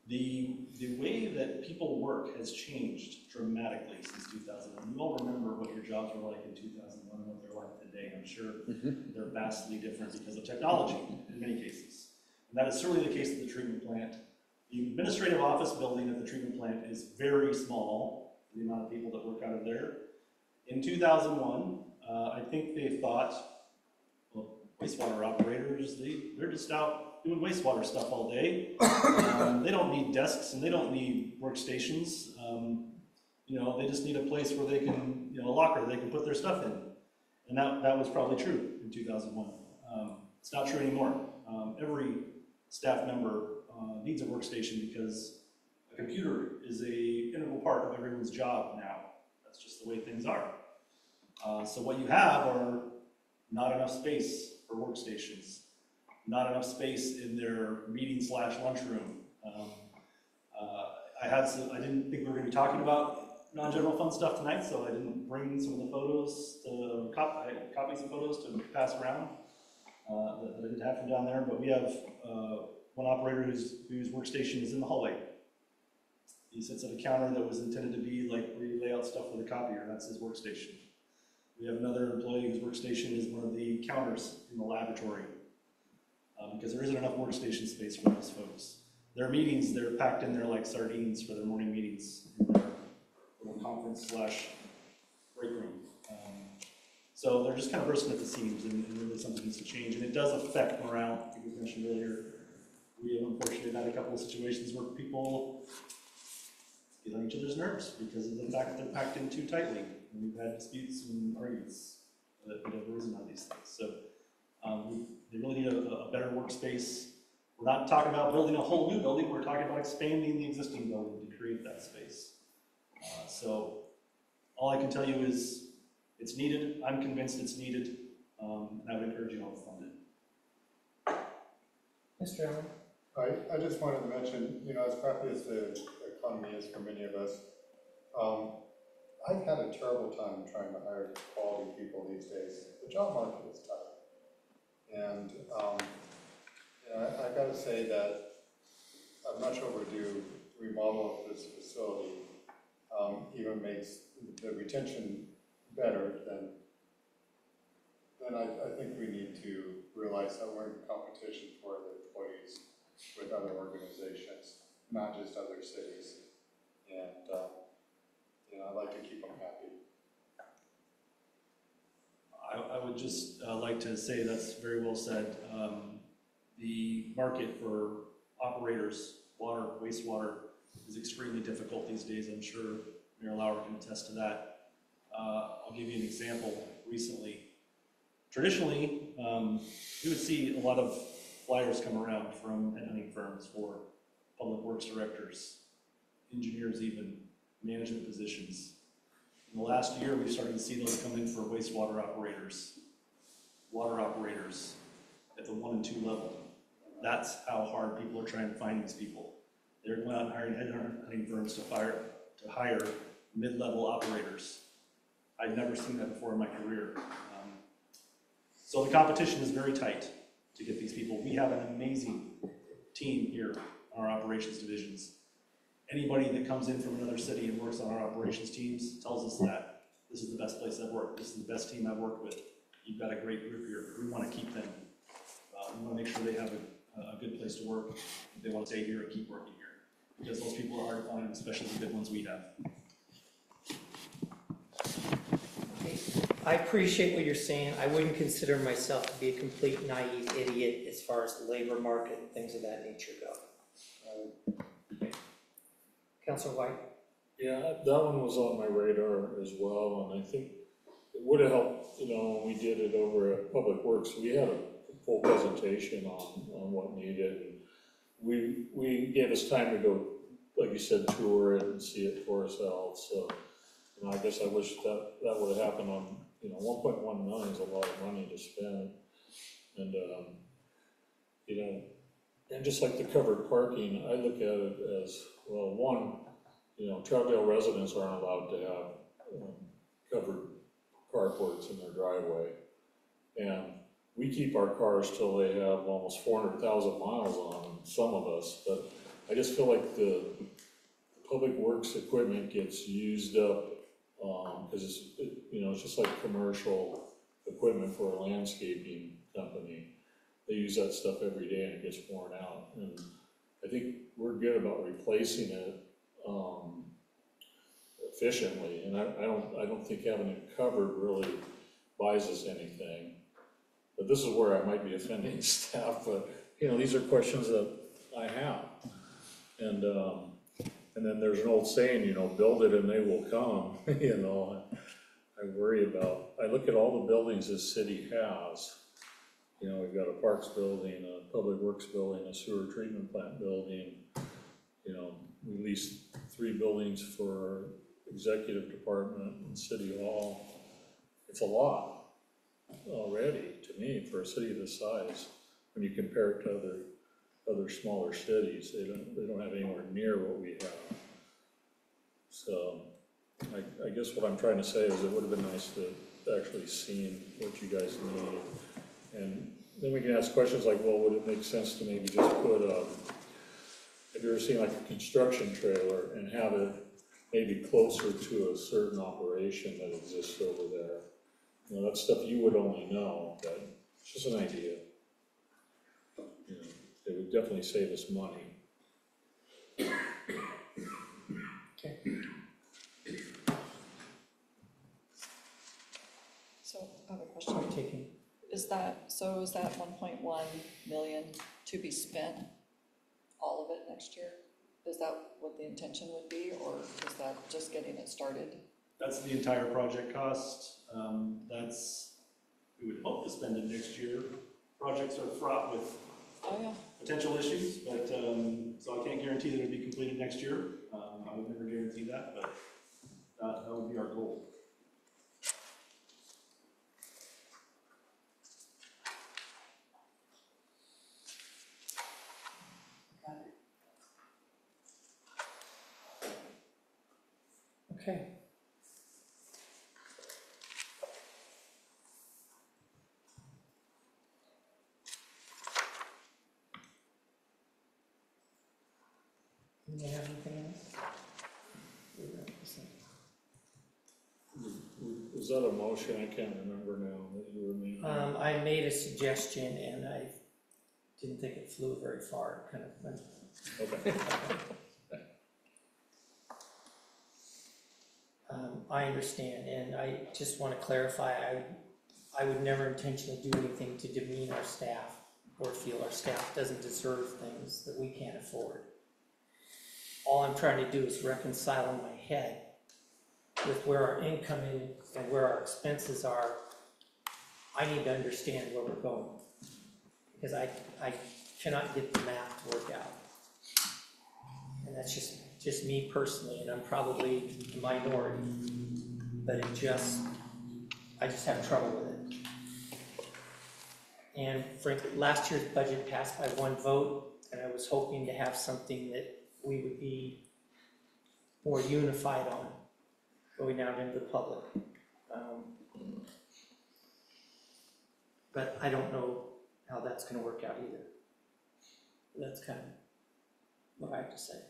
The way that people work has changed dramatically since 2001. You all remember what your jobs were like in 2001 and what they're like today. I'm sure they're vastly different because of technology in many cases. And that is certainly the case at the treatment plant. The administrative office building at the treatment plant is very small, the amount of people that work out of there. In 2001, I think they thought, well, wastewater operators, they're just out doing wastewater stuff all day. They don't need desks and they don't need workstations. You know, they just need a place where they can, you know, a locker they can put their stuff in. And that was probably true in 2001. It's not true anymore. Every staff member needs a workstation because a computer is an integral part of everyone's job now. That's just the way things are. So what you have are not enough space for workstations, not enough space in their meeting/lunchroom. I didn't think we were going to be talking about non-general fund stuff tonight, so I didn't bring some of the photos, copies of photos to pass around that I didn't have from down there. But we have one operator whose workstation is in the hallway. He sits at a counter that was intended to be like where you lay out stuff for the copier. That's his workstation. We have another employee whose workstation is one of the counters in the laboratory because there isn't enough workstation space for those folks. Their meetings, they're packed in there like sardines for their morning meetings in their little conference/break room. So they're just kind of bursting at the seams, and really something needs to change. And it does affect morale. I think we mentioned earlier, we have unfortunately had a couple of situations where people get on each other's nerves because of the fact that they're packed in too tightly. And we've had disputes and arguments that have arisen on these things. So they really need a better workspace. We're not talking about building a whole new building, we're talking about expanding the existing building to create that space. So all I can tell you is it's needed. I'm convinced it's needed, and I would encourage you all to fund it. Mr. Allen? I just wanted to mention, you know, as crappy as the economy is for many of us, I've had a terrible time trying to hire quality people these days. The job market is tough. And you know, I gotta say that a much overdue remodel of this facility even makes the retention better than I think we need to realize that we're in competition for the employees with other organizations, not just other cities. And you know, I'd like to keep them happy. I would just like to say that's very well said. The market for operators, water, wastewater is extremely difficult these days. I'm sure Mayor Lauer can attest to that. I'll give you an example recently. Traditionally, you would see a lot of flyers come around from headhunting firms for public works directors, engineers even, management positions. In the last year, we've started to see those come in for wastewater operators, water operators at the 1 and 2 level. That's how hard people are trying to find these people. They're going out and hiring headhunting firms to hire mid-level operators. I've never seen that before in my career. So the competition is very tight to get these people. We have an amazing team here on our operations divisions. Anybody that comes in from another city and works on our operations teams tells us that this is the best place I've worked. This is the best team I've worked with. You've got a great group here. We want to keep them. We want to make sure they have a good place to work. They want to stay here and keep working here. Because those people are hard to find, especially the good ones we have. I appreciate what you're saying. I wouldn't consider myself to be a complete naive idiot as far as the labor market and things of that nature go. Councilor White? Yeah, that one was on my radar as well, and I think it would have helped, you know, when we did it over at Public Works. We had a full presentation on what needed, and we gave us time to go, like you said, tour it and see it for ourselves. So, you know, I guess I wish that would have happened on, you know, 1.1 million is a lot of money to spend, and you know, and just like the covered parking, I look at it as, well, one, you know, Troutdale residents aren't allowed to have covered carports in their driveway. And we keep our cars till they have almost 400,000 miles on them, some of us, but I just feel like the public works equipment gets used up, because you know, it's just like commercial equipment for a landscaping company. They use that stuff every day and it gets worn out. And I think we're good about replacing it efficiently. And I don't think having it covered really buys us anything. But this is where I might be offending staff, but you know, these are questions that I have. And then there's an old saying, you know, build it and they will come. You know, I worry about, I look at all the buildings this city has. You know, we've got a parks building, a public works building, a sewer treatment plant building. You know, we leased 3 buildings for our executive department and city hall. It's a lot already to me for a city this size. When you compare it to other smaller cities, they don't have anywhere near what we have. So I guess what I'm trying to say is it would have been nice to actually seen what you guys need. And then we can ask questions like, well, would it make sense to maybe just put have you ever seen like a construction trailer and have it maybe closer to a certain operation that exists over there? You know, that's stuff you would only know, but it's just an idea. You know, it would definitely save us money. Okay. So I have a question. I'm taking. Is that 1.1 million to be spent, all of it next year? Is that what the intention would be, or is that just getting it started? That's the entire project cost. We would hope to spend it next year. Projects are fraught with potential issues, but so I can't guarantee that it'll be completed next year. I would never guarantee that, but that would be our goal. Okay. Do you have anything else? Was that a motion? I can't remember now that you were making. I made a suggestion and I didn't think it flew very far, kind of went. Okay. I understand, and I just want to clarify, I would never intentionally do anything to demean our staff. or feel our staff doesn't deserve things that we can't afford. All I'm trying to do is reconcile in my head with where our income is and where our expenses are. I need to understand where we're going, because I cannot get the math to work out. And that's just me personally, and I'm probably the minority, but I just have trouble with it. And frankly, last year's budget passed by one vote, and I was hoping to have something that we would be more unified on going out into the public. But I don't know how that's gonna work out either. That's kind of what I have to say.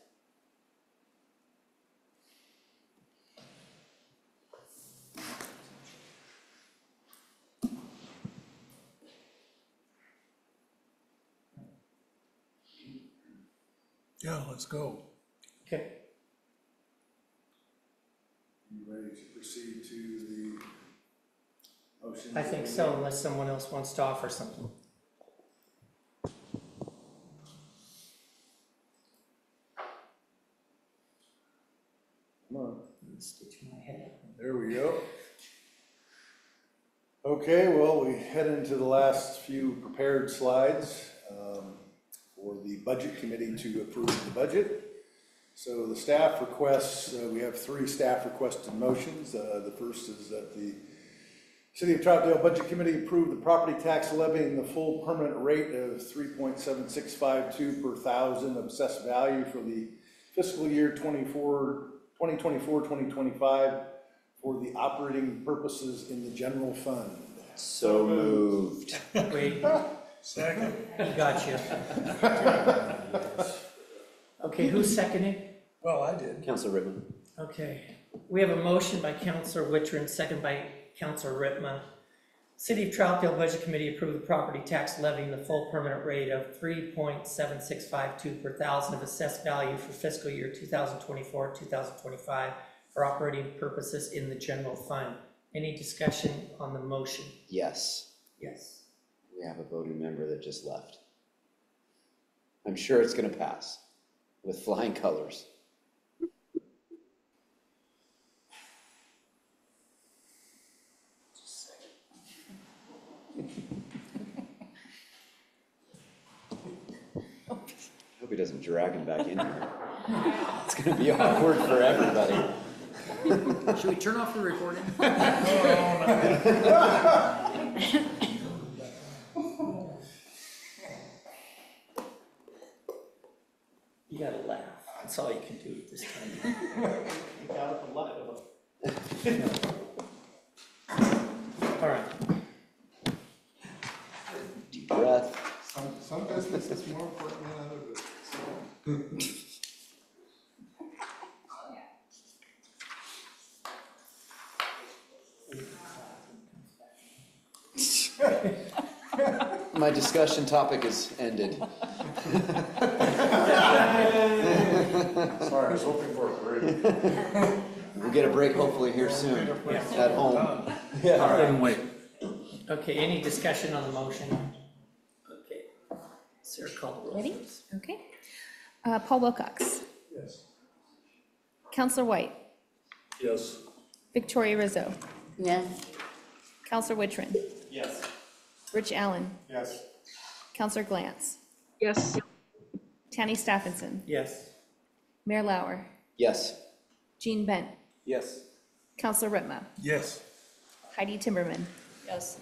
Yeah, let's go. Okay. You ready to proceed to the motion? I think so, unless someone else wants to offer something. Come on. Stitch my head. There we go. Okay, well, we head into the last few prepared slides for the budget committee to approve the budget. So the staff requests, we have 3 staff requested motions. The first is that the City of Troutdale Budget Committee approve the property tax levy in the full permanent rate of 3.7652 per thousand of assessed value for the fiscal year 2024-2025 for the operating purposes in the general fund. So moved. Wait. Second. He got you. Okay, who's seconding? Well, I did. Councilor Rittman. Okay, we have a motion by Councilor Wittrin, second by Councilor Rittman. City of Troutdale Budget Committee approved the property tax levy in the full permanent rate of 3.7652 per thousand of assessed value for fiscal year 2024-2025 for operating purposes in the general fund. Any discussion on the motion? Yes. Yes. We have a voting member that just left. I'm sure it's gonna pass with flying colors. I hope he doesn't drag him back in here. It's gonna be awkward for everybody. Should we turn off the recording? You gotta laugh. That's all you can do at this time. You gotta let it. All right. Deep breath. Some business is more important than other business. My discussion topic is ended. Sorry, I was hoping for a break. We'll get a break hopefully here soon, at home. Yeah. Wait. Okay, any discussion on the motion? Okay. Sarah, call the roll. Ready? Okay. Paul Wilcox. Yes. Counselor White. Yes. Victoria Rizzo. Yes. Counselor Wittrin. Yes. Rich Allen. Yes. Counselor Glantz. Yes. Tanny Stephenson. Yes. Mayor Lauer. Yes. Jean Bent. Yes. Counselor Rittma. Yes. Heidi Timberman. Yes.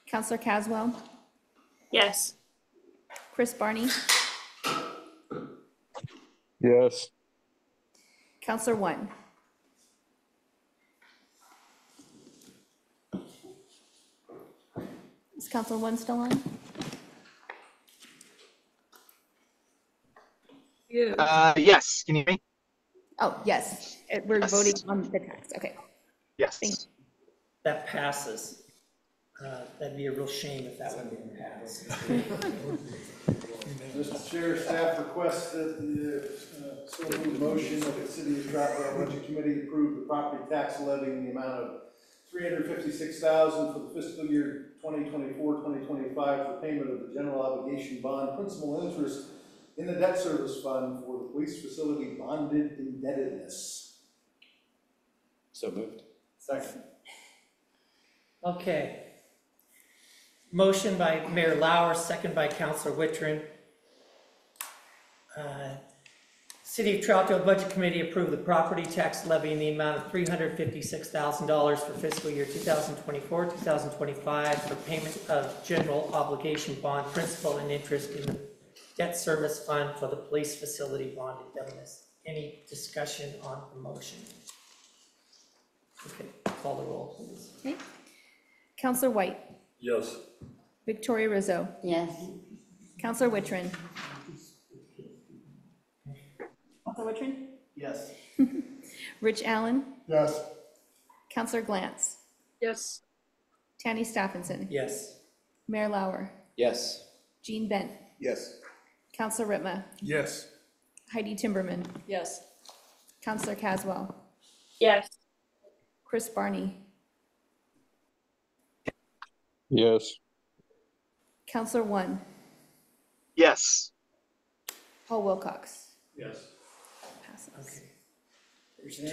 Counselor Caswell. Yes. Chris Barney. Yes. Counselor One. Is Counselor One still on? Yeah. Yes, can you hear me? Oh, yes. We're Yes. voting on the text. Okay. Yes. Thank you. That passes. That'd be a real shame if that one didn't pass. Mr. Chair, staff requests that the, so moved motion that the City of Troutdale Budget Committee approve the property tax levy in the amount of $356,000 for the fiscal year 2024-2025 for payment of the general obligation bond principal and interest in the debt service fund for the police facility bonded indebtedness. So moved. Second. Okay. Motion by Mayor Lauer, second by Councilor Wittrin. City of Troutdale Budget Committee approved the property tax levy in the amount of $356,000 for fiscal year 2024-2025 for payment of general obligation bond principal and interest in the debt service fund for the police facility bond indebtedness. Any discussion on the motion? Okay, call the roll, please. Okay. Counselor White, Yes. Victoria Rizzo, Yes. Counselor Wittrin. Counselor Wittrin? Yes. Rich Allen, Yes. Counselor Glantz, Yes. Tanny Stephenson, Yes. Mayor Lauer, Yes. Jean Bent, Yes. Counselor Ritma, Yes. Heidi Timberman, Yes. Counselor Caswell, Yes. Chris Barney, Yes. Counselor One, Yes. Paul Wilcox. Yes. Passes.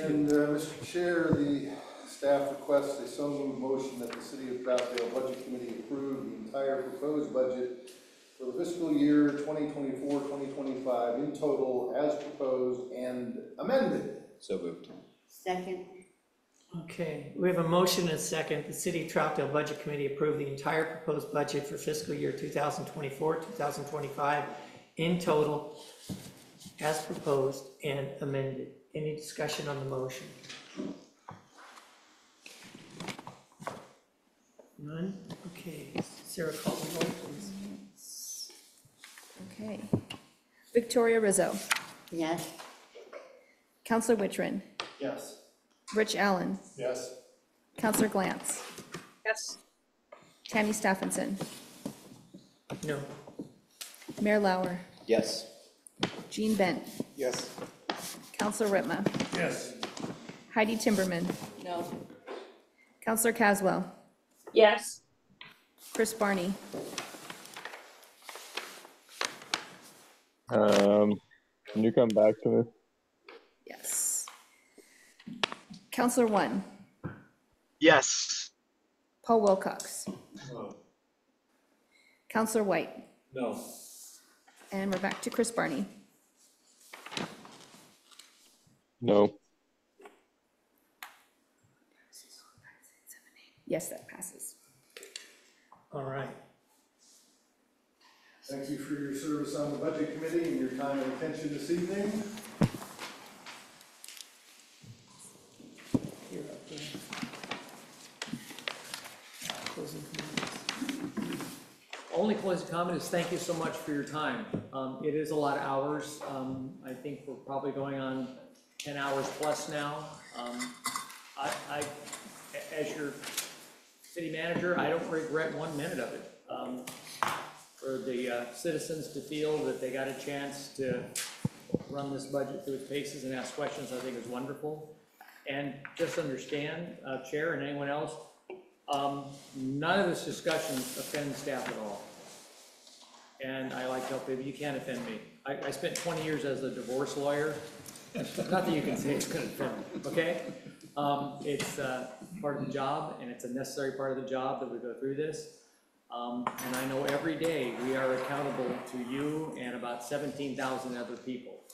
And, Mr. Chair, the staff requests a so moved motion that the City of Troutdale Budget Committee approve the entire proposed budget for the fiscal year 2024-2025 in total as proposed and amended. So moved. Second. Okay, we have a motion and a second. The City of Troutdale Budget Committee approved the entire proposed budget for fiscal year 2024-2025 in total as proposed and amended. Any discussion on the motion? None? Okay, Sarah, call the roll, please. Okay. Victoria Rizzo, Yes. Counselor Wittrin, Yes. Rich Allen, Yes. Counselor Glantz, Yes. Tammy Stephenson, No. Mayor Lauer, Yes. Jean Bent, Yes. Counselor Ritma, Yes. Heidi Timberman, No. Counselor Caswell, Yes. Chris Barney, Can you come back to me? yes. Counselor One, Yes. Paul Wilcox, No. Counselor White, No. and we're back to Chris Barney. No. Yes, that passes. All right. Thank you for your service on the Budget Committee and your time and attention this evening. You're up there. Closing comments. Only closing comment is thank you so much for your time. It is a lot of hours. I think we're probably going on 10 hours plus now. As your city manager, I don't regret 1 minute of it. For the citizens to feel that they got a chance to run this budget through its paces and ask questions, I think is wonderful. And just understand, Chair and anyone else, none of this discussion offends staff at all. And I like to tell people, you can't offend me. I spent 20 years as a divorce lawyer. Nothing you can say is gonna offend me, okay? It's part of the job, and it's a necessary part of the job that we go through this. And I know every day we are accountable to you and about 17,000 other people.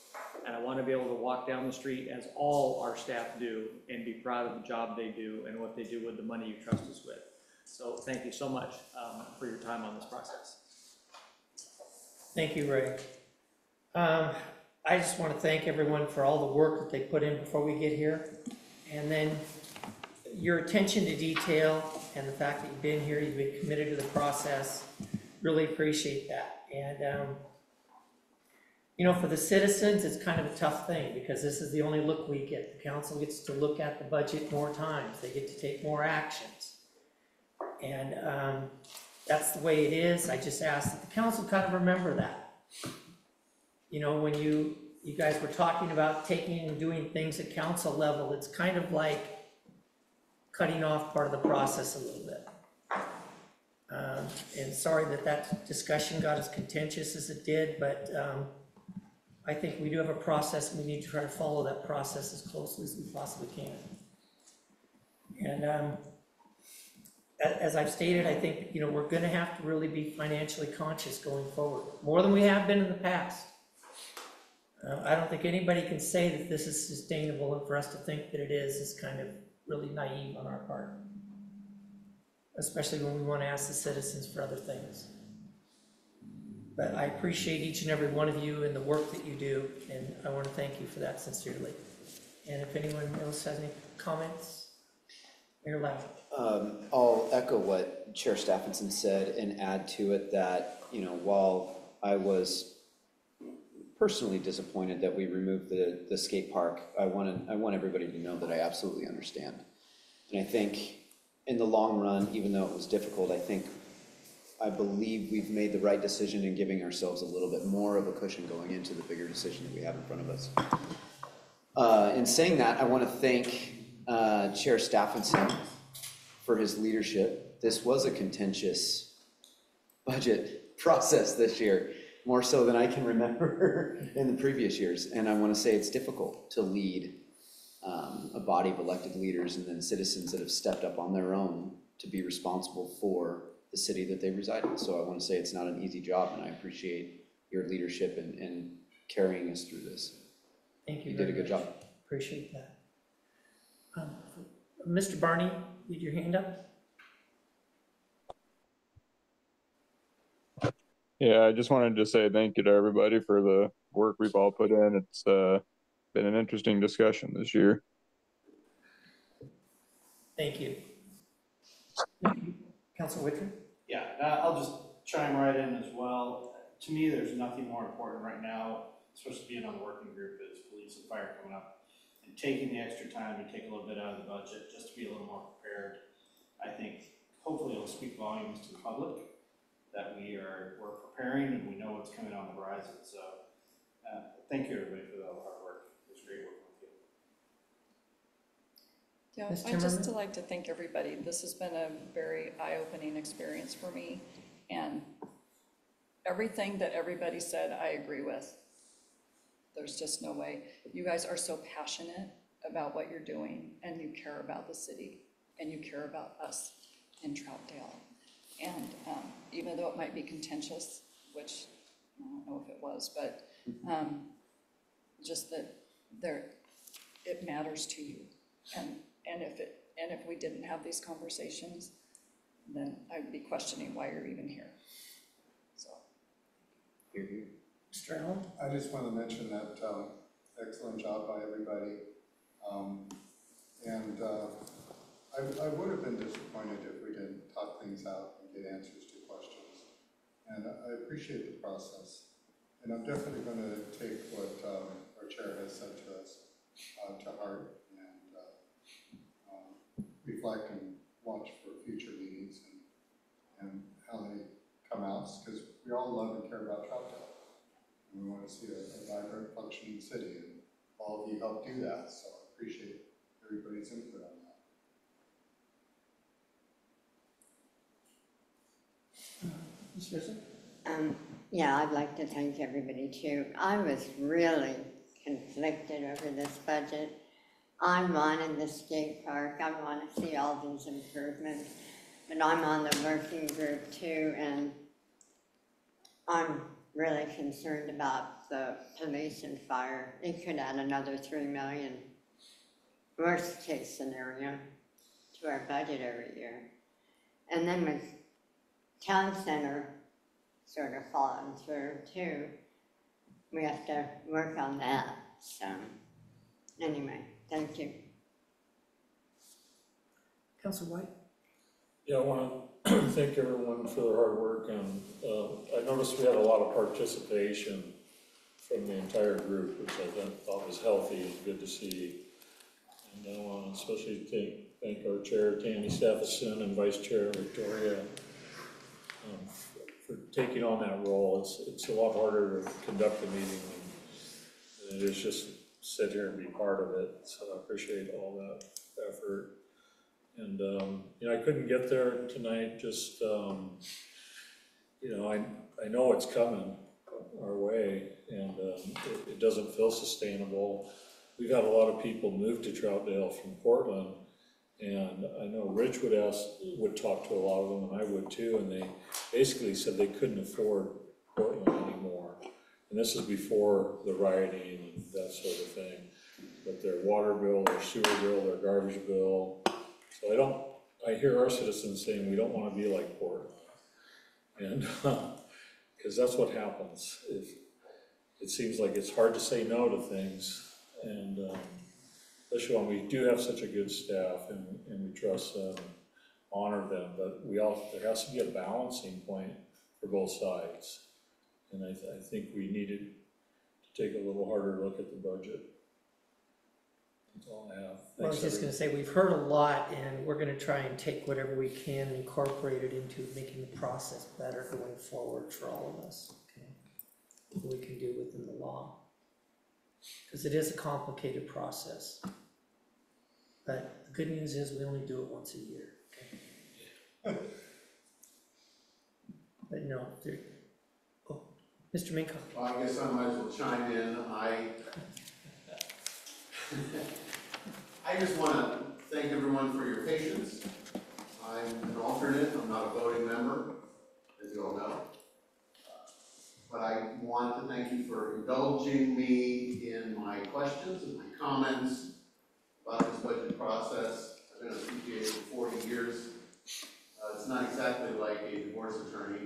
And I want to be able to walk down the street, as all our staff do, and be proud of the job they do and what they do with the money you trust us with. So thank you so much for your time on this process. Thank you, Ray. I just want to thank everyone for all the work that they put in before we get here. And then your attention to detail and the fact that you've been here, you've been committed to the process. Really appreciate that. And, you know, for the citizens, it's kind of a tough thing because this is the only look we get. The council gets to look at the budget more times. They get to take more actions. And that's the way it is. I just ask that the council kind of remember that. You know, when you guys were talking about taking and doing things at council level, it's kind of like cutting off part of the process a little bit. And sorry that that discussion got as contentious as it did, but I think we do have a process, and we need to try to follow that process as closely as we possibly can. And as I've stated, I think, you know, we're gonna have to really be financially conscious going forward, more than we have been in the past. I don't think anybody can say that this is sustainable, and for us to think that it is kind of really naive on our part, especially when we want to ask the citizens for other things. But I appreciate each and every one of you and the work that you do, and I want to thank you for that sincerely. And if anyone else has any comments, you're allowed. I'll echo what Chair Stephenson said and add to it that, you know, while I was personally disappointed that we removed the skate park, I want everybody to know that I absolutely understand. And I think in the long run, even though it was difficult, I believe we've made the right decision in giving ourselves a little bit more of a cushion going into the bigger decision that we have in front of us. In saying that, I want to thank Chair Stephenson for his leadership. This was a contentious budget process this year, more so than I can remember in the previous years. And I want to say it's difficult to lead a body of elected leaders and then citizens that have stepped up on their own to be responsible for the city that they reside in. So I want to say it's not an easy job, and I appreciate your leadership and carrying us through this. Thank you. You did a good job. Appreciate that. Mr. Barney, you had your hand up? Yeah, I just wanted to say thank you to everybody for the work we've all put in. It's been an interesting discussion this year. Thank you. Council Wittry? Yeah, I'll just chime right in as well. To me, there's nothing more important right now, especially being on the working group, is police and fire coming up, and taking the extra time to take a little bit out of the budget just to be a little more prepared. I think hopefully it'll speak volumes to the public that we're preparing and we know what's coming on the horizon. So thank you everybody for the hard work. It was great working with you. Yeah, Ms. I'd just Timmerman? like to thank everybody. This has been a very eye-opening experience for me, and everything that everybody said, I agree with. There's just no way. You guys are so passionate about what you're doing, and you care about the city, and you care about us in Troutdale. And even though it might be contentious, which I don't know if it was, but just that it matters to you. And if we didn't have these conversations, then I'd be questioning why you're even here. So. Mr. Allen? I just want to mention that excellent job by everybody. I would have been disappointed if we didn't talk things out and get answers to questions. And I appreciate the process. And I'm definitely going to take what our chair has said to us to heart and reflect and watch for future meetings and how they come out, because we all love and care about Troutdale. And we want to see a vibrant, functioning city, and all of you help do that, so I appreciate everybody's input on that. Ms. Rizzo? Yeah, I'd like to thank everybody too. I was really conflicted over this budget. I wanted the skate park, I want to see all these improvements, but I'm on the working group too, and I'm really concerned about the police and fire. It could add another 3 million, worst case scenario, to our budget every year. And then with town center sort of falling through too, we have to work on that. So anyway, thank you. Council White? Yeah, I want to thank everyone for their hard work, and I noticed we had a lot of participation from the entire group, which I thought was healthy, good to see. And I want to especially thank our chair, Tammy Stephenson, and vice chair, Victoria, for taking on that role. It's a lot harder to conduct a meeting than it is just sit here and be part of it. So I appreciate all that effort. And, you know, I couldn't get there tonight, just, you know, I know it's coming our way, and it doesn't feel sustainable. We've had a lot of people move to Troutdale from Portland, and I know Rich would talk to a lot of them, and I would too, and they basically said they couldn't afford Portland anymore. And this is before the rioting and that sort of thing. But their water bill, their sewer bill, their garbage bill. So I hear our citizens saying we don't want to be like Portland. And, because that's what happens. It seems like it's hard to say no to things. And especially when we do have such a good staff and we trust them, honor them, but there has to be a balancing point for both sides. And I think we needed to take a little harder look at the budget. That's all I have. Well, I was just gonna say, we've heard a lot, and we're gonna try and take whatever we can and incorporate it into making the process better going forward for all of us, okay? What we can do within the law. Because it is a complicated process. But the good news is we only do it once a year, okay? But no, Mr. Minkoff. Well, I guess I might as well chime in. I just want to thank everyone for your patience. I'm an alternate, I'm not a voting member, as you all know. But I want to thank you for indulging me in my questions and my comments about this budget process. I've been a CPA for 40 years. It's not exactly like a divorce attorney,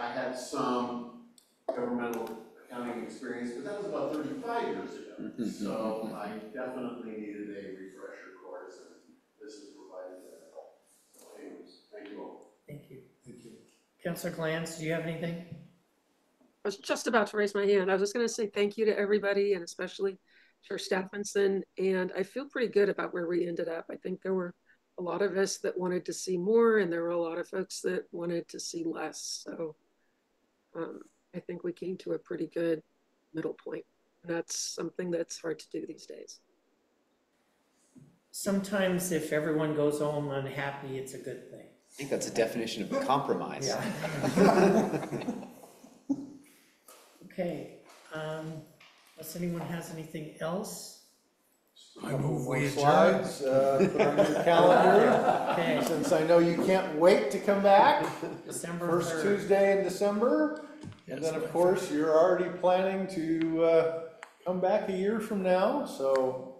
I had some governmental accounting experience, but that was about 35 years ago. So I definitely needed a refresher course, and this has provided that. So anyways, thank you all. Thank you. Thank you. Councilor Glantz, do you have anything? I was just about to raise my hand. I was just going to say thank you to everybody, and especially Chair Stephenson. And I feel pretty good about where we ended up. I think there were a lot of us that wanted to see more, and there were a lot of folks that wanted to see less. So I think we came to a pretty good middle point. And that's something that's hard to do these days. Sometimes if everyone goes home unhappy, it's a good thing. I think that's a definition of a compromise. Yeah. Okay, unless anyone has anything else? I move we adjourn. Slides, put on your calendar. Okay. Since I know you can't wait to come back. December First 3rd. Tuesday in December. And then of course, you're already planning to come back a year from now. So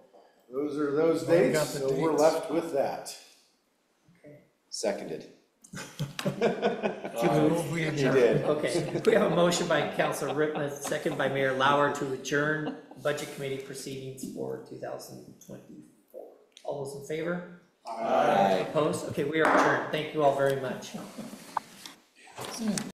those are those dates, so we're left with that. Okay. Seconded. He did. Okay, we have a motion by Councilor Rittman, second by Mayor Lauer to adjourn Budget Committee proceedings for 2024. All those in favor? Aye. Opposed? Okay, we are adjourned. Thank you all very much.